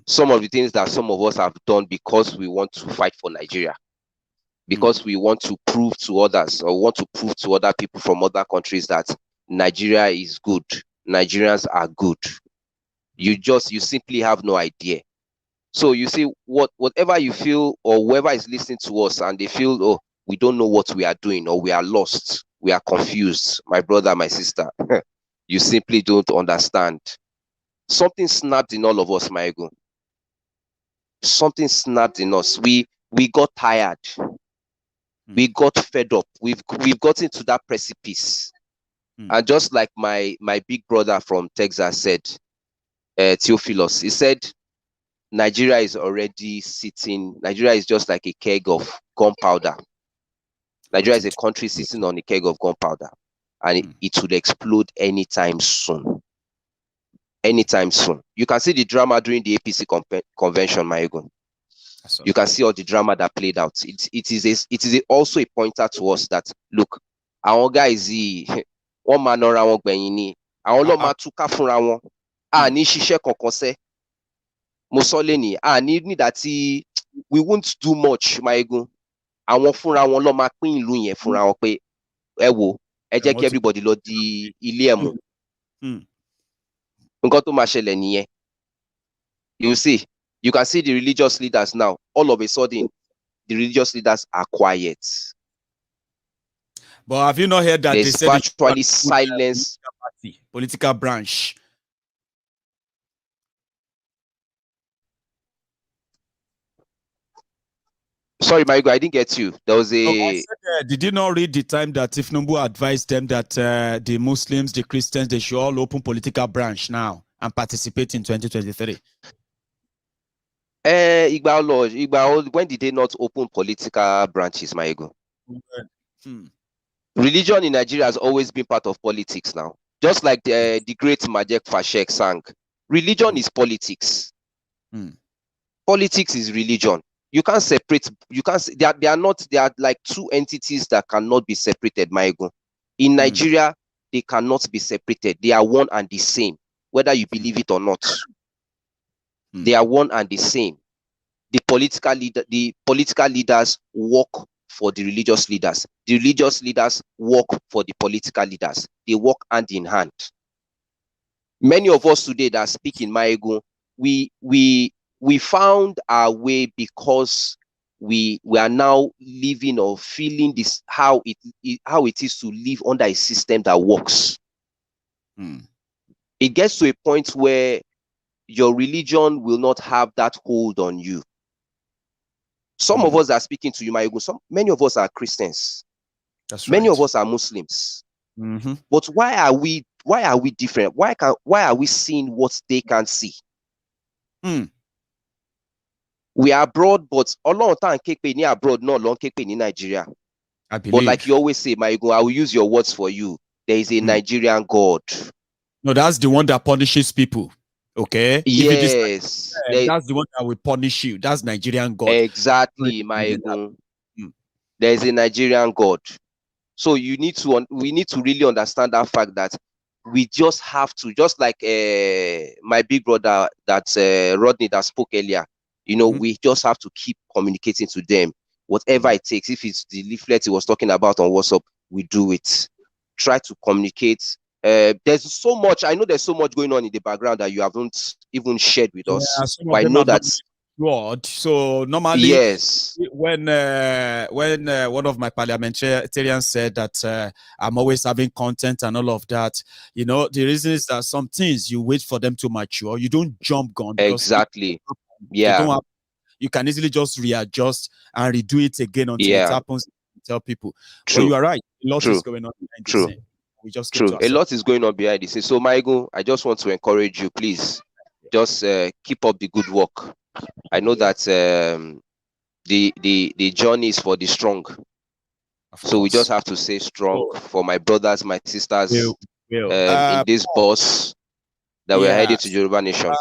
some of the things that some of us have done because we want to fight for Nigeria, because we want to prove to others or want to prove to other people from other countries that Nigeria is good, Nigerians are good. You simply have no idea. So you see, whatever you feel, or whoever is listening to us and they feel, oh, we don't know what we are doing, or we are lost, we are confused, my brother, my sister, you simply don't understand. Something snapped in all of us, Maiyegun. Something snapped in us. We got tired. We got fed up. We've gotten to that precipice. And just like my big brother from Texas said, Theophilus, he said, Nigeria is already sitting. Nigeria is just like a keg of gunpowder. Nigeria is a country sitting on a keg of gunpowder, and it would explode anytime soon. Anytime soon. You can see the drama during the APC convention, Maiyegun. You can see all the drama that played out. It is also a pointer to us that, look, our guys, one man or our gbenyini, our lo matuka funra won, ni ṣiṣẹ́ kankan ṣe. Mo sọ lẹ́ni, ní that we won't do much, Maiyegun. Àwọn fúnra wọn ló máa pín ìlú yẹn fúnra wọn pé ẹ wo, ẹ jẹ́ kí everybody lọ di ilé ẹ̀mú. Nǹkan tó máa ṣẹlẹ̀ nìyẹn. You see, you can see the religious leaders now. All of a sudden, the religious leaders are quiet. But have you not heard that there's they said virtually silence? Political branch. Sorry, Maiyegun, I didn't get you. There was a. Did you not read the time that Tinubu advised them that the Muslims, the Christians, they should all open political branch now and participate in 2023? When did they not open political branches, Maiyegun? Religion in Nigeria has always been part of politics now. Just like the great Majek Fashek sang, religion is politics. Politics is religion. You can't separate. They are like two entities that cannot be separated, Maiyegun. In Nigeria, they cannot be separated. They are one and the same, whether you believe it or not. They are one and the same. The political leaders work for the religious leaders. The religious leaders work for the political leaders. They work hand in hand. Many of us today that speak in Maiyegun, we found our way because we are now living or feeling this how it is to live under a system that works. It gets to a point where your religion will not have that hold on you. Some of us are speaking to you, Maiyegun. Many of us are Christians. Many of us are Muslims. But why are we different? Why are we seeing what they can't see? We are abroad, but a long time abroad, no long in Nigeria. I believe. But like you always say, Maiyegun, I will use your words for you. There is a Nigerian God. No, that's the one that punishes people. Okay. Yes. That's the one that will punish you. That's Nigerian God. Exactly, Maiyegun. There is a Nigerian God. So we need to really understand that fact that we just have to, just like my big brother that Rodney that spoke earlier. We just have to keep communicating to them, whatever it takes. If it's the leaflet he was talking about on WhatsApp, we do it. Try to communicate. There's so much. I know there's so much going on in the background that you haven't even shared with us. But I know that. So normally, yes, when one of my parliamentarians said that I'm always having content and all of that, the reason is that some things you wait for them to mature. You don't jump gun. Exactly. Yeah. You can easily just readjust and redo it again until it happens. Tell people. True. But you are right. A lot is going on behind the scene. We just a lot is going on behind the scene. So, Maiyegun, I just want to encourage you, please, just keep up the good work. I know that the journey is for the strong. So we just have to stay strong for my brothers, my sisters in this bus that we're headed to Yoruba Nation.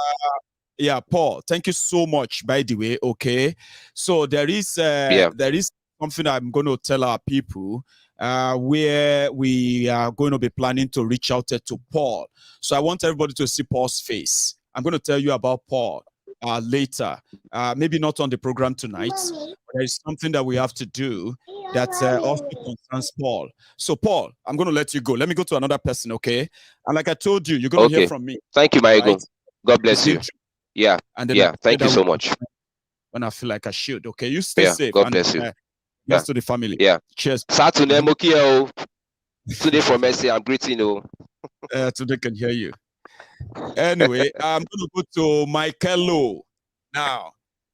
Yeah, Paul, thank you so much, by the way. Okay. So there is something I'm going to tell our people where we are going to be planning to reach out to Paul. So I want everybody to see Paul's face. I'm going to tell you about Paul later. Maybe not on the program tonight. But there is something that we have to do that also concerns Paul. So Paul, I'm going to let you go. Let me go to another person, okay? And like I told you, you're going to hear from me. Thank you, Maiyegun. Right? God bless you. Yeah. And then yeah. Thank you so much. When I feel like I should. Okay. You stay safe. God bless you. Bless to the family. Yeah. Cheers. Saturday, today from SC, I'm greeting you. Today can hear you. Anyway, I'm going to go to Michaelo now.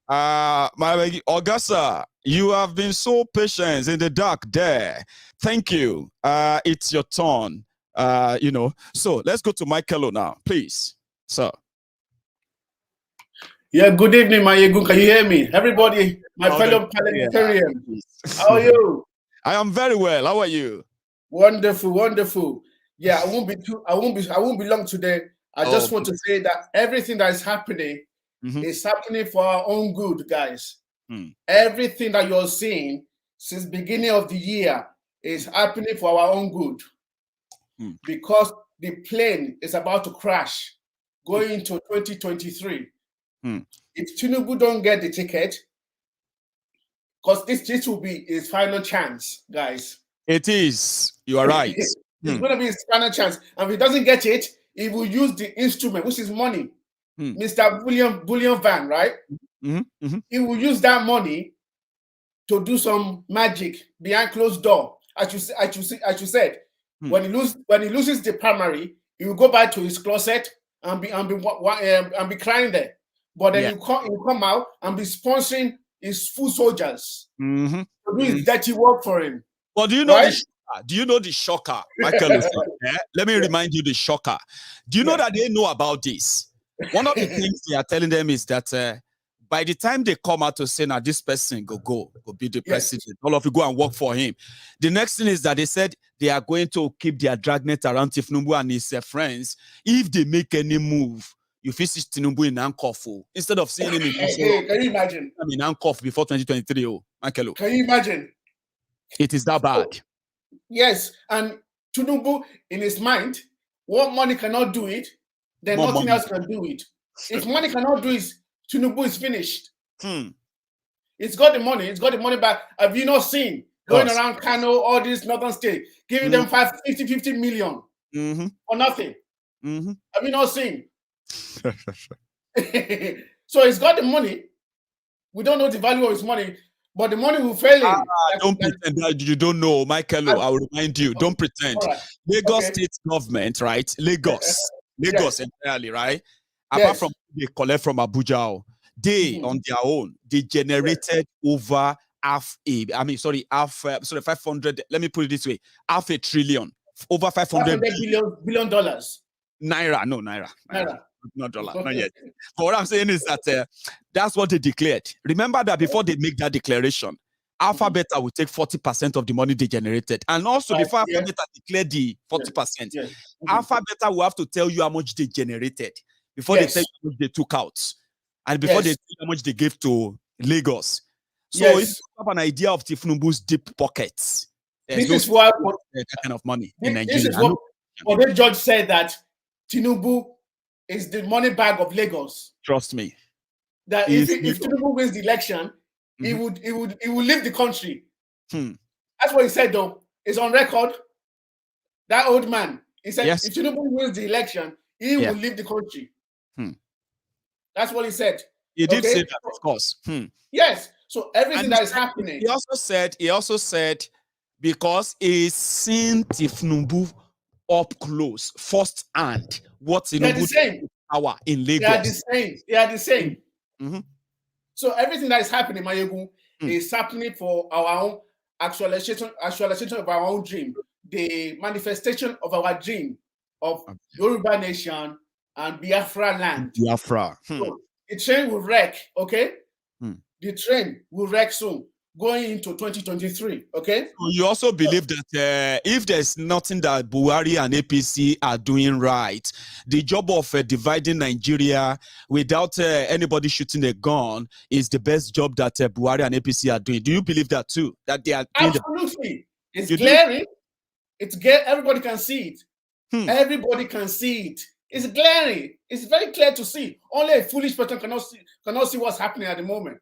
My Augusta, you have been so patient in the dark there. Thank you. It's your turn. So let's go to Michaelo now, please, sir. Yeah, good evening, Maiyegun. Can you hear me? Everybody, my fellow parliamentarians. How are you? I am very well. How are you? Wonderful, wonderful. Yeah, I won't be long today. I just want to say that everything that is happening is happening for our own good, guys. Everything that you're seeing since beginning of the year is happening for our own good. Because the plane is about to crash going into 2023. If Tinubu don't get the ticket, because this will be his final chance, guys. It is. You are right. It's going to be his final chance. And if he doesn't get it, he will use the instrument, which is money. Mr. Bullion Van, right? He will use that money to do some magic behind closed door. As you said, when he loses the primary, he will go back to his closet and be crying there. But then you come out and be sponsoring his foot soldiers to do his dirty work for him. Well, do you know the shocker, Michael? Let me remind you the shocker. Do you know that they know about this? One of the things they are telling them is that by the time they come out to say, now this person go be the president, all of you go and work for him. The next thing is that they said they are going to keep their dragnet around Tinubu and his friends. If they make any move, you visit Tinubu in handcuff instead of seeing him in can you imagine? In handcuff before 2023. Michael. Can you imagine? It is that bad. Yes, and Tinubu in his mind, what money cannot do it, then nothing else can do it. If money cannot do it, Tinubu is finished. It's got the money. It's got the money back. Have you not seen going around Kano, all these northern states, giving them 50 million or nothing? Have you not seen? So he's got the money. We don't know the value of his money, but the money will fail him. Don't pretend that you don't know, Michael. I will remind you. Don't pretend. Right. Lagos state government, right? Lagos entirely, right? Apart from they collect from Abuja, they on their own they generated over 500. Let me put it this way: $500 billion, over $500 billion dollars. Naira, not dollar, not yet. But what I'm saying is that that's what they declared. Remember that before they make that declaration, Alpha Beta will take 40% of the money they generated. And also before Alpha Beta declared the 40%, Alpha Beta will have to tell you how much they generated before they tell you how much they took out. And before they tell you how much they gave to Lagos. So if you have an idea of Tinubu's deep pockets, this is why that kind of money in Nigeria. This is what the judge said, that Tinubu is the money bag of Lagos. Trust me. That if Tinubu wins the election, he would leave the country. That's what he said, though. It's on record. That old man, he said, if Tinubu wins the election, he will leave the country. That's what he said. He did say that, of course. Yes. So everything that is happening. He also said, because he's seen Tinubu up close, first hand, what's in power in Lagos. They are the same. So everything that is happening, Maiyegun, is happening for our own actualization of our own dream, the manifestation of our dream of Yoruba nation and Biafra land. Biafra. So the train will wreck, okay? The train will wreck soon. going into 2023. Okay. You also believe that if there's nothing that Buhari and APC are doing right, the job of dividing Nigeria without anybody shooting a gun is the best job that Buhari and APC are doing. Do you believe that too? That they are doing absolutely. It's glaring. Everybody can see it. Everybody can see it. It's glaring. It's very clear to see. Only a foolish person cannot see what's happening at the moment.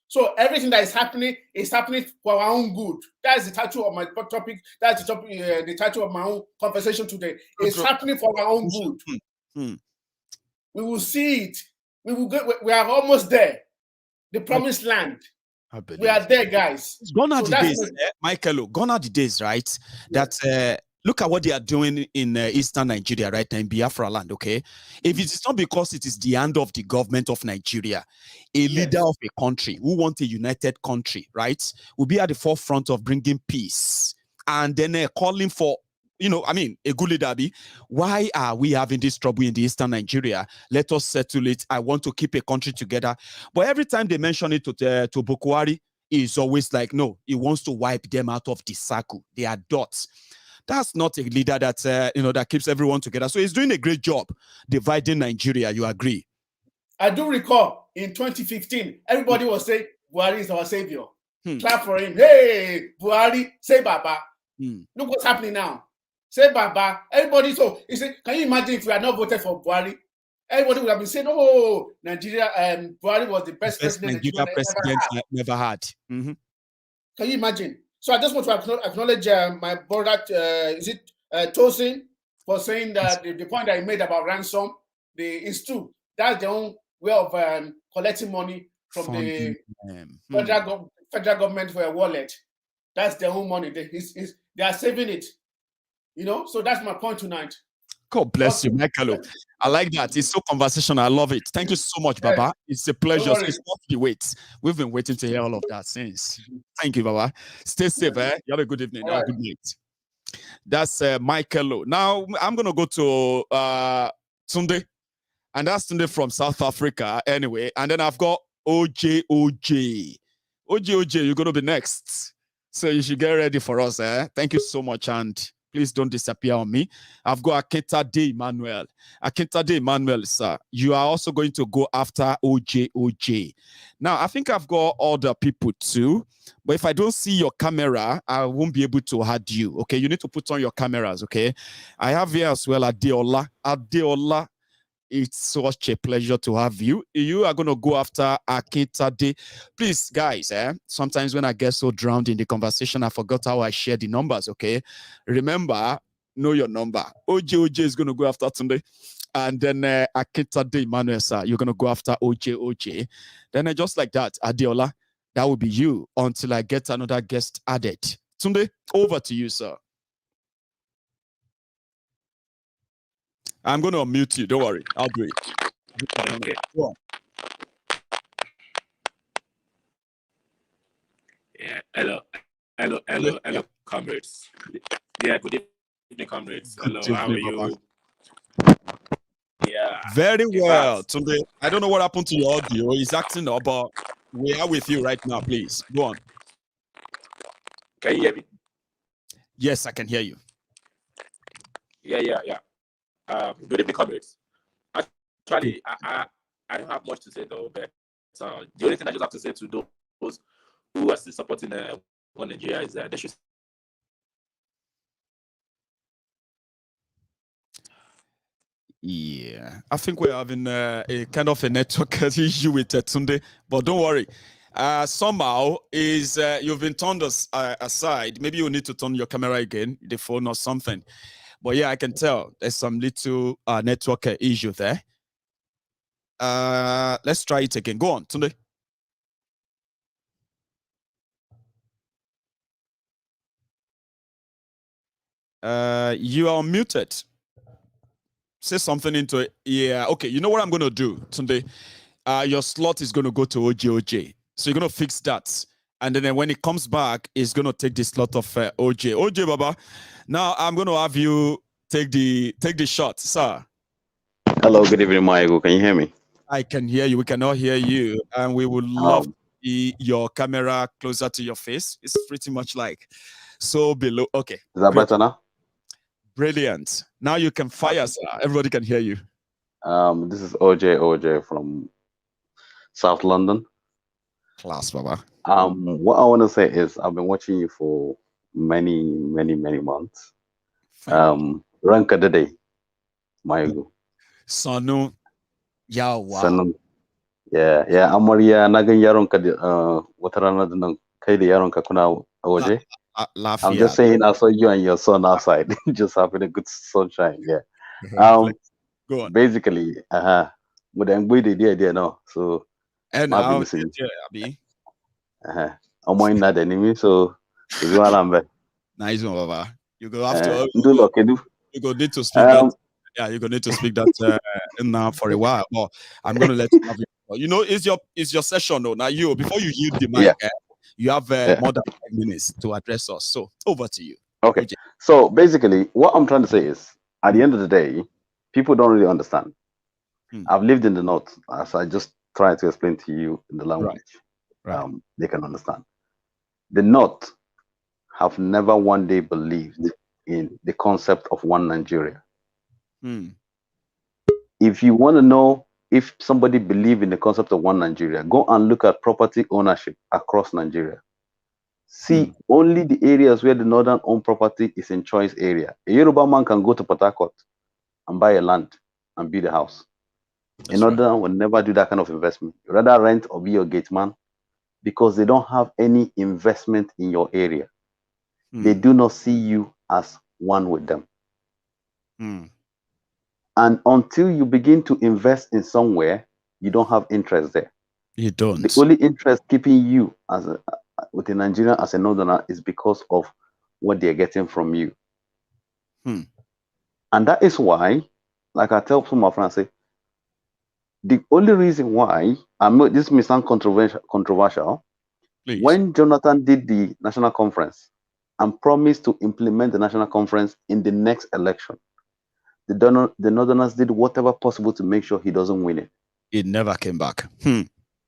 So everything that is happening for our own good. That's the title of my topic. That's the topic, the title of my own conversation today. It's happening for our own good. We will see it. We are almost there. The promised land. We are there, guys. Gone are the days, Michael. Gone are the days, right? That look at what they are doing in eastern Nigeria right now in Biafra land, okay? If it is not because it is the hand of the government of Nigeria, a leader of a country who wants a united country, right, will be at the forefront of bringing peace and then calling for, a good leader. Why are we having this trouble in the eastern Nigeria? Let us settle it. I want to keep a country together. But every time they mention it to Buhari, it's always like, no, he wants to wipe them out of the circle. They are dots. That's not a leader that that keeps everyone together. So he's doing a great job dividing Nigeria. You agree? I do recall in 2015, everybody was saying Buhari is our savior. Clap for him. Hey, Buhari, say Baba. Look what's happening now. Say Baba. Everybody. So he said, can you imagine if we had not voted for Buhari? Everybody would have been saying, "Oh, Nigeria, Buhari was the best president Nigeria president never had." Can you imagine? So I just want to acknowledge my brother, Tosin, for saying that the point that he made about ransom, is true. That's their own way of collecting money from the federal government for a wallet. That's their own money. They are saving it. So that's my point tonight. God bless you, Michael. I like that. It's so conversational. I love it. Thank you so much, Baba. It's a pleasure. It's worth the wait. We've been waiting to hear all of that since. Thank you, Baba. Stay safe. You have a good evening. Have a good night. That's Michael. Now I'm gonna go to Tunde, and that's Tunde from South Africa. Anyway, and then I've got OJ. You're gonna be next, so you should get ready for us. Thank you so much, and please don't disappear on me. I've got Akintade Emmanuel. Akintade Emmanuel, sir. You are also going to go after OJ. Now, I think I've got other people too. But if I don't see your camera, I won't be able to add you. Okay, you need to put on your cameras, okay? I have here as well Adeola. Adeola, it's such a pleasure to have you. You are going to go after Akintade. Please, guys, sometimes when I get so drowned in the conversation, I forgot how I share the numbers, okay? Remember, know your number. OJ is going to go after Tunde. And then Akintade Emmanuel, sir, you're going to go after OJ. Then just like that, Adeola, that will be you until I get another guest added. Tunde, over to you, sir. I'm going to unmute you. Don't worry. I'll do it. Okay. Go on. Yeah. Hello, comrades. Yeah, good evening, comrades. Hello, how are you? Yeah. Very well. Tunde, I don't know what happened to your audio. It's acting up, but we are with you right now. Please, go on. Can you hear me? Yes, I can hear you. Yeah. Good evening, comrades. Actually, I don't have much to say though, but the only thing I just have to say to those who are still supporting One Nigeria is that they should. Yeah, I think we're having a kind of a network issue with Tunde, but don't worry. Somehow you've been turned aside. Maybe you need to turn your camera again, the phone or something. But yeah, I can tell there's some little network issue there. Let's try it again. Go on, Tunde. You are muted. Say something into it. Yeah, okay. You know what I'm going to do, Tunde? Your slot is going to go to OJ. So you're going to fix that. And then when it comes back, it's going to take the slot of OJ. OJ, Baba. Now I'm going to have you take the shot, sir. Hello, good evening, Maiyegun. Can you hear me? I can hear you. We cannot hear you. And we would love your camera closer to your face. It's pretty much like so below. Okay. Is that better now? Brilliant. Now you can fire, sir. Everybody can hear you. This is OJ from South London. Class, Baba. What I want to say is I've been watching you for many months. Ranka Dede, Maiyegun. Sanu, yawa. Sanu. Yeah. Amarya na gan yaron ka wata rana da nan kai da yaron ka kuna a waje. I'm just saying I saw you and your son outside, just having a good sunshine. Yeah. Go on. Basically, with the idea no. So and I'm missing. I'm in that enemy, so if you want nice one, Baba. You go have to you go need to speak that. Yeah, you're gonna need to speak that now for a while. But I'm gonna let you have it. You know, it's your session though. Now before you yield the mic, you have more than 5 minutes to address us. So over to you. Okay. So basically, what I'm trying to say is, at the end of the day, people don't really understand. I've lived in the North, as I just tried to explain to you in the language. Right. They can understand. The North have never one day believed in the concept of one Nigeria. If you want to know if somebody believes in the concept of one Nigeria, go and look at property ownership across Nigeria. See only the areas where the northern owned property is in choice area. A Yoruba man can go to Port Harcourt and buy a land and build a house. A northern will never do that kind of investment. Rather rent or be your gate man, because they don't have any investment in your area. They do not see you as one with them. And until you begin to invest in somewhere, you don't have interest there. You don't. The only interest keeping you as with a Nigerian as a northerner is because of what they're getting from you. And that is why, like I tell some of my friends, say, the only reason why, this may sound controversial, please. When Jonathan did the national conference and promised to implement the national conference in the next election, the Northerners did whatever possible to make sure he doesn't win it. It never came back.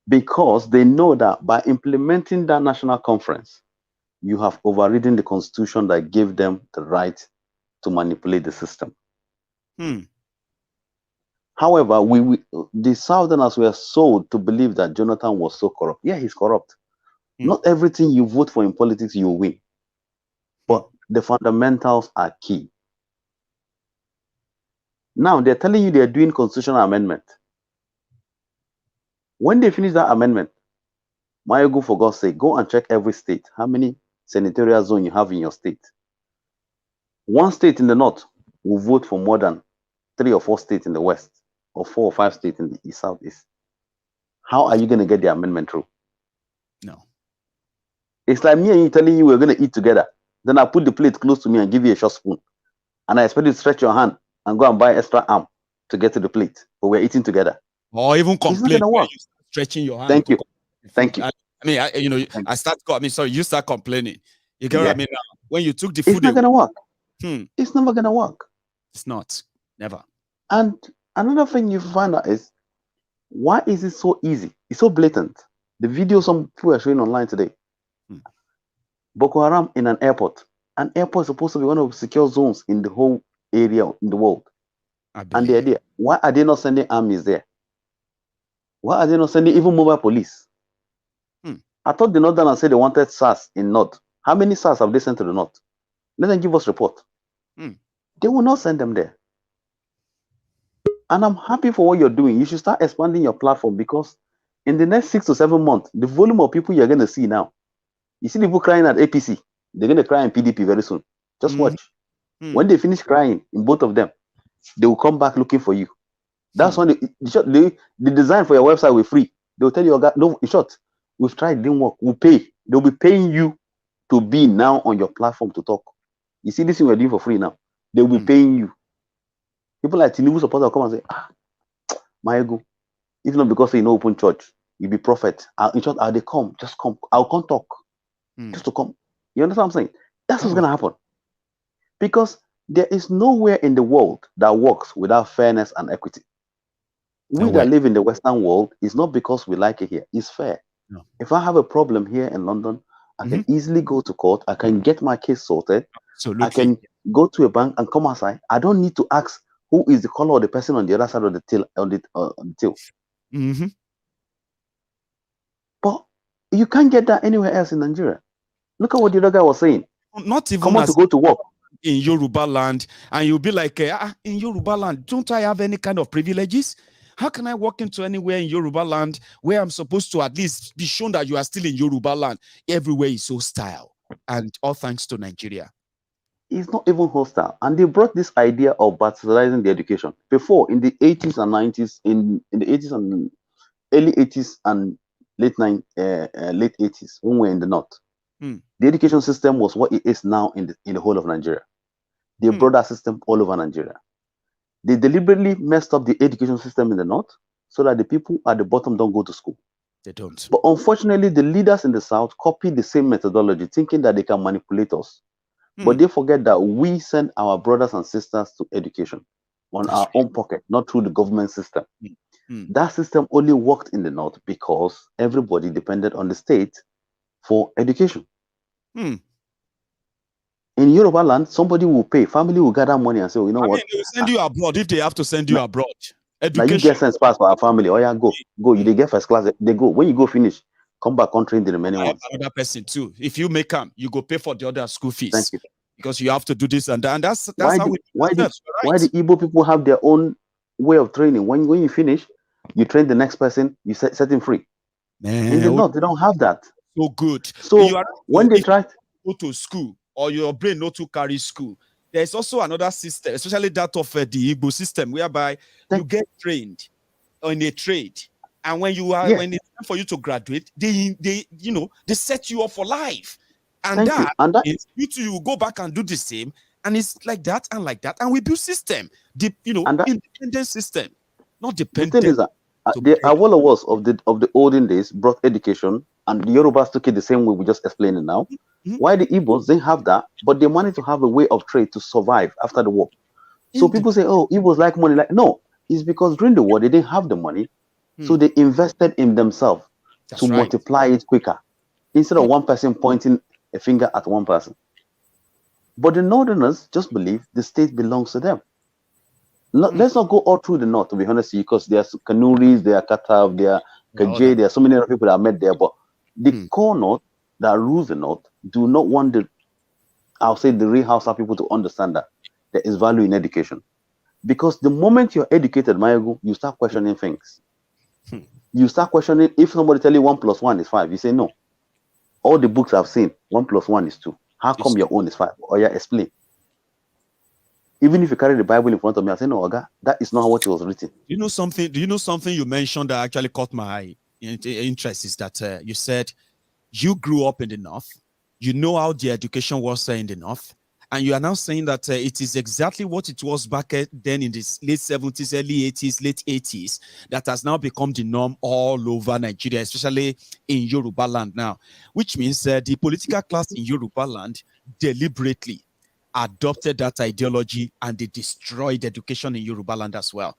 Because they know that by implementing that national conference, you have overridden the constitution that gave them the right to manipulate the system. However, the Southerners were sold to believe that Jonathan was so corrupt. Yeah, he's corrupt. Not everything you vote for in politics, you win. But the fundamentals are key. Now, they're telling you they're doing constitutional amendment. When they finish that amendment, Maiyegun, for God's sake, go and check every state, how many senatorial zones you have in your state. One state in the north will vote for more than 3 or 4 states in the west, or 4 or 5 states in the east, southeast. How are you going to get the amendment through? No. It's like me and you telling you we're going to eat together. Then I put the plate close to me and give you a short spoon. And I expect you to stretch your hand and go and buy extra arm to get to the plate. But we're eating together. Or even complain when you start stretching your hand. Thank you. Thank you. You start complaining. You get what I mean? Now, when you took the food, it's not going to work. It's never going to work. It's not. Never. And another thing you find out is, why is it so easy? It's so blatant. The video some people are showing online today. Boko Haram in an airport. An airport is supposed to be one of the secure zones in the whole area in the world. And the idea, why are they not sending armies there? Why are they not sending even mobile police? I thought the Northerners said they wanted SARS in North. How many SARS have they sent to the North? Let them give us report. They will not send them there. And I'm happy for what you're doing. You should start expanding your platform, because in the next 6 to 7 months, the volume of people you're going to see now, you see people crying at APC, they're going to cry in PDP very soon. Just watch. When they finish crying in both of them, they will come back looking for you. That's when the design for your website will free. They'll tell you, no, in short, we've tried, it didn't work. We'll pay. They'll be paying you to be now on your platform to talk. You see this thing we're doing for free now. They will be paying you. People like Tinubu supporters will come and say, Maiyegun, if not because you know open church, you'll be prophet. In short, they come, just come. I'll come talk. Just to come. You understand what I'm saying? That's what's going to happen. Because there is nowhere in the world that works without fairness and equity. We that live in the Western world, is not because we like it here. It's fair. No. If I have a problem here in London, I can easily go to court. I can get my case sorted. Absolutely. I can go to a bank and come outside. I don't need to ask who is the color of the person on the other side of the till. But you can't get that anywhere else in Nigeria. Look at what the other guy was saying. Not even come on to go to work in Yoruba land, and you'll be like, in Yoruba land, don't I have any kind of privileges? How can I walk into anywhere in Yoruba land where I'm supposed to at least be shown that you are still in Yoruba land? Everywhere is hostile, and all thanks to Nigeria. It's not even hostile. And they brought this idea of bastardizing the education. Before, in the 80s and 90s, in the 80s and early 80s and late 80s, when we were in the north, the education system was what it is now in the whole of Nigeria. They brought that system all over Nigeria. They deliberately messed up the education system in the north so that the people at the bottom don't go to school. They don't. But unfortunately, the leaders in the south copy the same methodology, thinking that they can manipulate us. But they forget that we send our brothers and sisters to education on our own pocket, not through the government system. That system only worked in the north because everybody depended on the state for education. In Yoruba land, somebody will pay, family will gather money and say, you know what? They will send you abroad if they have to send you abroad. Education. Now you get sense pass for our family. Oh yeah, go. You get first class. They go. When you go finish, come back country in the remaining ones. Another person too. If you make them, you go pay for the other school fees. Thank you. Because you have to do this and that. And that's why how why the Igbo people have their own way of training. When you finish, you train the next person, you set him free. Man, in the north, they don't have that. So good. So when they try to go to school or your brain not to carry school, there's also another system, especially that of the Igbo system, whereby you get trained in a trade, and when you are when it's time for you to graduate, they set you up for life, and that is you will go back and do the same, and it's like that, and we build system, independent system, not dependent. The thing is that the Awolowas of the olden days brought education, and the Yorubas took it the same way we just explained it now. Why the Igbos didn't have that, but they managed to have a way of trade to survive after the war. So people say, oh, Igbos like money. No, it's because during the war they didn't have the money, so they invested in themselves to multiply it quicker, instead of one person pointing a finger at one person. But the Northerners just believe the state belongs to them. Let's not go all through the north, to be honest with you, because there's Kanuris, there are Katav, there are Kajay, there are so many other people that are met there. But the core north that rules the north do not want the real Hausa people to understand that there is value in education. Because the moment you're educated, Maiyegun, you start questioning things. You start questioning, if somebody tell you 1 + 1 is 5, you say no. All the books I've seen, 1 + 1 is 2. How come your own is 5? Or explain. Even if you carry the Bible in front of me, I say, no, Oga, that is not what it was written. Do you know something you mentioned that actually caught my interest is that you said you grew up in the north, you know how the education was in the north, and you are now saying that it is exactly what it was back then in the late 70s, early 80s, late 80s, that has now become the norm all over Nigeria, especially in Yoruba land now, which means the political class in Yoruba land deliberately adopted that ideology, and they destroyed education in Yoruba land as well.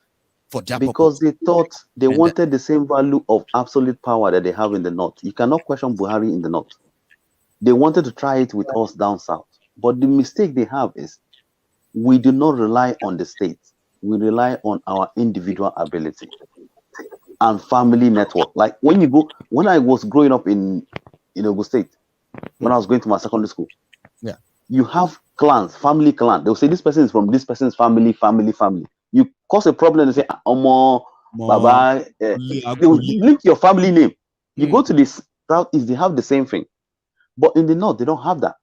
Because they thought they wanted the same value of absolute power that they have in the north. You cannot question Buhari in the north. They wanted to try it with us down south. But the mistake they have is we do not rely on the state. We rely on our individual ability and family network. Like when I was growing up in Ogun State, when I was going to my secondary school, you have clans, family clan. They'll say this person is from this person's family. You cause a problem and say, Omo, Baba, they will link your family name. You go to the southeast, they have the same thing. But in the north, they don't have that.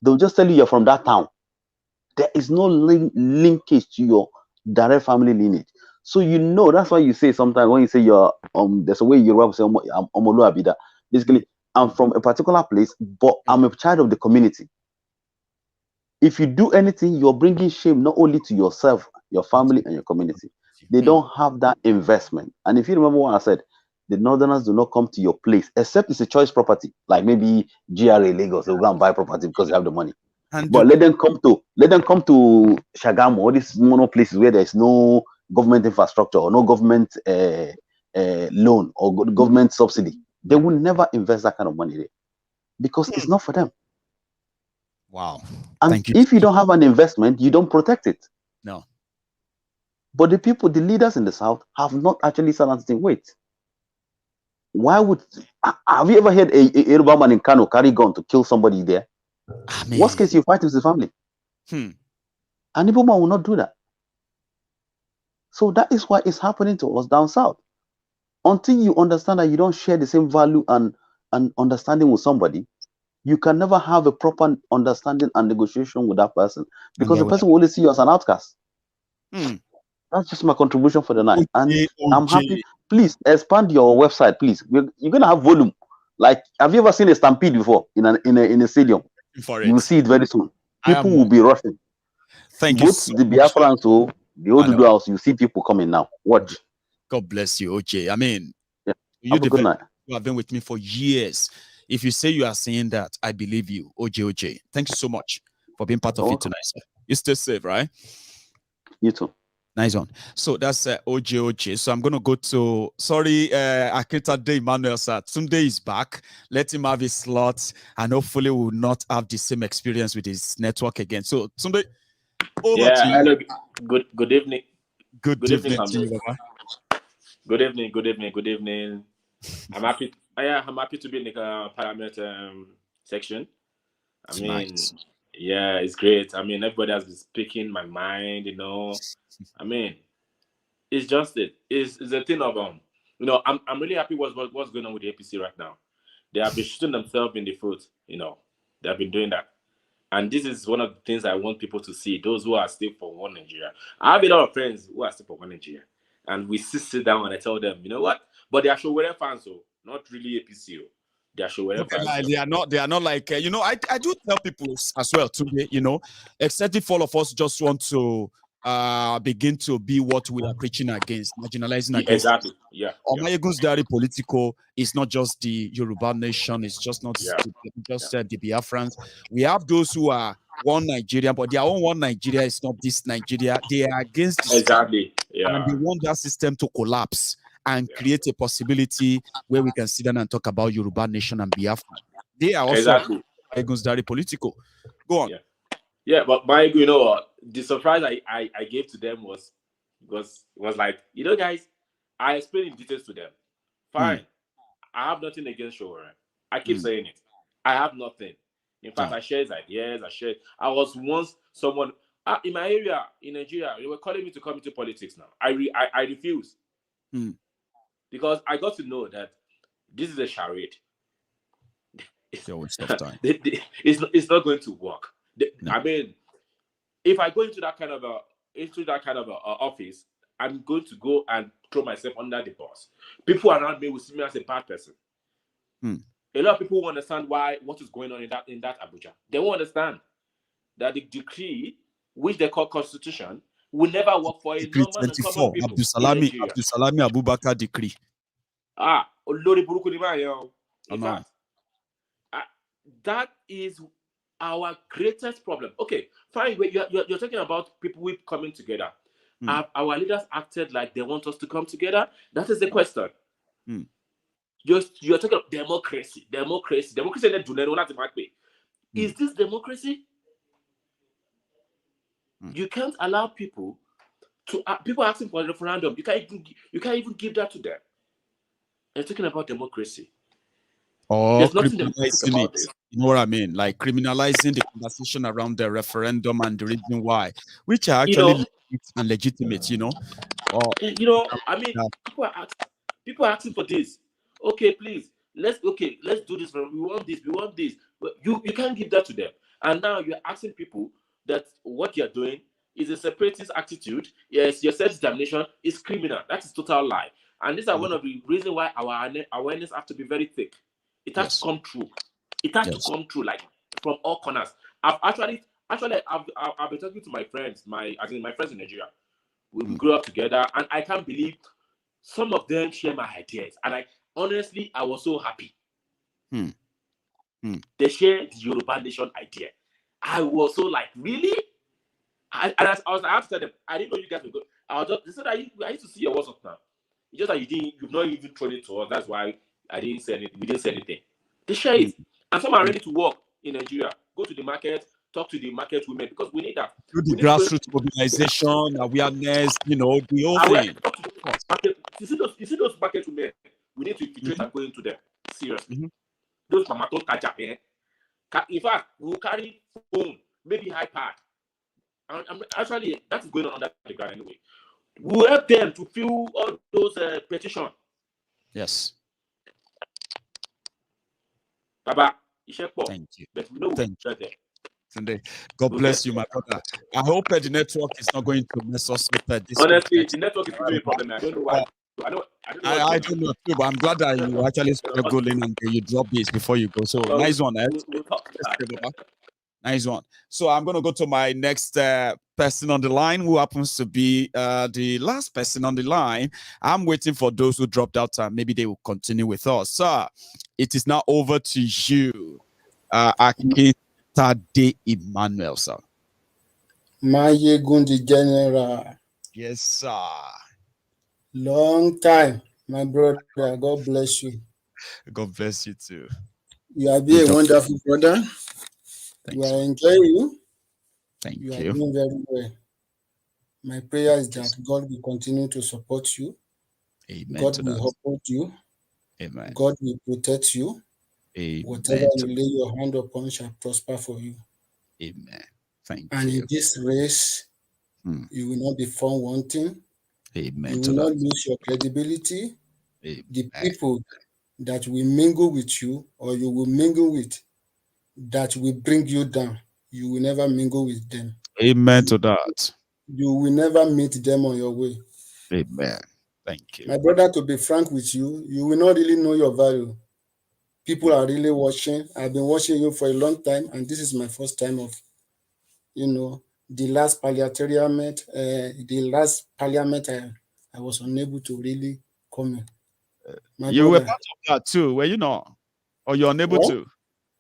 They'll just tell you you're from that town. There is no linkage to your direct family lineage. So that's why you say sometimes when you say you're there's a way Yoruba will say Omolu Abida. Basically, I'm from a particular place, but I'm a child of the community. If you do anything, you're bringing shame not only to yourself, your family, and your community. They don't have that investment. And if you remember what I said, the Northerners do not come to your place, except it's a choice property, like maybe GRA Lagos. They'll go and buy property because they have the money. But let them come to Shagamu, all these mono places where there's no government infrastructure or no government loan or government subsidy. They will never invest that kind of money there because it's not for them. Wow. And Thank you. if you don't have an investment, you don't protect it. No. But the people, the leaders in the South, have not actually said anything. Wait, why would? Have you ever heard a Yoruba man in Kano carry gun to kill somebody there? Worst case, you fight with the family. An Igbo man will not do that. So that is why it's happening to us down south. Until you understand that you don't share the same value and understanding with somebody, you can never have a proper understanding and negotiation with that person because the person will only see you as an outcast. That's just my contribution for the night. And I'm happy. Please expand your website, please. You're gonna have volume. Like, have you ever seen a stampede before in a stadium? You will see it very soon. People will be rushing. Thank you. Both the Biafrans or the Odudu house, you see people coming now. Watch. God bless you, OJ. I mean, have a good night. You have been with me for years. If you say you are saying that, I believe you, OJ. Thank you so much for being part of it tonight, sir. You stay safe, right? You too. Nice one. So that's OJ. So I'm going to go to, Akita Day Emmanuel, sir. Tunde is back. Let him have his slot, and hopefully we will not have the same experience with his network again. So Tunde, over to you. Hello. Good evening. Good evening to you, Baba. Good evening. I'm happy. I'm happy to be in the Parliament section. I mean, yeah, it's great. I mean, everybody has been speaking my mind. I mean, it's just it's a thing of I'm really happy what's going on with the APC right now. They have been shooting themselves in the foot. They have been doing that. And this is one of the things I want people to see, those who are still for one Nigeria. I have a lot of friends who are still for one Nigeria. And we sit down and I tell them, you know what? But they are Showere fans, not really APC. They are Showere fans. They are not like, I do tell people as well, today, except if all of us just want to begin to be what we are preaching against, marginalizing against. Exactly. Yeah. MaiyegunsDiary Politico is not just the Yoruba nation. It's just not the Biafrans. We have those who are one Nigeria, but their own one Nigeria is not this Nigeria. They are against the exactly. Yeah. And they want that system to collapse and create a possibility where we can sit down and talk about Yoruba nation and Biafra. They are also MaiyegunsDiary Politico. Go on. Yeah, but Maiyegun, the surprise I gave to them was like, guys, I explained in details to them. Fine. I have nothing against Showore. I keep saying it. I have nothing. In fact, I share his ideas. I was once someone in my area in Nigeria. They were calling me to come into politics now. I refuse. Because I got to know that this is a charade. It's not going to work. I mean, if I go into that kind of office, I'm going to go and throw myself under the bus. People around me will see me as a bad person. A lot of people will understand what is going on in that Abuja. They won't understand that the decree, which they call constitution, will never work for a normal and common people. Abdul Salami Abubakar decree. In fact, that is our greatest problem. Okay, fine. You're talking about people coming together. Have our leaders acted like they want us to come together? That is the question. You're talking about democracy. Is this democracy? You can't allow people asking for a referendum. You can't even give that to them. You're talking about democracy. There's nothing criminalizing it. You know what I mean? Like criminalizing the conversation around the referendum and the reason why, which are actually legitimate, I mean, people are asking for this. Okay, please, let's do this. We want this. You can't give that to them. And now you're asking people that what you're doing is a separatist attitude. Yes, your self-determination is criminal. That is total lie. And these are one of the reasons why our awareness has to be very thick. It has to come true. It has to come true, like from all corners. I've been talking to my friends, my friends in Nigeria. We grew up together, and I can't believe some of them share my ideas. And honestly, I was so happy. They share the Yoruba nation idea. I was so like, really? I have to tell them, I didn't know you guys were good. They said I used to see your WhatsApp now. It's just that you've not even thrown it to us. That's why I didn't say anything. We didn't say anything. They share it. And some are ready to work in Nigeria. Go to the market, talk to the market women, because we need that. Do the grassroots mobilization, awareness, the whole thing. You see those market women, we need to infiltrate and go into them. Seriously. Those mama don't catch up, eh? In fact, we'll carry phone, maybe iPad. Actually, that is going on under the ground anyway. We'll help them to fill all those petitions. Yes. Baba, thank you. But we know thank you. Sunday. God bless you, my brother. I hope the network is not going to mess us with this. Honestly, the network is giving me a problem. I don't know why. I don't know too, but I'm glad that you actually struggling and you drop this before you go. So nice one, eh? Nice one. So I'm going to go to my next person on the line, who happens to be the last person on the line. I'm waiting for those who dropped out, and maybe they will continue with us. Sir, it is now over to you, Akintade Emmanuel, sir. Maiyegun the general. Yes, sir. Long time, my brother. God bless you. God bless you too. You have been a wonderful brother. Thanks, I enjoy you. Thank you. You are doing very well. My prayer is that God will continue to support you. Amen. God will uphold you. Amen. God will protect you. Amen. Whatever you lay your hand upon shall prosper for you. Amen. Thank you. And in this race, you will not be found wanting. Amen. You will not lose your credibility. Amen. The people that will mingle with you, or you will mingle with, that will bring you down, you will never mingle with them. Amen to that. You will never meet them on your way. Amen. Thank you. My brother, to be frank with you, you will not really know your value. People are really watching. I've been watching you for a long time, and this is my first time of, the last parliamentarian, I was unable to really come in. You were part of that too, were you not? Or you're unable to?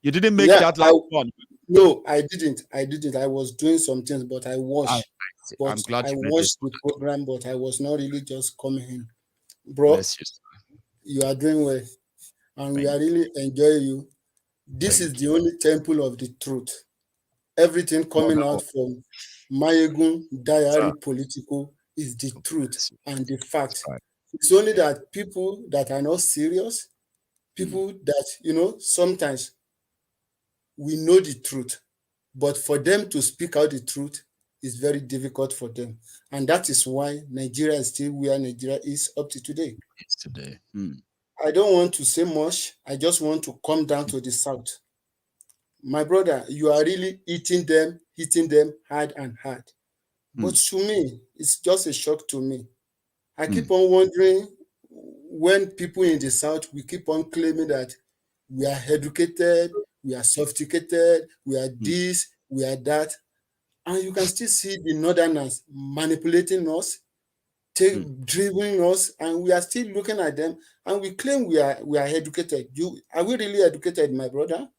You didn't make that last one? No, I didn't. I was doing some things, but I watched. I'm glad I you watched the program, but I was not really just coming in. Bro, you are doing well, and we are really enjoying you. This is the only temple of the truth. Everything coming out from MaiyegunsDiary Politico is the truth and the fact. It's only that people that are not serious, people that, sometimes we know the truth, but for them to speak out the truth is very difficult for them. And that is why Nigeria is still where Nigeria is up to today. I don't want to say much. I just want to come down to the south. My brother, you are really hitting them hard and hard. But to me, it's just a shock to me. I keep on wondering, when people in the south, we keep on claiming that we are educated, we are sophisticated, we are this, we are that. And you can still see the northerners manipulating us, dribbling us, and we are still looking at them, and we claim we are educated. Are we really educated, my brother?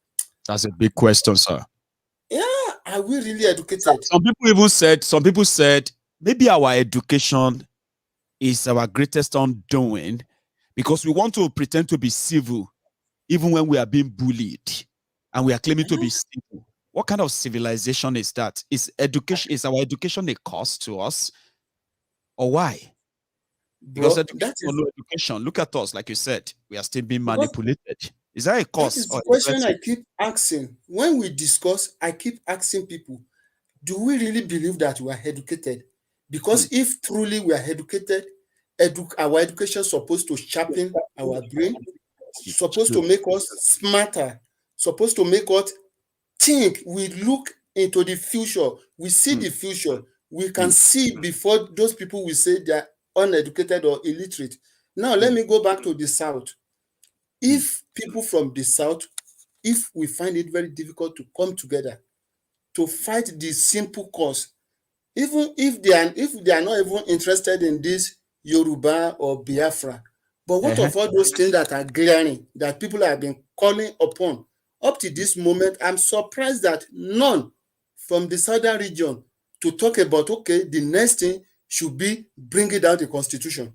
That's a big question, sir. Yeah, are we really educated? Some people said maybe our education is our greatest undoing, because we want to pretend to be civil even when we are being bullied and we are claiming to be civil. What kind of civilization is that? Is our education a cost to us? Or why? Because education, look at us, like you said, we are still being manipulated. Is that a cost? That is the question I keep asking. When we discuss, I keep asking people, do we really believe that we are educated? Because if truly we are educated, our education is supposed to sharpen our brain, supposed to make us smarter, supposed to make us think. We look into the future. We see the future. We can see before those people will say they are uneducated or illiterate. Now, let me go back to the South. If people from the South, if we find it very difficult to come together to fight the simple cause, even if they are not even interested in this Yoruba or Biafra, but what of all those things that are glaring, that people have been calling upon up to this moment? I'm surprised that none from the southern region to talk about, okay, the next thing should be bringing down the constitution.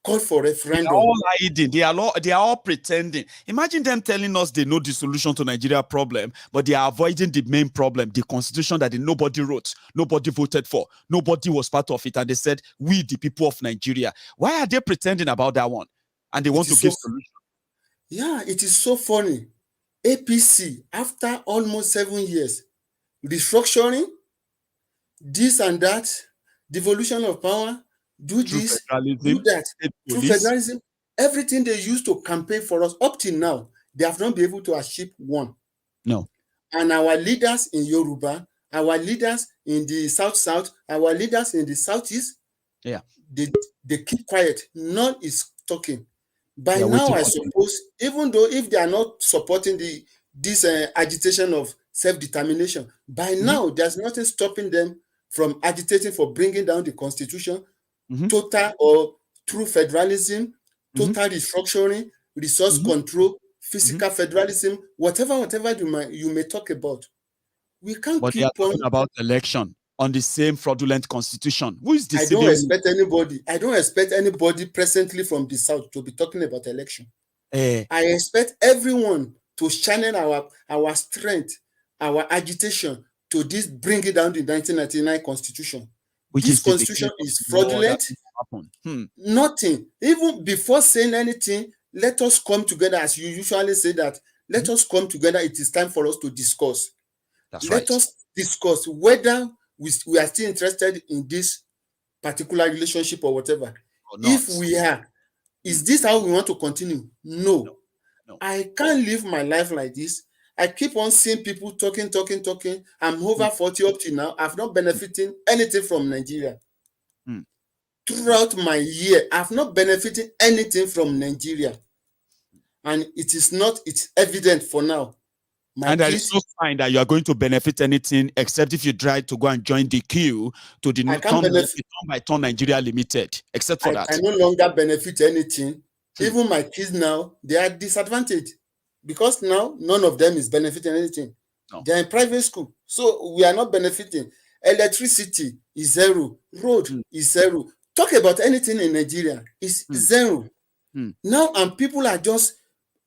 call for They are referendum. all hiding. They are all pretending. Imagine them telling us they know the solution to Nigeria problem, but they are avoiding the main problem, the constitution that nobody wrote, nobody voted for, nobody was part of it, and they said, we, the people of Nigeria. Why are they pretending about that one? And they want to give solution. Yeah, it is so funny. APC, after almost 7 years, restructuring, this and that, devolution of power, do this, do that, through federalism, everything they used to campaign for us up till now, they have not been able to achieve one. No. And our leaders in Yoruba, our leaders in the South, our leaders in the Southeast, yeah, they keep quiet. None is talking. By now, I suppose, even though if they are not supporting this agitation of self-determination, by now there's nothing stopping them from agitating for bringing down the constitution, total or through federalism, total restructuring, resource control, physical federalism, whatever you may talk about. We can't but keep they are on talking about election on the same fraudulent constitution. Who is the I don't expect anybody presently from the South to be talking about election. I expect everyone to channel our strength, our agitation to this bring it down the 1999 constitution. This constitution is fraudulent. Nothing. Even before saying anything, let us come together, as you usually say that. Let us come together. It is time for us to discuss. Let us discuss whether we are still interested in this particular relationship or whatever. If we are, is this how we want to continue? No. I can't live my life like this. I keep on seeing people talking. I'm over 40 up to now. I've not benefited anything from Nigeria. Throughout my year, I've not benefited anything from Nigeria. And it's evident for now. And there is no sign that you are going to benefit anything except if you try to go and join the queue to the turn by turn Nigeria Limited. Except for that, I no longer benefit anything. Even my kids now, they are disadvantaged because now none of them is benefiting anything. They are in private school, so we are not benefiting. Electricity is zero. Road is zero. Talk about anything in Nigeria is zero. Now, and people are just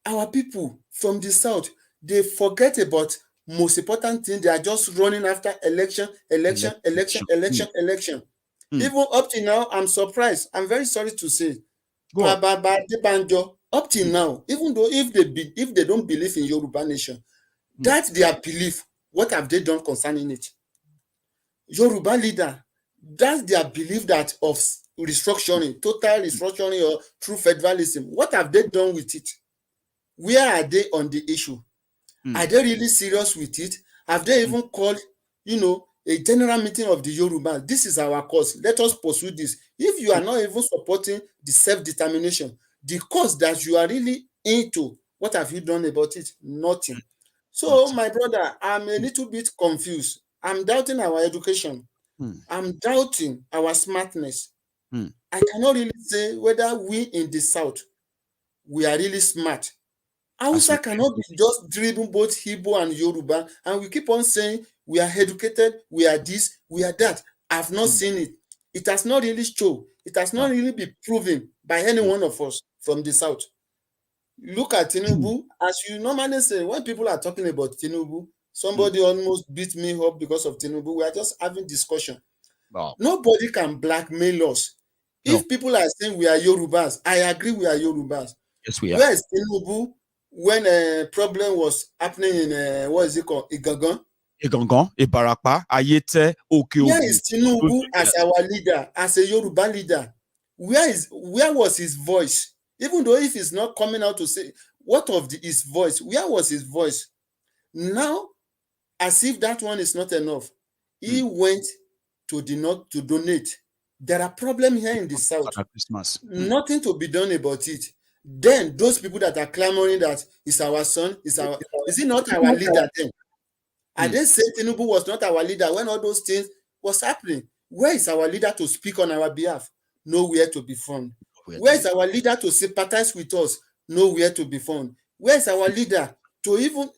our people from the South. They forget about most important thing. They are just running after election. Even up to now, I'm surprised. I'm very sorry to say. Up till now, even though if they don't believe in Yoruba nation, that's their belief. What have they done concerning it? Yoruba leader, that's their belief that of restructuring, total restructuring or true federalism. What have they done with it? Where are they on the issue? Are they really serious with it? Have they even called, a general meeting of the Yoruba? This is our cause. Let us pursue this. If you are not even supporting the self-determination, the cause that you are really into, what have you done about it? Nothing. So, my brother, I'm a little bit confused. I'm doubting our education. I'm doubting our smartness. I cannot really say whether we in the South, we are really smart. Hausa cannot be just dribble both Igbo and Yoruba, and we keep on saying we are educated, we are this, we are that. I've not seen it. It has not really shown. It has not really been proven by any one of us from the South. Look at Tinubu, as you normally say, when people are talking about Tinubu, somebody almost beat me up because of Tinubu. We are just having discussion. Wow. Nobody can blackmail us. If people are saying we are Yorubas, I agree we are Yorubas. Yes, we are. Where is Tinubu when a problem was happening in, what is it called, Igangan? Ibarapa, Ayete, Oke. Where is Tinubu as our leader, as a Yoruba leader? Where was his voice? Even though if he's not coming out to say, what of his voice? Where was his voice? Now, as if that one is not enough, he went to the North to donate. There are problems here in the South. Nothing to be done about it. Then those people that are clamoring that is our son, is it not our leader then? Are they saying Tinubu was not our leader when all those things was happening? Where is our leader to speak on our behalf? Nowhere to be found. Where is our leader to sympathize with us? Nowhere to be found. Where is our leader to even,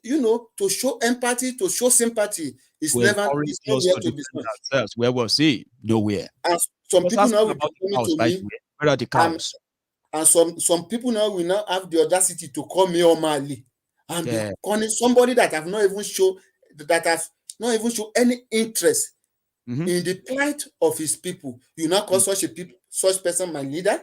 to show empathy, to show sympathy? It's nowhere to be found. Where was he? Nowhere. And some people now will be coming to me. Where are the cows? And some people now will now have the audacity to call me Omali and be calling somebody that have not even show any interest in the plight of his people. You now call such person my leader.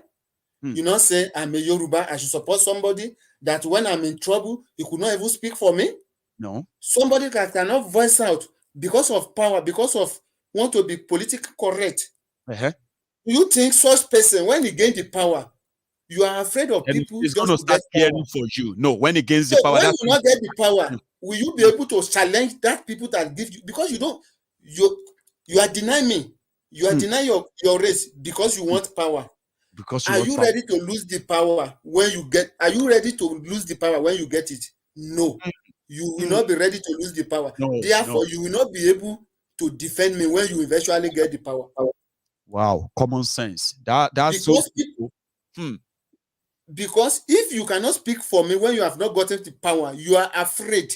You now say I'm a Yoruba, I should support somebody that when I'm in trouble, he could not even speak for me. No. Somebody that cannot voice out because of power, because of want to be politically correct. You think such person, when he gain the power, you are afraid of people it's just going to start caring for you. No, when he gains the power, when you not get the power, will you be able to challenge that people that give you? Because you are denying me. You are denying your race because you want power. Because are you ready to lose the power when you get? Are you ready to lose the power when you get it? No, you will not be ready to lose the power. Therefore, you will not be able to defend me when you eventually get the power. Wow, common sense. That's because so. Because if you cannot speak for me when you have not gotten the power, you are afraid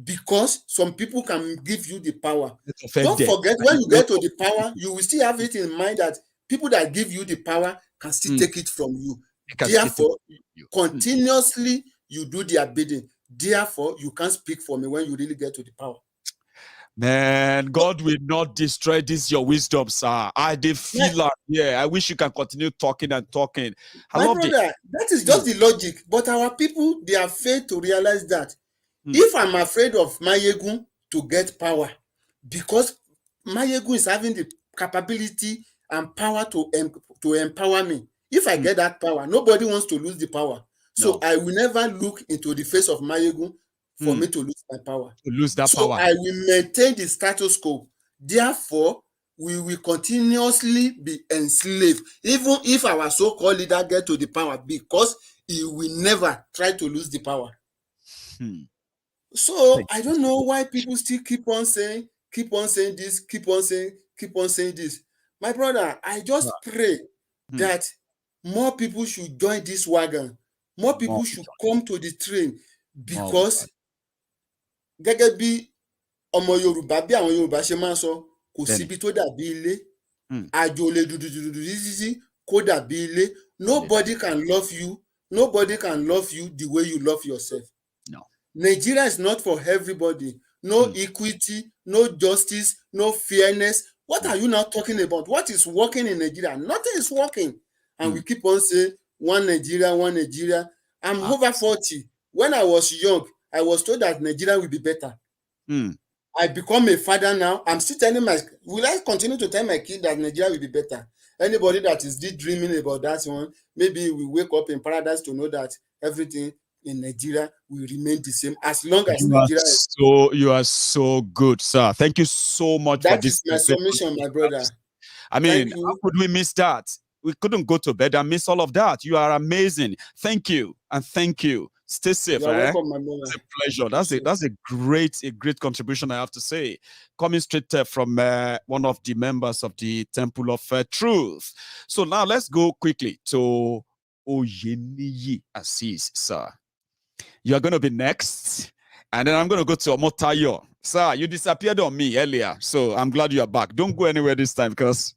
because some people can give you the power. Don't forget, when you get to the power, you will still have it in mind that people that give you the power can still take it from you. Therefore, continuously you do their bidding. Therefore, you can't speak for me when you really get to the power. Man, God will not destroy this your wisdom, sir. I did feel like, I wish you can continue talking and talking. My brother, that is just the logic. But our people, they are failed to realize that if I'm afraid of Maiyegun to get power, because Maiyegun is having the capability and power to empower me. If I get that power, nobody wants to lose the power. So I will never look into the face of Maiyegun for me to lose my power. To lose that so power. I will maintain the status quo. Therefore, we will continuously be enslaved, even if our so-called leader get to the power, because he will never try to lose the power. So I don't know why people still keep on saying this. My brother, I just pray that more people should join this wagon. More people should come to the train, because gẹ́gẹ́ bí ọmọ Yorùbá bí àwọn Yorùbá ṣe máa ń sọ, kò síbi tó dàbí ilé, àjò lè dùdùdùdù títí kó dàbí ilé. Nobody can love you the way you love yourself. No. Nigeria is not for everybody. No equity, no justice, no fairness. What are you now talking about? What is working in Nigeria? Nothing is working. And we keep on saying, one Nigeria, one Nigeria. I'm over 40. When I was young, I was told that Nigeria will be better. I become a father now. I'm still telling will I continue to tell my kid that Nigeria will be better? Anybody that is still dreaming about that one, maybe we wake up in paradise to know that everything in Nigeria will remain the same as long as Nigeria is. So you are so good, sir. Thank you so much for this. That is my submission, my brother. I mean, how could we miss that? We couldn't go to bed and miss all of that. You are amazing. Thank you, and thank you. Stay safe. You're welcome, my brother. It's a pleasure. That's a great contribution, I have to say. Coming straight from one of the members of the Temple of Truth. So now let's go quickly to Oyeniyi Aziz, sir. You're going to be next. And then I'm going to go to Omotayo. Sir, you disappeared on me earlier. So I'm glad you are back. Don't go anywhere this time because,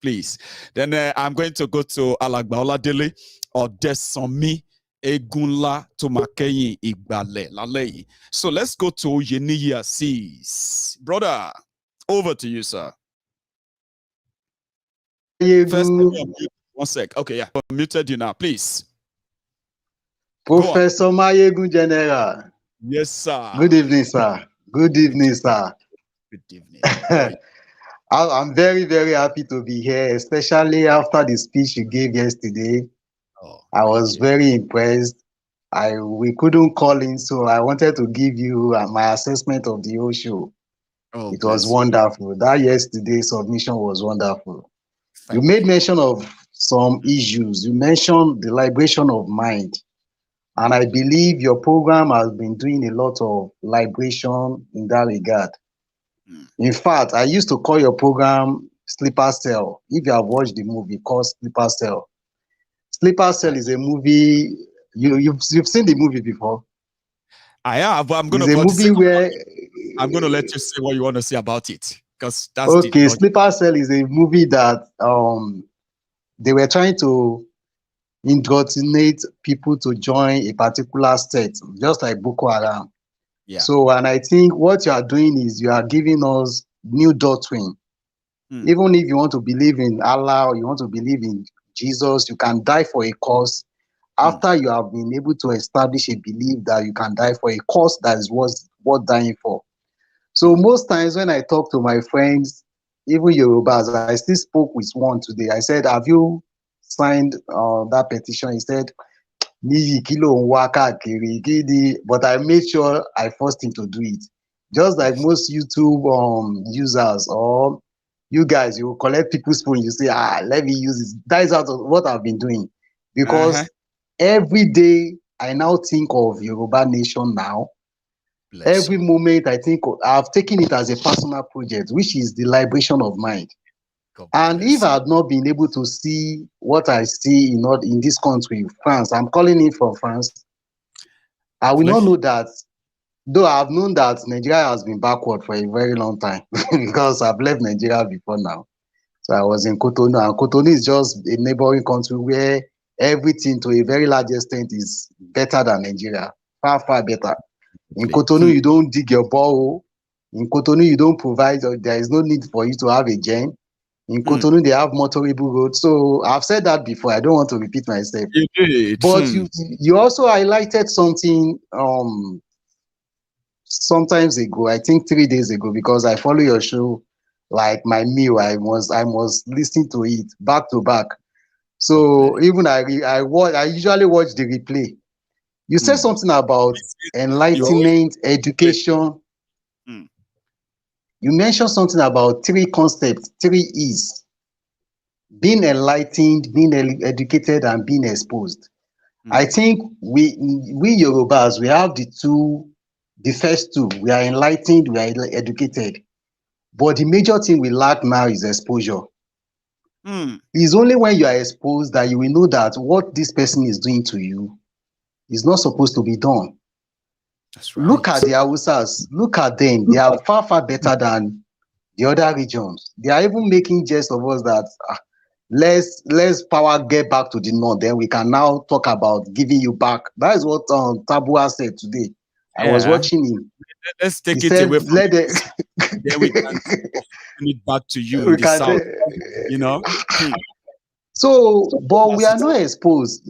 please. Then I'm going to go to Alagba Oladele or Desomi Egunla Tomakeyi Igbale Laleyi. So let's go to Oyeniyi Aziz. Brother, over to you, sir. First, one sec. Okay, yeah. I muted you now, please. Professor Maiyegun General. Yes, sir. Good evening, sir. Good evening, sir. Good evening. I'm very, very happy to be here, especially after the speech you gave yesterday. I was very impressed. We couldn't call in, so I wanted to give you my assessment of the whole show. It was wonderful. That yesterday's submission was wonderful. You made mention of some issues. You mentioned the liberation of mind. And I believe your program has been doing a lot of liberation in that regard. In fact, I used to call your program Sleeper Cell. If you have watched the movie called Sleeper Cell. Sleeper Cell is a movie, you've seen the movie before? I have, but I'm going to let you say what you want to say about it. Because that's okay. Sleeper Cell is a movie that they were trying to indoctrinate people to join a particular sect, just like Boko Haram. Yeah. So, and I think what you are doing is you are giving us new doctrine. Even if you want to believe in Allah or you want to believe in Jesus, you can die for a cause after you have been able to establish a belief that you can die for a cause that is worth dying for. So most times when I talk to my friends, even Yorubas, I still spoke with one today. I said, have you signed that petition? He said, but I made sure I forced him to do it. Just like most YouTube users or you guys, you will collect people's phone, you say, let me use this. That is what I've been doing. Because every day I now think of Yoruba Nation now. Every moment I think I've taken it as a personal project, which is the liberation of mind. And if I had not been able to see what I see in this country, France, I'm calling it from France, I will not know that, though I've known that Nigeria has been backward for a very long time because I've left Nigeria before now. So I was in Cotonou, and Cotonou is just a neighboring country where everything to a very large extent is better than Nigeria, far, far better. In Cotonou, you don't dig your borehole. In Cotonou, you don't provide, or there is no need for you to have a gen. In Cotonou, they have motorable roads. So I've said that before. I don't want to repeat myself. You did. But you also highlighted something sometimes ago, I think 3 days ago, because I follow your show like my meal. I was listening to it back to back. So even I usually watch the replay. You said something about enlightenment, education. You mentioned something about 3 concepts, 3 E's. Being enlightened, being educated, and being exposed. I think we Yorubas, we have the first 2. We are enlightened, we are educated. But the major thing we lack now is exposure. It's only when you are exposed that you will know that what this person is doing to you is not supposed to be done. That's right. Look at the Hausas. Look at them. They are far, far better than the other regions. They are even making jest of us that let's power get back to the north. Then we can now talk about giving you back. That is what Tabua said today. I was watching him. Let's take it away from then we can bring it back to you in the south. You know? So, but we are not exposed.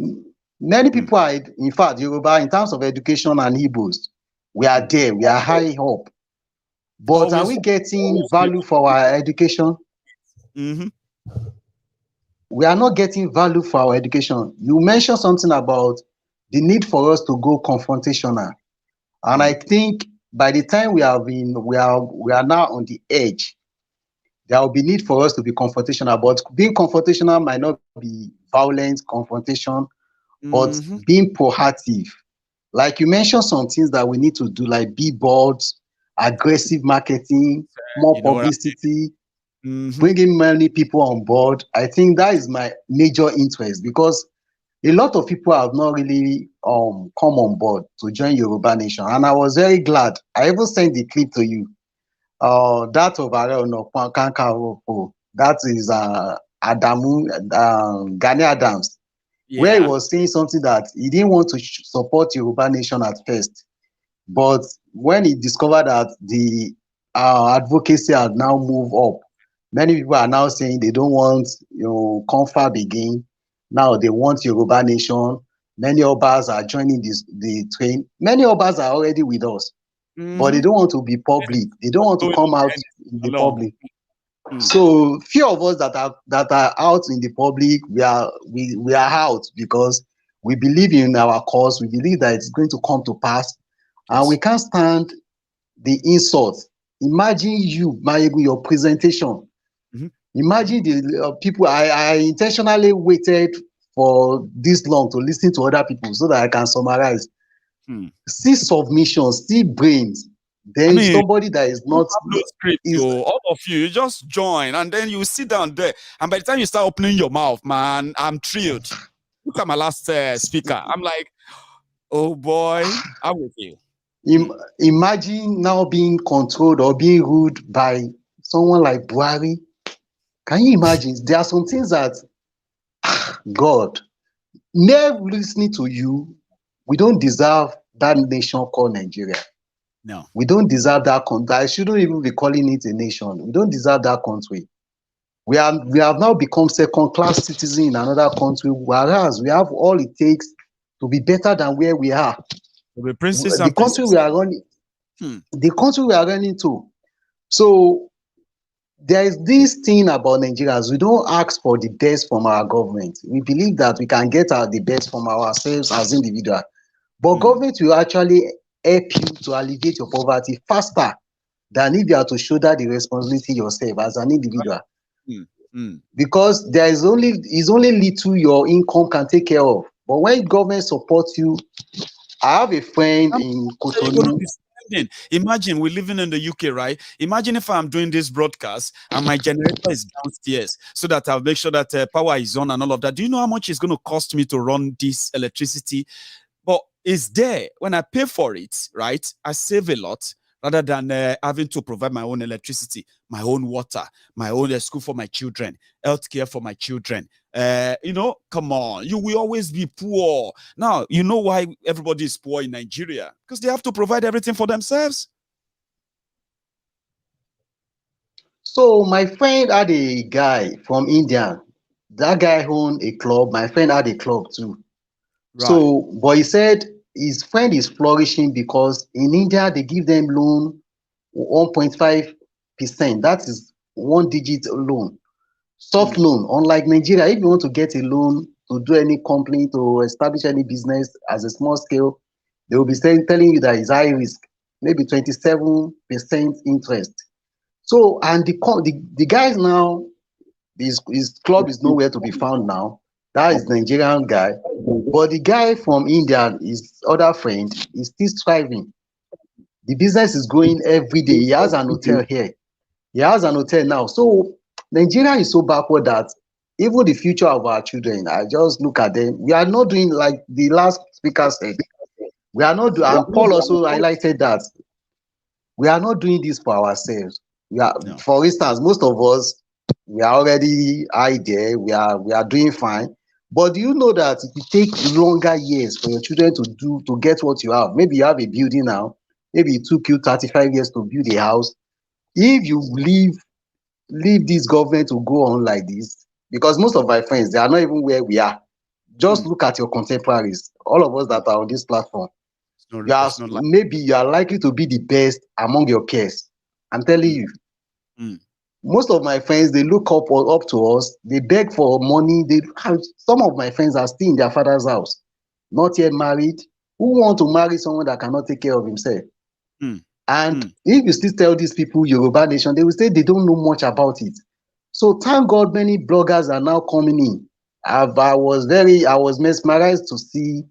Many people are, in fact, Yoruba, in terms of education and Igbos, we are there, we are high up. But are we getting value for our education? We are not getting value for our education. You mentioned something about the need for us to go confrontational. And I think by the time we are now on the edge, there will be need for us to be confrontational. But being confrontational might not be violent confrontation, but being proactive. Like you mentioned some things that we need to do, like billboards, aggressive marketing, more publicity, bringing many people on board. I think that is my major interest, because a lot of people have not really come on board to join Yoruba Nation. And I was very glad. I even sent the clip to you. That of that is Adamu, Gani Adams, where he was saying something that he didn't want to support Yoruba Nation at first. But when he discovered that the advocacy had now moved up, many people are now saying they don't want, confab again. Now they want Yoruba Nation. Many Obas are joining the train. Many Obas are already with us, but they don't want to be public. They don't want to come out in the public. So few of us that are out in the public, we are out because we believe in our cause. We believe that it's going to come to pass, and we can't stand the insult. Imagine you, Maiyegun, your presentation. Imagine the people. I intentionally waited for this long to listen to other people so that I can summarize. See submission, see brains. Then somebody that is not all of you just join, and then you sit down there, and by the time you start opening your mouth, man, I'm thrilled. Look at my last speaker. I'm like, oh boy, I'm with you. Imagine now being controlled or being ruled by someone like Buhari. Can you imagine? There are some things that, God, never listening to you, we don't deserve that nation called Nigeria. No. We don't deserve that country. I shouldn't even be calling it a nation. We don't deserve that country. We have now become second-class citizens in another country, whereas we have all it takes to be better than where we are. The princes The and country princesses. we are running, the country we are running to. So there is this thing about Nigerians. We don't ask for the best from our government. We believe that we can get the best from ourselves as individuals. But government will actually help you to alleviate your poverty faster than if you are to shoulder the responsibility yourself as an individual. Because there is only little your income can take care of. But when government supports you, I have a friend in Cotonou. Imagine we're living in the UK, right? Imagine if I'm doing this broadcast and my generator is downstairs so that I'll make sure that power is on and all of that. Do you know how much it's going to cost me to run this electricity? But it's there. When I pay for it, right, I save a lot rather than having to provide my own electricity, my own water, my own school for my children, healthcare for my children. Come on, you will always be poor. Now, you know why everybody is poor in Nigeria? Because they have to provide everything for themselves. So my friend had a guy from India. That guy owned a club. My friend had a club too. Right. So, but he said his friend is flourishing because in India they give them loan 1.5%. That is 1-digit loan. Soft loan. Unlike Nigeria, if you want to get a loan to do any company, to establish any business as a small scale, they will be telling you that it's high risk, maybe 27% interest. So, and the guys now, his club is nowhere to be found now. That is Nigerian guy. But the guy from India, his other friend, is still striving. The business is growing every day. He has an hotel here. He has an hotel now. So Nigeria is so backward that even the future of our children, I just look at them. We are not doing like the last speaker said. We are not doing, and Paul also highlighted that we are not doing this for ourselves. We are, for instance, most of us, we are already high there. We are doing fine. But do you know that it will take longer years for your children to get what you have? Maybe you have a building now. Maybe it took you 35 years to build a house. If you leave this government to go on like this, because most of my friends, they are not even where we are. Just look at your contemporaries, all of us that are on this platform. Maybe you are likely to be the best among your peers. I'm telling you. Most of my friends, they look up to us. They beg for money. Some of my friends are still in their father's house, not yet married. Who want to marry someone that cannot take care of himself? And if you still tell these people Yoruba Nation, they will say they don't know much about it. So thank God many bloggers are now coming in. I was mesmerized to see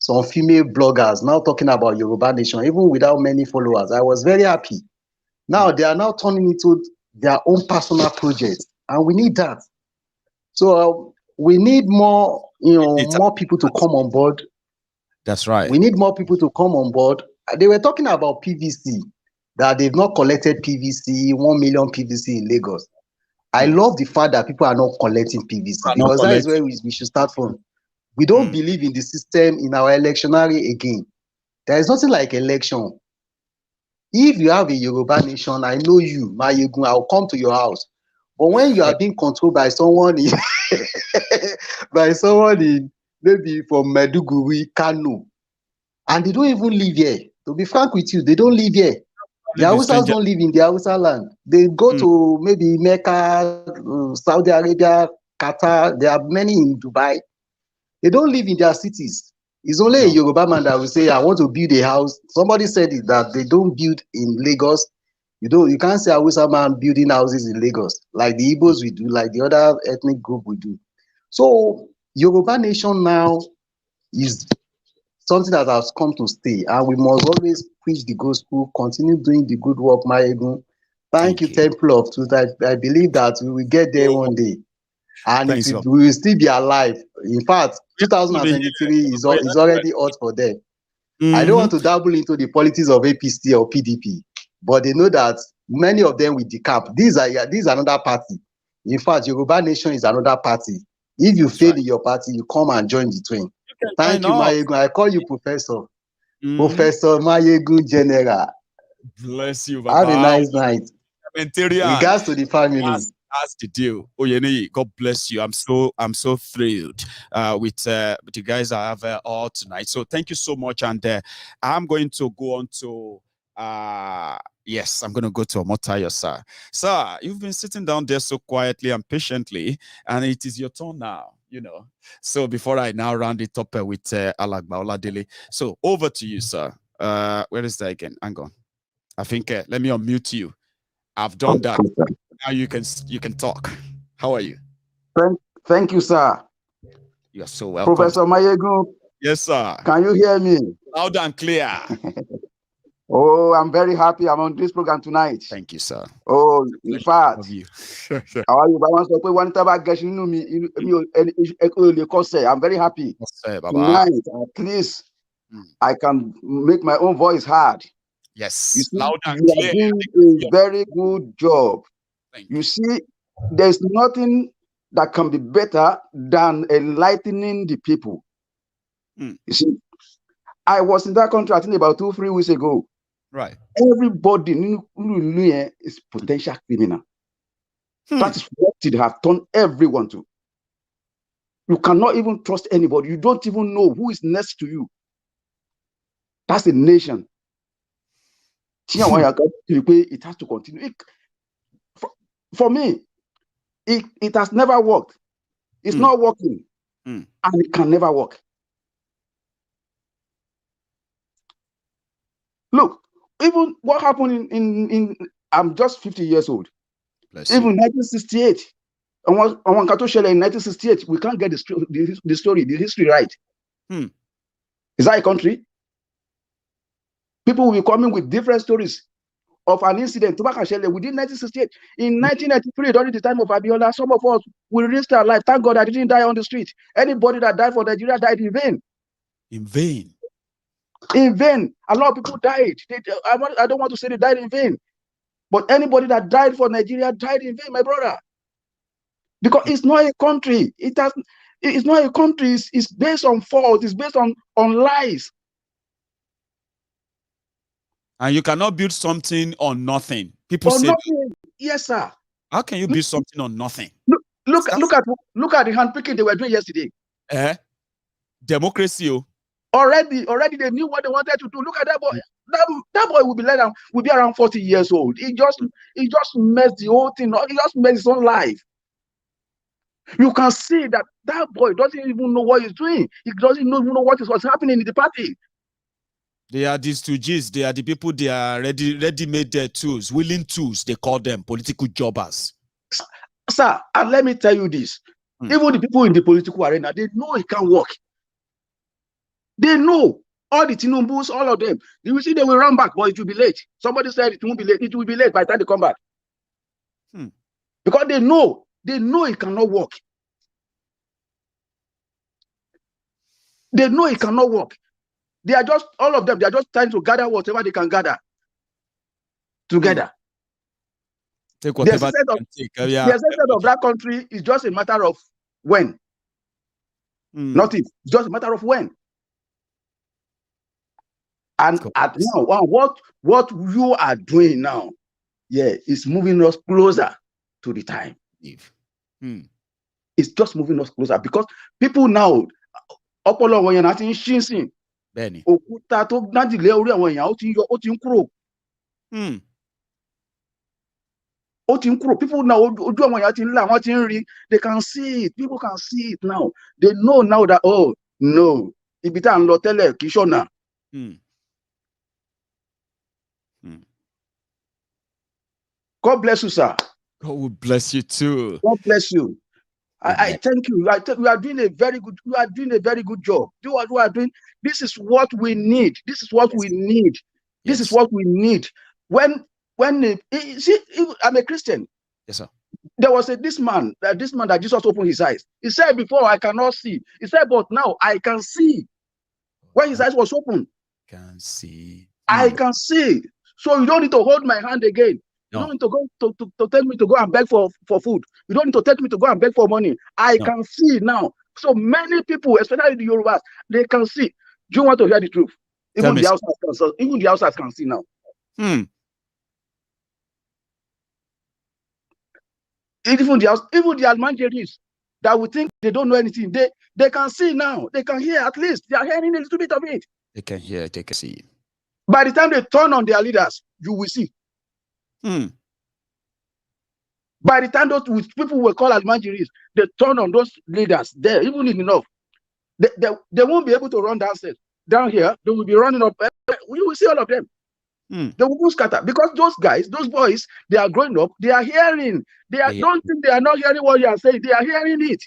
some female bloggers now talking about Yoruba Nation, even without many followers. I was very happy. Now they are now turning into their own personal projects, and we need that. So we need more, more people to come on board. That's right. We need more people to come on board. They were talking about PVC, that they've not collected PVC, 1 million PVC in Lagos. I love the fact that people are not collecting PVC, because that is where we should start from. We don't believe in the system, in our electionary again. There is nothing like election. If you have a Yoruba Nation, I know you, Maiyegun, I'll come to your house. But when you are being controlled by someone in, maybe from Maiduguri, Kano, and they don't even live here. To be frank with you, they don't live here. The Hausas don't live in the Hausa land. They go to maybe Mecca, Saudi Arabia, Qatar. There are many in Dubai. They don't live in their cities. It's only a Yoruba man that will say, I want to build a house. Somebody said it, that they don't build in Lagos. You can't say a Hausa man building houses in Lagos, like the Igbos we do, like the other ethnic group we do. So Yoruba Nation now is something that has come to stay, and we must always preach the gospel, continue doing the good work, Maiyegun. Thank you, Temple of Truth. I believe that we will get there one day. And we will still be alive. In fact, 2023 is already hot for them. I don't want to dabble into the politics of APC or PDP, but they know that many of them will decamp. These are another party. In fact, Yoruba Nation is another party. If you fail in your party, you come and join the twin. Thank you, Maiyegun. I call you Professor. Professor Maiyegun General. Bless you, Baba. Have a nice night. Parliamentarian. Regards to the family. That's the deal. Oyeni, God bless you. I'm so thrilled with you guys I have all tonight. So thank you so much. And I'm going to go on to yes, I'm going to go to Omotayo, sir. Sir, you've been sitting down there so quietly and patiently, and it is your turn now, you know. So before I now round it up with Alagba Oladele. So over to you, sir. Where is that again? Hang on. I think let me unmute you. I've done that. Now you can talk. How are you? Thank you, sir. You are so welcome. Professor Maiyegun. Yes, sir. Can you hear me? Loud and clear. Oh, I'm very happy I'm on this program tonight. Thank you, sir. Oh, in fact. Love you. How are you? I'm very happy. Tonight, at least I can make my own voice heard. Yes, you see, loud and you clear. are doing a very good job. You see, there's nothing that can be better than enlightening the people. You see, I was in that country, I think about 2-3 weeks ago. Right. Everybody is potential criminal. That is what it has turned everyone to. You cannot even trust anybody. You don't even know who is next to you. That's the nation. It has to continue. For me, it has never worked. It's not working. And it can never work. Look, even what happened in I'm just 50 years old. Even 1968. In 1968, we can't get the history right. Is that a country? People will be coming with different stories of an incident within 1968. In 1993, during the time of Abiola, some of us will risk our life. Thank God I didn't die on the street. Anybody that died for Nigeria died in vain. In vain? In vain. A lot of people died. I don't want to say they died in vain. But anybody that died for Nigeria died in vain, my brother. Because it's not a country. It's not a country. It's based on fault. It's based on lies. And you cannot build something on nothing. People say nothing. Yes, sir. How can you build something on nothing? Look at the handpicking they were doing yesterday. Democracy. Already they knew what they wanted to do. Look at that boy. That boy will be around 40 years old. He just messed the whole thing up. He just messed his own life. You can see that boy doesn't even know what he's doing. He doesn't even know what is happening in the party. They are these 2Gs. They are the people. They are ready-made their tools, willing tools. They call them political jobbers. Sir, and let me tell you this: even the people in the political arena, they know it can't work. They know all the Tinubu's, all of them. You will see they will run back, but it will be late. Somebody said it won't be late. It will be late by the time they come back. Because they know it cannot work. They know it cannot work. They are just, all of them, they are just trying to gather whatever they can gather together. Take whatever the existence of that country is just a matter of when. Not if. It's just a matter of when. And at now, what you are doing now, is moving us closer to the time. It's just moving us closer because people now, Benny. People now, they can see it. People can see it now. They know now that, oh, no. God bless you, sir. God will bless you too. God bless you. I thank you. You are doing a very good. You are doing a very good job. Do what you are doing. This is what we need. This is what we need. This is what we need. When see, I'm a Christian. Yes, sir. There was this man that Jesus opened his eyes. He said, "Before I cannot see." He said, "But now I can see." When his eyes was open, can see. I can see. So you don't need to hold my hand again. You don't need to go to tell me to go and beg for food. You don't need to tell me to go and beg for money. I can see now. So many people, especially the Yorubas, they can see. Do you want to hear the truth? Even the outsiders can see now. Even the Almanjeris that would think they don't know anything, they can see now. They can hear at least. They are hearing a little bit of it. They can hear, they can see. By the time they turn on their leaders, you will see. By the time those people will call Almanjeris, they turn on those leaders there, even in enough. They won't be able to run downstairs. Down here, they will be running up. We will see all of them. They will go scatter because those guys, those boys, they are growing up. They are hearing. Don't think they are not hearing what you are saying. They are hearing it.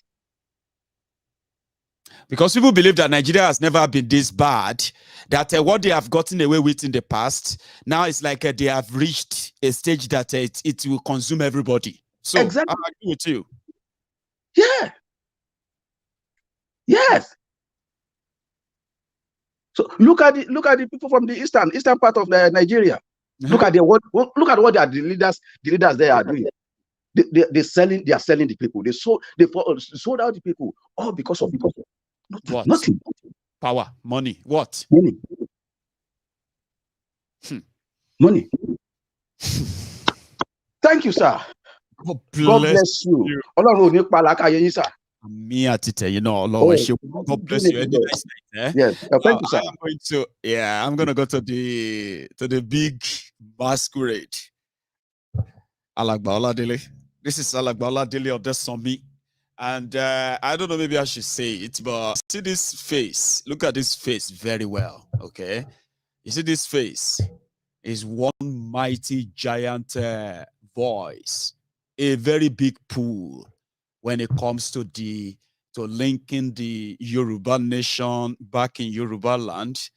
Because people believe that Nigeria has never been this bad, that what they have gotten away with in the past, now it's like they have reached a stage that it will consume everybody. So exactly. I agree with you. Yeah. Yes. So look at the people from the eastern part of Nigeria. Look at what the leaders there are doing. They are selling the people. They sold out the people all because of nothing. Power, money, what? Money. Money. Thank you, sir. God bless you. Me at it, you know, Lord, God bless you. Nice night, Yes, thank you, sir. I'm gonna go to the big masquerade. Alagba Oladele. This is Alagba Oladele of the Summit. And I don't know, maybe I should say it, but see this face. Look at this face very well, okay? You see this face is one mighty giant voice, a very big pool when it comes to linking the Yoruba nation back in Yoruba land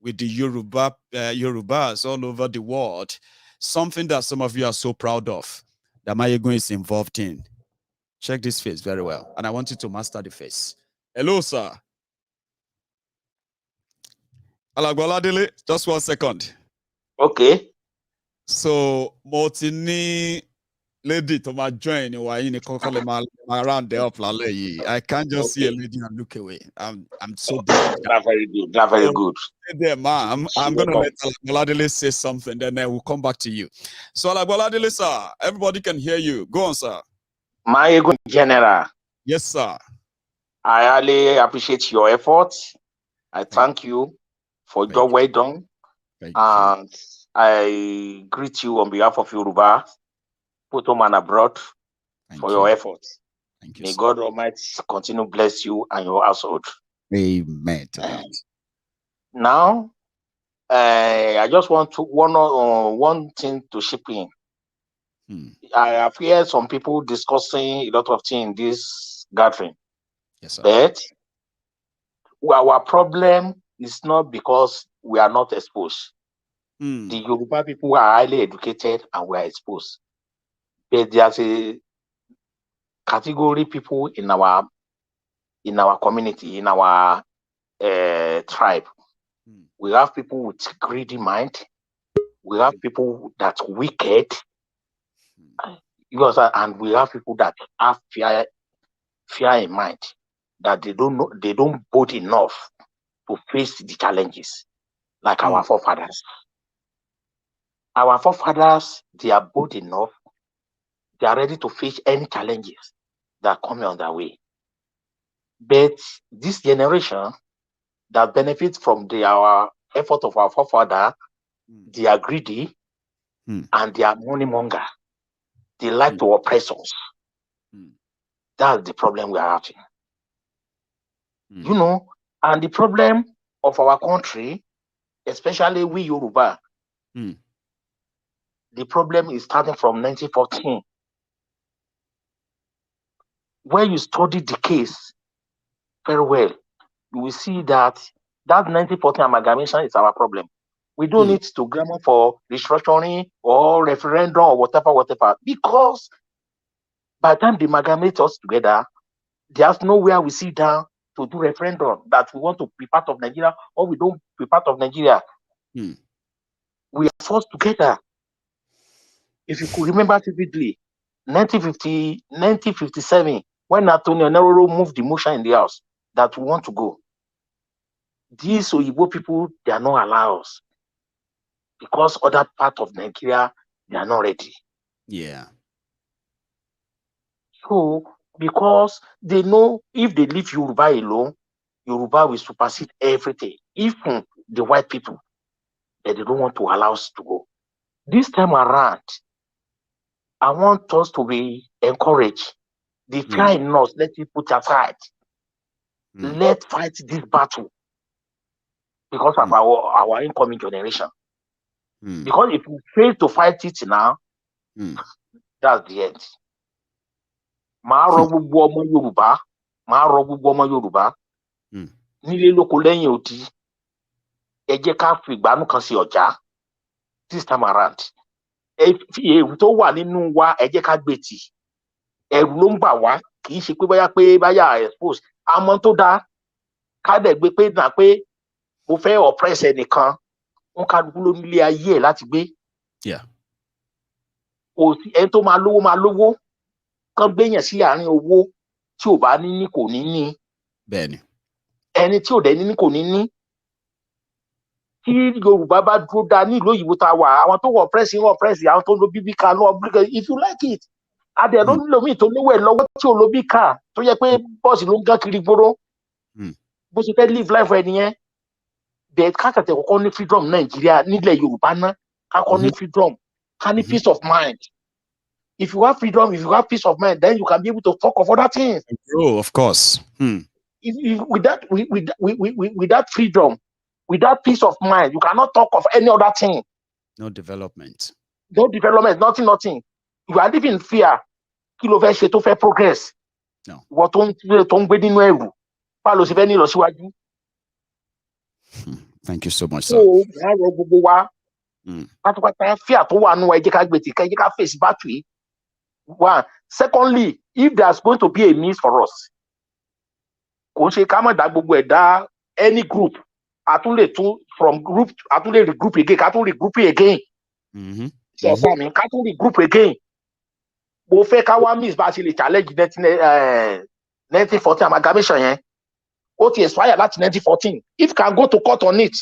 with the Yorubas all over the world. Something that some of you are so proud of, that Maiyegun is involved in. Check this face very well. And I want you to master the face. Hello, sir. Alagboladele, just 1 second. Okay. So, Motini lady to my join around the up. I can't just see a lady and look away. I'm so bad. That's very good. That's very good. There, ma'am. I'm gonna let Alagboladele say something, then I will come back to you. So, Alagboladele, sir, everybody can hear you. Go on, sir. Maiyegun General. Yes, sir. I highly appreciate your efforts. I thank you for your well done. And I greet you on behalf of Yoruba, both home and abroad, for your efforts. Thank you. May God Almighty continue to bless you and your household. Amen. Now, I just want to one thing to chip in. I have heard some people discussing a lot of things in this gathering. Yes, sir. But our problem is not because we are not exposed. The Yoruba people are highly educated and we are exposed. But there's a category people in our community, in our tribe. We have people with greedy mind. We have people that wicked. And we have people that have fear in mind, that they don't bold enough to face the challenges like our forefathers. Our forefathers, they are bold enough, they are ready to face any challenges that come on their way. But this generation that benefits from our effort of our forefather, they are greedy and they are money monger. They like to oppress us. That's the problem we are having. You know, and the problem of our country, especially we Yoruba, the problem is starting from 1914. When you study the case very well, you will see that 1914 amalgamation is our problem. We don't need to grammar for restructuring or referendum or whatever, because by the time they amalgamate us together, there's nowhere we sit down to do referendum that we want to be part of Nigeria or we don't be part of Nigeria. We are forced together. if you could remember vividly, 1957, when Antonio Neroro moved the motion in the house that we want to go. These Oyibo people, they are not allowed us because other part of Nigeria, they are not ready. Yeah. So, because they know if they leave Yoruba alone, Yoruba will supersede everything, even the white people, that they don't want to allow us to go. This time around, I want us to be encouraged. The fear in us, let it put aside. Let's fight this battle because of our incoming generation. Because if we fail to fight it now, that's the end. Màá rọ gbogbo ọmọ Yorùbá, màá rọ gbogbo ọmọ Yorùbá, nílé lóko lẹ́yìn odi, ẹ jẹ́ ká fi ìgbánú kan sí ọjà this time around. Ẹ̀rù tó wà nínú wa, ẹ jẹ́ ká gbé tì. Ẹ̀rù ló ń bà wá, kì í ṣe pé báyà expose. Àmọ́ tó dáa, ká dẹ̀ gbé pé náà pé mo fẹ́ oppress ẹnìkan, wọn kálukú ló nílé ayé ẹ̀ láti gbé. Ẹni tó máa lówó, kán gbéyàn sí àárín owó tí ò bá ní kò ní ní. Bẹ́ẹ̀ni. Ẹni tí ò dẹ̀ ní kò ní ní. Tí Yorùbá bá dúró dáa ní ìlú òyìnbó tá a wà, àwọn tó wọ̀ press, àwọn tó lo bíbí ká lọ, if you like it. Adẹ̀ ló nílò míì tó lówó ẹ̀ lọ́wọ́ tí ò lo bí ká, tó yẹ pé bọ́ọ̀sì ló ń gán kiri gbóró. Bó ṣe fẹ́ live life ẹ̀ nìyẹn. Bẹ́ẹ̀ ká tẹ̀tẹ̀ kọ́kọ́ ní freedom Nàìjíríà nílẹ̀ Yorùbá ná, ká kọ́ ní freedom, ká ní peace of mind. If you have freedom, if you have peace of mind, then you can be able to talk of other things. Oh, of course. With that freedom, with that peace of mind, you cannot talk of any other thing. No development. No development, nothing. You are living in fear. Kí ló fẹ́ ṣe tó fẹ́ progress? No. Ìwọ tó ń gbé nínú ẹ̀rù. Báwo ló ṣe fẹ́ ní ìlọsíwájú? Thank you so much, sir. So, ìyá rọ gbogbo wa. Pátápátá fear tó wà nù ẹ jẹ́ ká gbé tì, ká jẹ́ ká face battery. One. Secondly, if there's going to be a means for us, kò ṣe ká má dá gbogbo ẹ̀ dá any group, from group, regroup again, ká tún regroup again. Ṣé ọ̀sán mi, ká tún regroup again. Mo fẹ́ ká wá miss bá a ṣe lè challenge 1914 amalgamation yẹn. Ó ti expire láti 1914. If can go to court on it,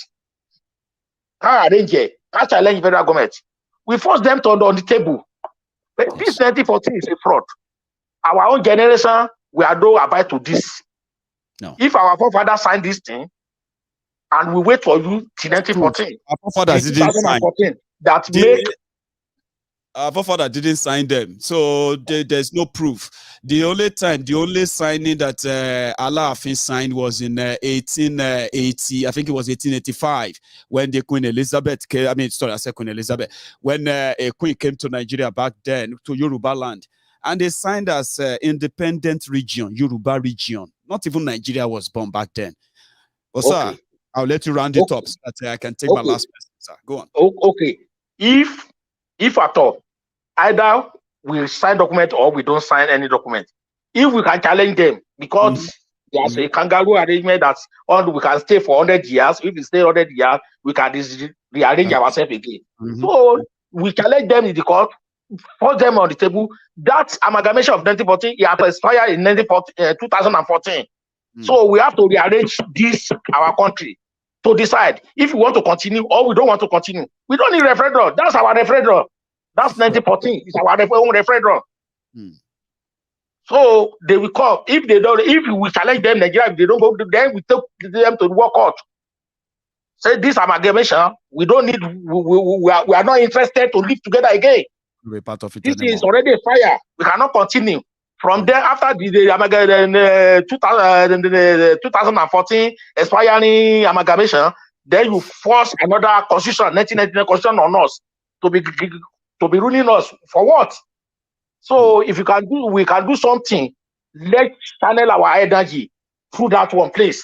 ká arrange ẹ̀, ká challenge federal government. We force them to on the table. This 1914 is a fraud. Our own generation, we are no abide to this. No. If our forefathers signed this thing, and we wait for you till 1914, our forefathers didn't sign. Our forefather didn't sign them, so there's no proof. The only signing that Alaafin signed was in 1880. I think it was 1885 when the Queen Elizabeth came. I said Queen Elizabeth. When a queen came to Nigeria back then, to Yoruba land, and they signed as independent region, Yoruba region. Not even Nigeria was born back then. But sir, I'll let you round it up so that I can take my last question, sir. Go on. Okay. If at all, either we sign document or we don't sign any document. If we can challenge them, because there's a kangaroo arrangement that we can stay for 100 years. If we stay 100 years, we can rearrange ourselves again. So we challenge them in the court, put them on the table. That amalgamation of 1914, it has expired in 2014. So we have to rearrange our country, to decide if we want to continue or we don't want to continue. We don't need referendum. That's our referendum. That's 1914. It's our own referendum. So they will come. If we challenge them, Nigeria, if they don't go, then we take them to the work court. Say this amalgamation, we don't need, we are not interested to live together again. We're part of it. This is already a fire. We cannot continue. From there, after the 2014 expiring amalgamation, then you force another constitution, 1999 constitution on us to be ruling us for what? So if we can do something. Let's channel our energy through that one place.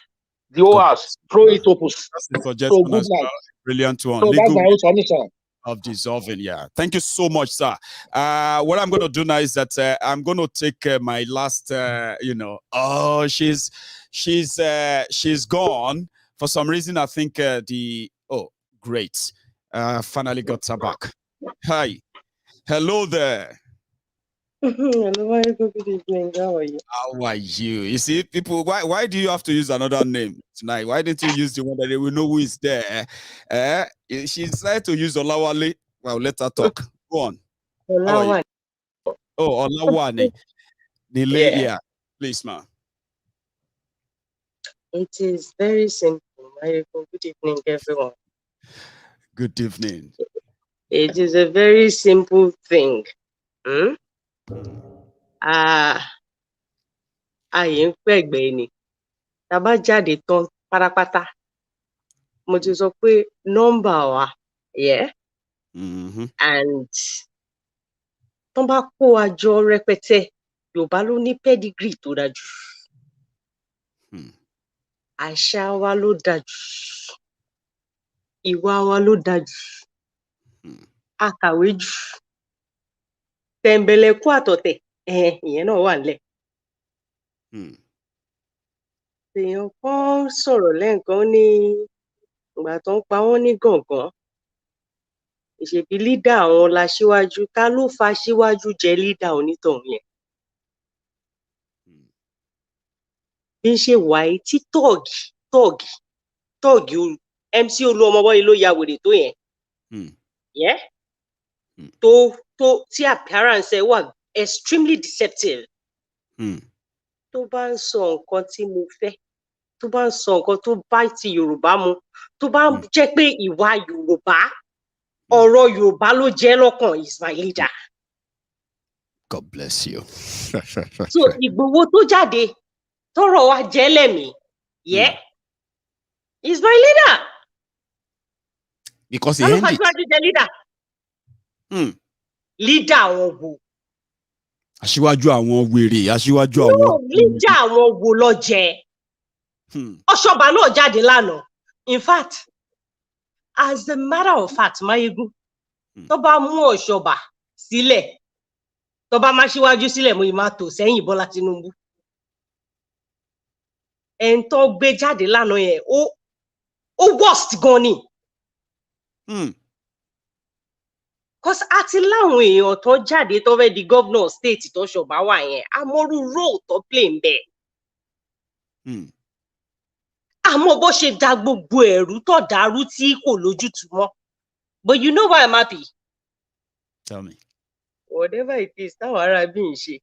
The OAS, throw it open. That's the suggestion as well. Brilliant one. So that's my own submission. Of dissolving, yeah. Thank you so much, sir. What I'm going to do now is that I'm going to take my last, she's gone. For some reason, I think great. Finally got her back. Hi. Hello there. Hello, good evening. How are you? How are you? You see, people, why do you have to use another name tonight? Why didn't you use the one that they will know who is there? She decided to use Olawale. Well, let her talk. Go on. How are you? Oh, Olawale. Yeah. Please, ma'am. It is very simple. Good evening, everyone. Good evening. It is a very simple thing. Ààyè ń pẹ̀gbẹ́ ni. Tá bá jáde tán pátápátá. Mo ti sọ pé nọ́mbà wa, yeah. And tán bá kó wa jọ rẹpẹtẹ, Yorùbá ló ní pedigree tó dájú. Àṣà wa ló dájú. Ìwà wa ló dájú. A kàwé jù. Tẹ̀mbẹ̀lẹ̀kú àtọ̀tẹ̀, ìyẹn náà wà nílẹ̀. Èèyàn kan sọ̀rọ̀ lẹ́ẹ̀kan ní ìgbà tó ń pa wọ́n ní gàngán. Ìṣèbí lídà àwọn l'aṣíwájú, ta ló fa aṣíwájú jẹ lídà onítọ̀hún yẹn? Bí ń ṣe wà yìí tí tọ́ọ̀gì MC Olúọmọbọ́yé ló ya wèrè tó yẹn. Yeah? Tí appearance ẹ wà extremely deceptive. Tó bá ń sọ nǹkan tí mo fẹ́, tó bá ń sọ nǹkan tó bá ti Yorùbá mu, tó bá ń jẹ́ pé ìwà Yorùbá, ọ̀rọ̀ Yorùbá ló jẹ́ lọ́kàn, is my leader. God bless you. So Ìgbòho tó jáde, tọ́rọ̀ wa jẹ́ lẹ́mìí, yeah, is my leader. Because he ta ló ended. fàṣíwájú jẹ leader? Leader àwọn wo? Aṣíwájú àwọn wèrè, aṣíwájú àwọn. No, leader àwọn wo ló jẹ? Ọ̀ṣọ́bà náà jáde lánàá. In fact, as a matter of fact, Maiyegun, tó bá mú Ọ̀ṣọ́bà sílẹ̀, tó bá má ṣíwájú sílẹ̀, mo yìí máa tò sẹ́yìn Bọ́lá Tinubu. Ẹn tó gbé jáde lánàá yẹn, ó worst gan ni. Cause àti láwọn èèyàn tó jáde tó fẹ́ di governor state tó Ọ̀ṣọ́bà wà yẹn, àmọ́rú role tó play ń bẹ̀. Àmọ́ bó ṣe da gbogbo ẹ̀rú tó dàrú tí kò lójútùú mọ́. But you know why I'm happy? Tell me. Whatever it is, táwọn ará bí ń ṣe,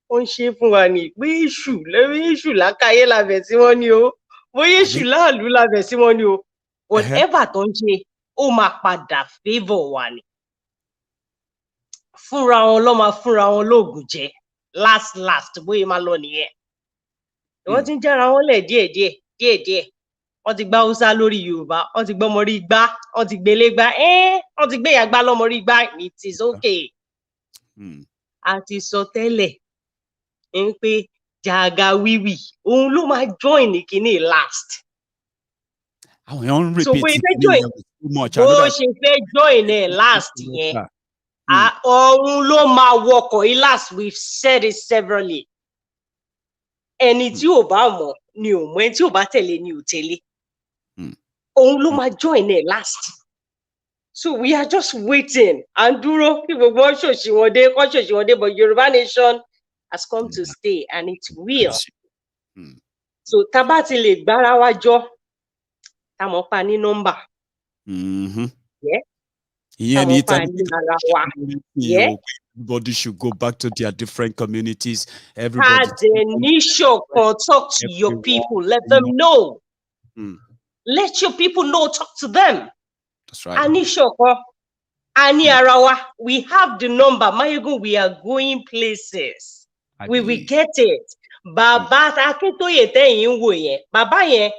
ó ń ṣe fún wa ní pé èṣù lákàyé labẹ̀ sí wọn ni o, bóyá èṣù láàlú labẹ̀ sí wọn ni o. Whatever tó ń ṣe, ó máa padà favour wa ni. Fúnra wọn ló máa fúnra wọn lóògùn jẹ, last bóyá máa lọ nìyẹn. Wọ́n ti ń jára wọn lẹ̀ díẹ̀díẹ̀. Wọ́n ti gbá Hausa lórí Yorùbá, wọ́n ti gbọ́mọ rí gbá, wọ́n ti gbélé gbá, wọ́n ti gbéyà gbá lọ́mọ rí gbá, it is okay. A ti sọ tẹ́lẹ̀ pé jàgà wíwì, òun ló máa join ní kíní last. Àwọn èèyàn ń repeat so bó ṣe fẹ́ join ẹ̀ last yẹn, òun ló máa wọkọ̀ yìí last. We've said it severally. Ẹni tí ò bá mọ̀ ni ò mọ̀, ẹni tí ò bá tẹ̀lé ni ò tẹ̀lé. Òun ló máa join ẹ̀ last. So we are just waiting. À ń dúró kí gbogbo wọn ṣòṣì wọn dé, but Yorùbá nation has come to stay and it will. So tá bá ti lè gbára wa jọ, tá mọ̀ pa ní nọ́mbà. Everybody should go back to their different communities. Talk to your people. Let them know. Let your people know. Talk to them. That's right. We have the number. Maiyegun, we are going places. We will get it. Baba Akintoye tẹ́yìn wò yẹn. Baba yẹn,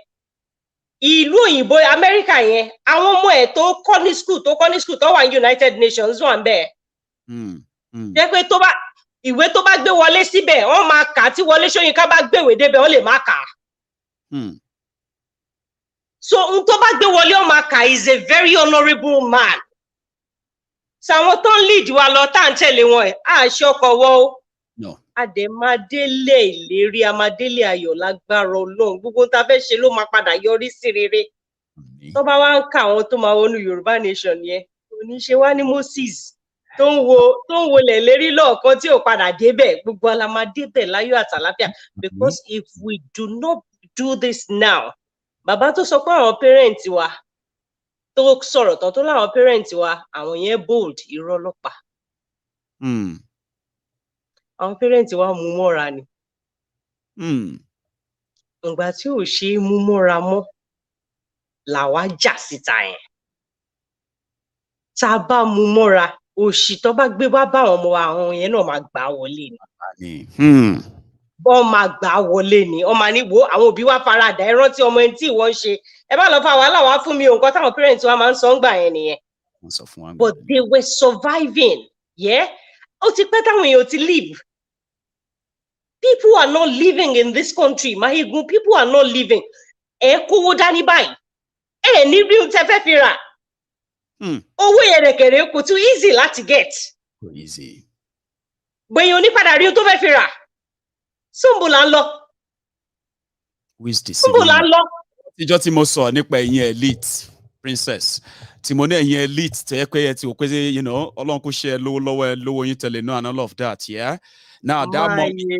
ìlú òyìnbó Amẹ́ríkà yẹn, àwọn ọmọ ẹ̀ tó kọ́ ní school tó wà ní United Nations wà ń bẹ̀. Jẹ́ pé ìwé tó bá gbé wọlé síbẹ̀, wọ́n máa kà á, tí Wọlé Ṣóyínká bá gbéwèé débẹ̀, wọ́n lè má kà á. So ohun tó bá gbé wọlé, wọ́n máa kà á. Is a very honourable man. So àwọn tó ń lead wa lọ tá à ń tẹ̀lé wọn ẹ̀, àṣẹ ọkọ̀ wọ́ o. Adémádélé ìlérí, amadélé ayọ̀ lágbára Ọlọ́run. Gbogbo tá a fẹ́ ṣe ló máa padà yọrí sí rere. Tó bá wá ń ka àwọn tó máa wọnú Yorùbá nation yẹn, oníṣe wá ní Moses tó ń wo lẹ̀ lérí lọ́ọ̀kan tí ò padà débẹ̀ gbogbo ala máa débẹ̀ láyọ̀ àtàláfíà because if we do not do this now bàbá tó sọ pé àwọn parents wa tó sọ̀rọ̀ tán tó láwọn parents wa àwọn yẹn bold irọ́ lọ́pàá àwọn parents wa mú mọ́ra ni ìgbà tí ò ṣe é mú mọ́ra mọ́ làwa jà síta yẹn tá a bá mú mọ́ra òṣì tó bá gbé wá báwọn ọmọ àwọn yẹn náà máa gbà wọlé ni wọ́n máa gbà wọlé ni wọ́n máa ní wo àwọn òbí wa faradà ẹ rántí ọmọ ẹni tí ìwọ ń ṣe ẹ bá lọ fa wàhálà wá fún mi nǹkan táwọn parents wa máa ń sọ ń gbà yẹn nìyẹn but they were surviving ó ti pẹ́ táwọn èèyàn ti live people are not living in this country Maiyegun people are not living ẹ kówó dání báyìí ẹ ní rí ohun tẹ́ fẹ́ fi rà owó yẹn rẹ̀kẹ̀rẹ̀ kò too easy láti get gbẹ̀yìn onípadà rí ohun tó fẹ́ fi rà súnbù là ń lọ súnbù là ń lọ. ìjọ tí mo sọ nípa ẹ̀yin elite princess tí mo ní ẹ̀yin elite tẹ́ pé ẹ ti wò pé Ọlọ́run kò ṣe lówó lọ́wọ́ ẹ lówó yín tẹ̀lé náà and all of that now that money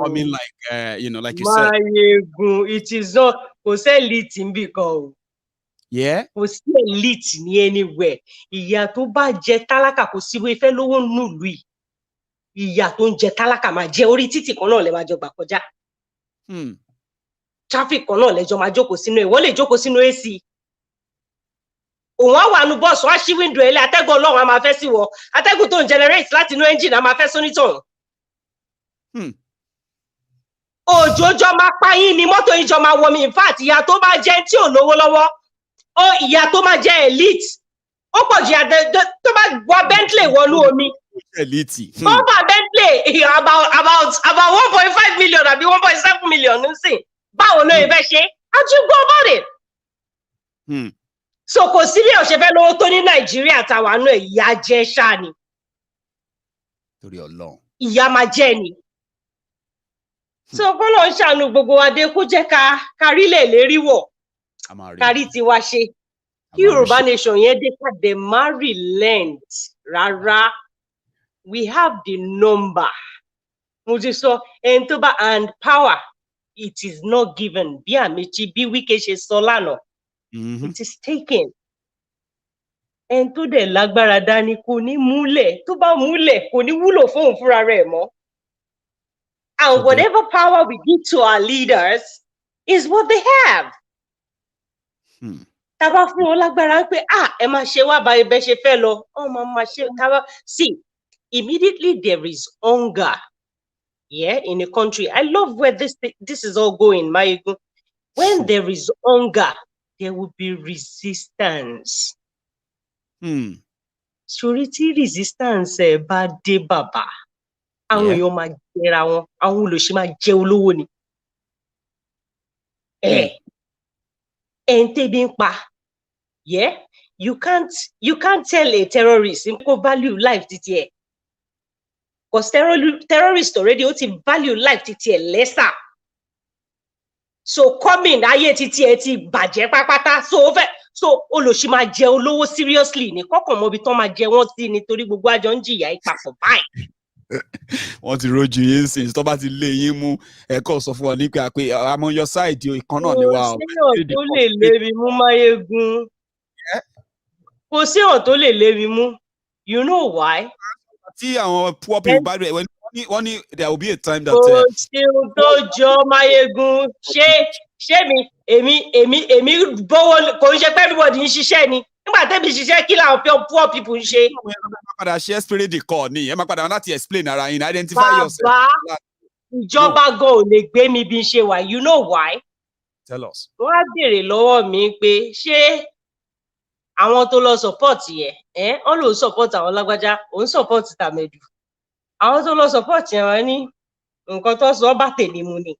coming like like you said. Maiyegun it is not kò sí elite ń bì kan o. Kò sí elite ní anywhere ìyà tó bá jẹ tálákà kò sí wé fẹ́ lówó nílùú yìí ìyà tó ń jẹ tálákà máa jẹ orí títì kan náà lè máa jọ gbà kọjá traffic kan náà lẹjọ máa jókòó sínú ìwọ lè jókòó sínú AC òun á wà nù bọ́ọ̀sì wá sí wíńdò ẹlẹ́ atẹ́gùn Ọlọ́run á máa fẹ́ sí wọ atẹ́gùn tó ń generate láti inú engine á máa fẹ́ sónítọ̀hún òjòjọ́ máa pa yín ni mọ́tò yín jọ máa wọ mi in fact ìyà tó bá jẹ́ tí ò lówó lọ́wọ́ ìyà tó máa jẹ́ elite ó pọ̀ jù tó bá wọ Bentley wọnú omi elite ó bá Bentley about 1.5 million àbí 1.7 million nísìn báwo ló yẹ fẹ́ ṣe how do you go about it so kò sí bí ọ̀ṣẹ́ fẹ́ lówó tó ní Nàìjíríà táwa náà ìyà jẹ́ ṣáà ni torí Ọlọ́run ìyà máa jẹ́ ni so kọ́lọ́ ń ṣàánú gbogbo wa dé kó jẹ́ ká rí lè lérí wọ̀ kárí tiwa ṣe kí Yorùbá nation yẹn dé ká dé má relent rárá we have the number mo ti sọ ẹni tó bá and power it is not given bí Àmẹ́chí bí Wike ṣe sọ lánàá it is taken ẹni tó dẹ̀ lágbára dání kò ní múlẹ̀ tó bá múlẹ̀ kò ní wúlò fóun fúnra rẹ̀ mọ́ and whatever power we give to our leaders is what they have. Taba fún wọn lágbára pé ẹ máa ṣe wá báyìí bẹ́ ṣe fẹ́ lọ máa ṣe taba see immediately there is hunger in a country. I love where this is all going, Maiyegun. When there is hunger there will be resistance. Sori tí resistance bá dé bàbá àwọn èèyàn máa jẹra wọn àwọn olóṣì máa jẹ olówó ni tẹ́bí ń pa you can't tell a terrorist kó value life títí ẹ̀ because terrorist already ó ti value life títí ẹ̀ lesser so coming ayé títí ẹ̀ ti bàjẹ́ pápátá so olóṣì máa jẹ olówó seriously ní kọ́kàn mọ́bi tán máa jẹ wọ́n sí nítorí gbogbo àjọ ń jìyà ìpapọ̀ báyìí. wọ́n ti rojú yín sí tó bá ti lé yín mú ẹ̀kọ́ sọ fún ọ nípa pé àmọ́ your side ìkan náà ni wà. kò sí ọ̀n tó lè lé mi mú Maiyegun kò sí ọ̀n tó lè lé mi mú you know why. tí àwọn poor people bá rẹ̀ wọ́n ní there will be a time that. kò sí ohun tó jọ Maiyegun ṣé èmi bọ́wọ́ kò ń ṣe pé everybody ń ṣiṣẹ́ ni nígbà tẹ́bi ṣiṣẹ́ kí làwọn poor people ń ṣe. ẹ máa padà ṣe spirit the call ni ẹ máa padà láti explain ara yín identify yourself. bàbá ìjọba gan ò lè gbé mi bí n ṣe wà you know why. Tell us. wọ́n á béèrè lọ́wọ́ mi pé ṣé àwọn tó lọ support yẹn wọ́n lòún support àwọn lágbájá òun support tàmẹ̀dù àwọn tó lọ support yẹn wọ́n ní nǹkan tó sọ bá tèmi mu ni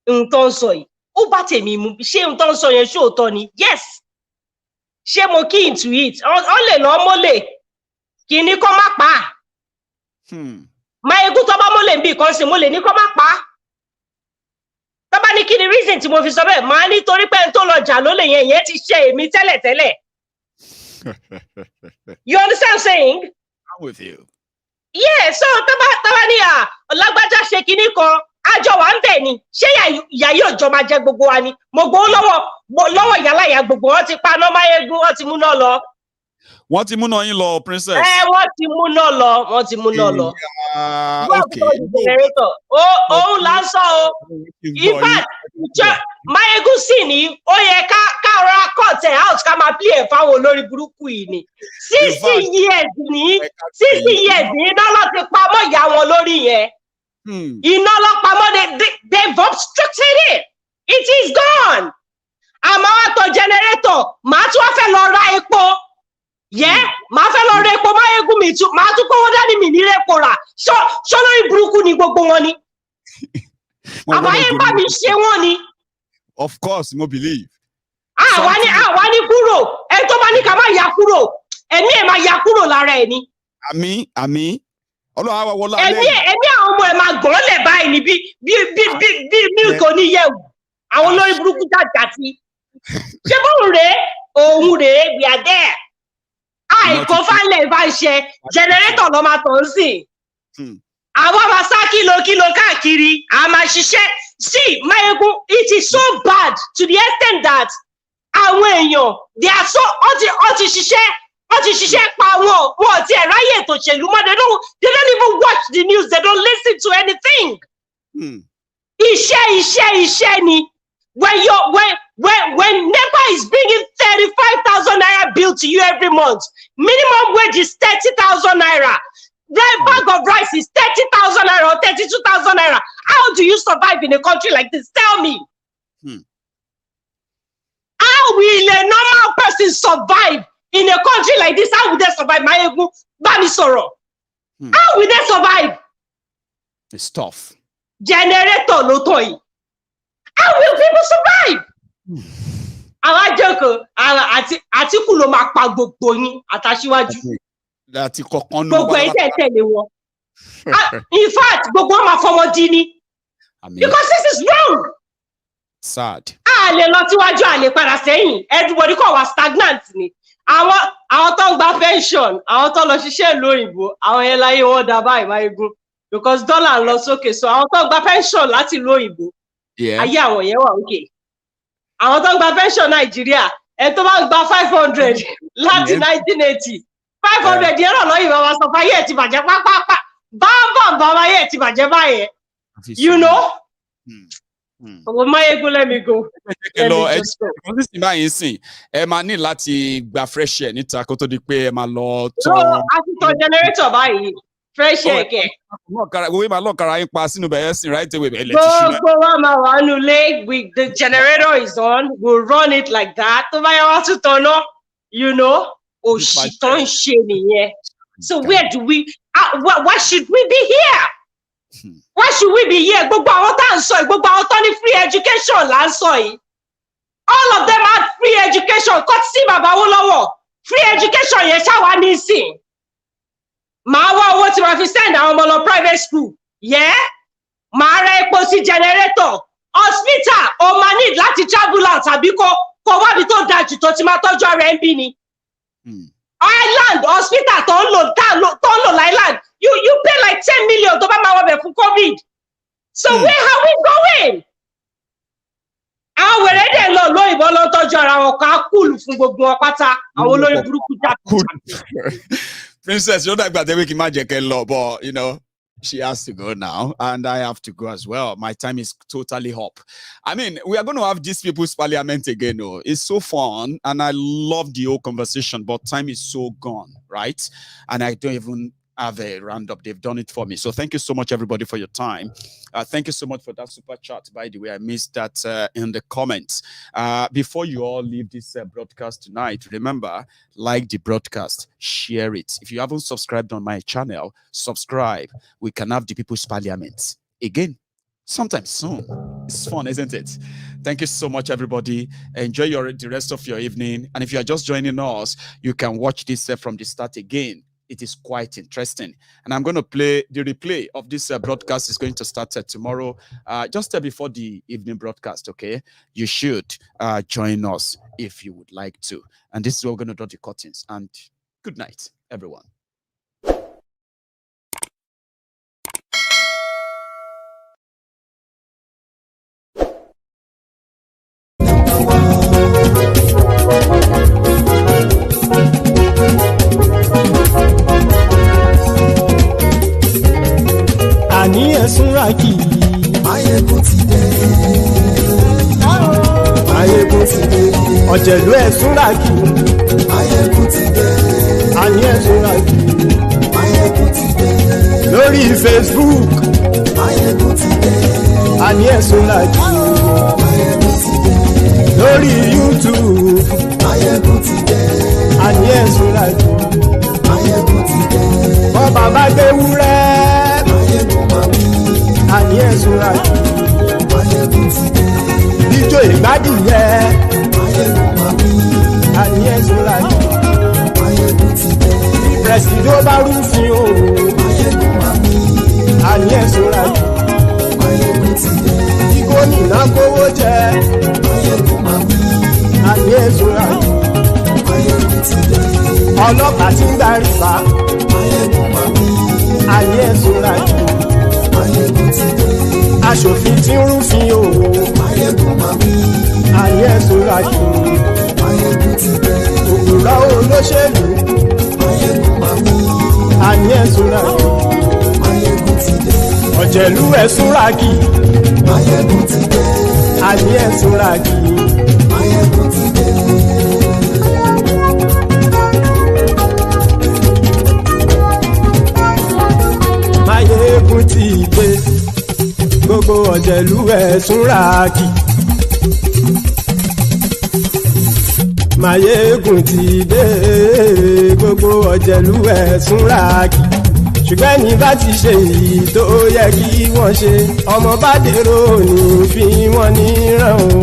nǹkan tó ń sọ yìí ó bá tèmi mu ṣé nǹkan tó ń sọ yẹn ṣóòótọ́ ni yes ṣé mo kí into it ọ lè lọ mọ́lẹ̀ kí ni kó má pa á Maiyegun tó bá mọ́lẹ̀ bí kan sí mo lè ní kó má pa á tó bá ní kí ni reason tí mo fi sọ bẹ́ẹ̀ máa nítorí pé n tó lọ jà lólè yẹn ti ṣe èmi tẹ́lẹ̀tẹ́lẹ̀ You understand what I'm saying? I'm with you. Yeah, so Tabania, Lagbaja Shekini ko, Ajo wa nbe ni. Ṣé ya yóò jọ máa jẹ gbogbo wa ni. Mo gbọ́ lọ́wọ́ yàlá ya gbogbo wọn ti pa no Maiyegun, wọ́n ti mú náà lọ. Wọ́n ti mú náà yín lọ, princess. Wọ́n ti mú náà lọ, wọ́n ti mú náà lọ. Okay. Oh, Lanso. In fact, Maiyegun sì ní ó yẹ ká ra cut out ká máa play fáwọn olórí burúkú yìí ni. 60 years ni iná lọ ti pamọ́ ìyá wọn lórí yẹn. Iná lọ pamọ́, they've obstructed it. It is gone. Àmọ́ wá tọ generator, màá tún wá fẹ́ lọ ra epo. Màá fẹ́ lọ ra epo Maiyegun mi tún, màá tún kówó dání mi ní epo rà. Ṣó lórí burúkú ni gbogbo wọn ni. Àbáyé bá mi ṣe wọ́n ni. Of course, mo believe. Àwa ní kúrò. Ẹ tó bá ní ká má ya kúrò. Ẹ̀mí ẹ̀ máa ya kúrò lára ẹ̀ ni. Àmín. Ọlọ́run á wá wọlá lẹ́yìn. Ẹ̀mí àwọn ọmọ ẹ̀ máa gbọ́n lẹ̀ báyìí ni bí milk oníyẹ̀wò. Àwọn olórí burúkú jàjàtì. Ṣé òun rèé, we are there. Àìkó fálẹ̀ bá ṣe generator lọ máa tọ̀ ń sìn. Àwọn máa sá kílò káàkiri, a máa ṣiṣẹ́. See, Maiyegun, it is so bad to the extent that àwọn èèyàn, they are so ó ti ṣiṣẹ́ pa wọn ti ẹ̀ ráyè ètò òṣèlú mọ́. They don't even watch the news, they don't listen to anything. Iṣẹ́ ni. When NEPA is bringing 35,000 naira bill to you every month, minimum wage is 30,000 naira. Bag of rice is 30,000 naira or 32,000 naira. How do you survive in a country like this? Tell me. How will a normal person survive in a country like this? How will they survive? Maiyegun, Bamisoro. How will they survive? It's tough. Generator lotoi. How will people survive? Àwọn àjọkọ̀ Àtíkù ló máa pa gbogbo yín àtàṣíwájú. Láti kọ̀kan nù. Gbogbo ẹ̀ tẹ̀lé wọn. In fact, gbogbo wọn máa fọwọ́ dín ní. Because this is wrong. Sad. A lè lọ síwájú, a lè padà sẹ́yìn. Everybody kọ̀ wá stagnant ni. Àwọn tó ń gba pension, àwọn tó lọ ṣiṣẹ́ ìlú òyìnbó, àwọn yẹn láyé wọn dá báyìí Maiyegun. Because dollar lọ sókè, so àwọn tó ń gba pension láti ìlú òyìnbó. Ayé àwọn yẹn wà òkè. Àwọn tó ń gba pension Nàìjíríà, ẹ tó bá ń gba 500 láti 1980. 500 yẹn náà lọ́yìn bàbá sọ fáyé ẹ̀ ti bàjẹ́ pápápá. Bàbá yẹ̀ ti bàjẹ́ báyẹn. You know? Ọwọ́ Maiyegun, let me go. Sísìn báyìí sìn, ẹ máa ní láti gba fresh air níta kó tó di pé ẹ máa lọ tán. A ti tọ generator báyìí. Fresh air kẹ̀. Gbogbo máa lọ́ọ̀kára yín pa sínú bẹ̀rẹ̀ sìn right away bẹ̀rẹ̀ ti ṣúná. Gbogbo wa máa wà nulẹ̀, the generator is on, we'll run it like that. Tó bá yẹ wá tún tọ̀ náà, you know, òṣì tó ń ṣe nìyẹn. So why should we be here? Why should we be here? Gbogbo àwọn tá à ń sọ yìí, gbogbo àwọn tó ní free education là ń sọ yìí. All of them had free education. Kọ́ sí bàbá wo lọ́wọ́. Free education yẹn ṣáwa ní sìn. Màá wá owó tí wọ́n fi send àwọn ọmọ lọ private school. Màá ra epo sí generator. Hospital, o máa need láti travel out tàbí kó wábi tó dájú tó ti máa tọ́jú ara ẹ̀ ń bí ni. Island hospital tó ń lò láìland. You pay like 10 million tó bá máa wọbẹ̀ fún COVID. So where are we going? Àwọn wèrè dẹ̀ lọ lóyìnbó lọ tọ́jú ara wọn ká kúlù fún gbogbo wọn pátá. Àwọn olórí burúkú jáde. Princess, you know that we can magic a lot, but you know, she has to go now, and I have to go as well. My time is totally up. I mean, we are going to have this people's parliament again. Oh, it's so fun, and I love the whole conversation, but time is so gone, right? And I don't even have a roundup. They've done it for me. So thank you so much, everybody, for your time. Thank you so much for that super chat. By the way, I missed that in the comments. Before you all leave this broadcast tonight, remember, like the broadcast, share it. If you haven't subscribed on my channel, subscribe. We can have the People's Parliament again sometime soon. It's fun, isn't it? Thank you so much, everybody. Enjoy the rest of your evening. And if you are just joining us, you can watch this from the start again. it is quite interesting. And I'm going to play the replay of this broadcast is going to start tomorrow, just before the evening broadcast, okay? You should join us if you would like to. And this is where we're going to draw the curtains. And good night, everyone. Àní ẹ̀sùnra kì í. Maiyegun ti dé. Maiyegun ti dé. Ọ̀jẹ̀lú ẹ̀sùnra kì í. Maiyegun ti dé. Àní ẹ̀sùnra kì í. Maiyegun ti dé. Lórí Facebook. Maiyegun ti dé. Àní ẹ̀sùnra kì í. Maiyegun ti dé. Lórí YouTube. Maiyegun ti dé. Àní ẹ̀sùnra kì í. Maiyegun ti dé. Bọ́ bàbá gbé wúrẹ́. Maiyegun máa wí. Àní ẹ̀sùnra kì í. Maiyegun ti dé. Ijó ìgbádùn yẹ. Maiyegun máa wí. Àní ẹ̀sùnra kì í. Maiyegun ti dé. Prẹ̀sìdó bá rúfin o. Maiyegun máa wí. Àní ẹ̀sùnra kì í. Maiyegun ti dé. Kí gómìnà kówó jẹ. Maiyegun máa wí. Àní ẹ̀sùnra kì í. Maiyegun ti dé. Ọlọ́pàá tí ń darí bá. Maiyegun máa wí. Àní ẹ̀sùnra kì í. Maiyegun ti dé. Aṣòfin tí ń rúfin o. Maiyegun máa wí. Àní ẹ̀sùnra kì í. Maiyegun ti dé. Òpùrọ́ olóṣèlú. Maiyegun máa wí. Àní ẹ̀sùnra kì í. Maiyegun ti dé. Ọ̀jẹ̀lú ẹ̀sùnra kì í. Maiyegun ti dé. Àní ẹ̀sùnra kì í. Maiyegun ti dé. Maiyegun ti dé. Gbogbo ọ̀jẹ̀lú ẹ̀sùnra kì í. Maiyegun ti dé. Gbogbo ọ̀jẹ̀lú ẹ̀sùnra kì í. Ṣùgbọ́n ní bá ti ṣe èyí tó yẹ kí wọ́n ṣe, ọmọ bá dèrò ní fi wọ́n níran o.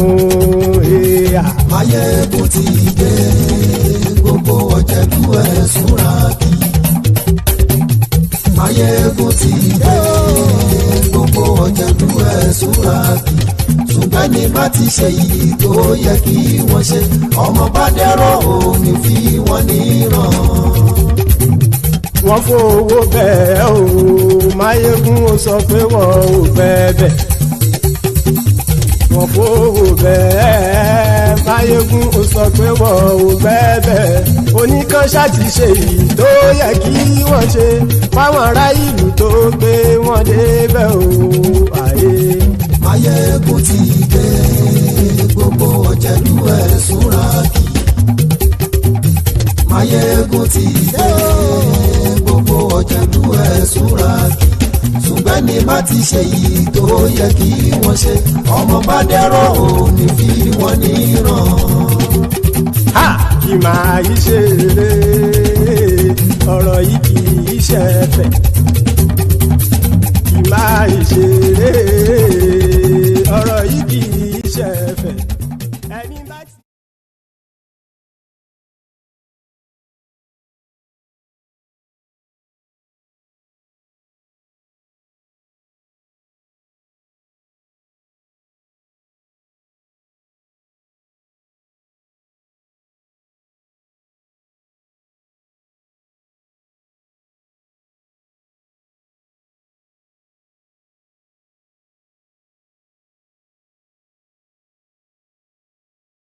Maiyegun ti dé. Gbogbo ọ̀jẹ̀lú ẹ̀sùnra kì í. Maiyegun ti dé. Gbogbo ọ̀jẹ̀lú ẹ̀sùnra kì í. Ṣùgbọ́n ní bá ti ṣe èyí tó yẹ kí wọ́n ṣe, ọmọ bá dèrò ní fi wọ́n níran. Wọ́n fowó bẹ́ẹ̀ o, Maiyegun ó sọ pé wọ́n ò bẹ́ẹ̀. Wọ́n fowó bẹ́ẹ̀, Maiyegun ó sọ pé wọ́n ò bẹ́ẹ̀. Oníkan ṣáàtì ṣe èyí tó yẹ kí wọ́n ṣe fáwọn ará ìlú tó gbé wọn débẹ̀ o. Maiyegun ti dé. Gbogbo ọ̀jẹ̀lú ẹ̀sùnra kì í. Maiyegun ti dé. Gbogbo ọ̀jẹ̀lú ẹ̀sùnra kì í. Ṣùgbọ́n ní bá ti ṣe yìí tó yẹ kí wọ́n ṣe, ọmọ bá dẹ́rọ̀ ò ní fi wọ́n níran. Kì máa yí ṣe eré, ọ̀rọ̀ yìí kì í ṣe ẹ̀fẹ̀. Kì máa yí ṣe eré.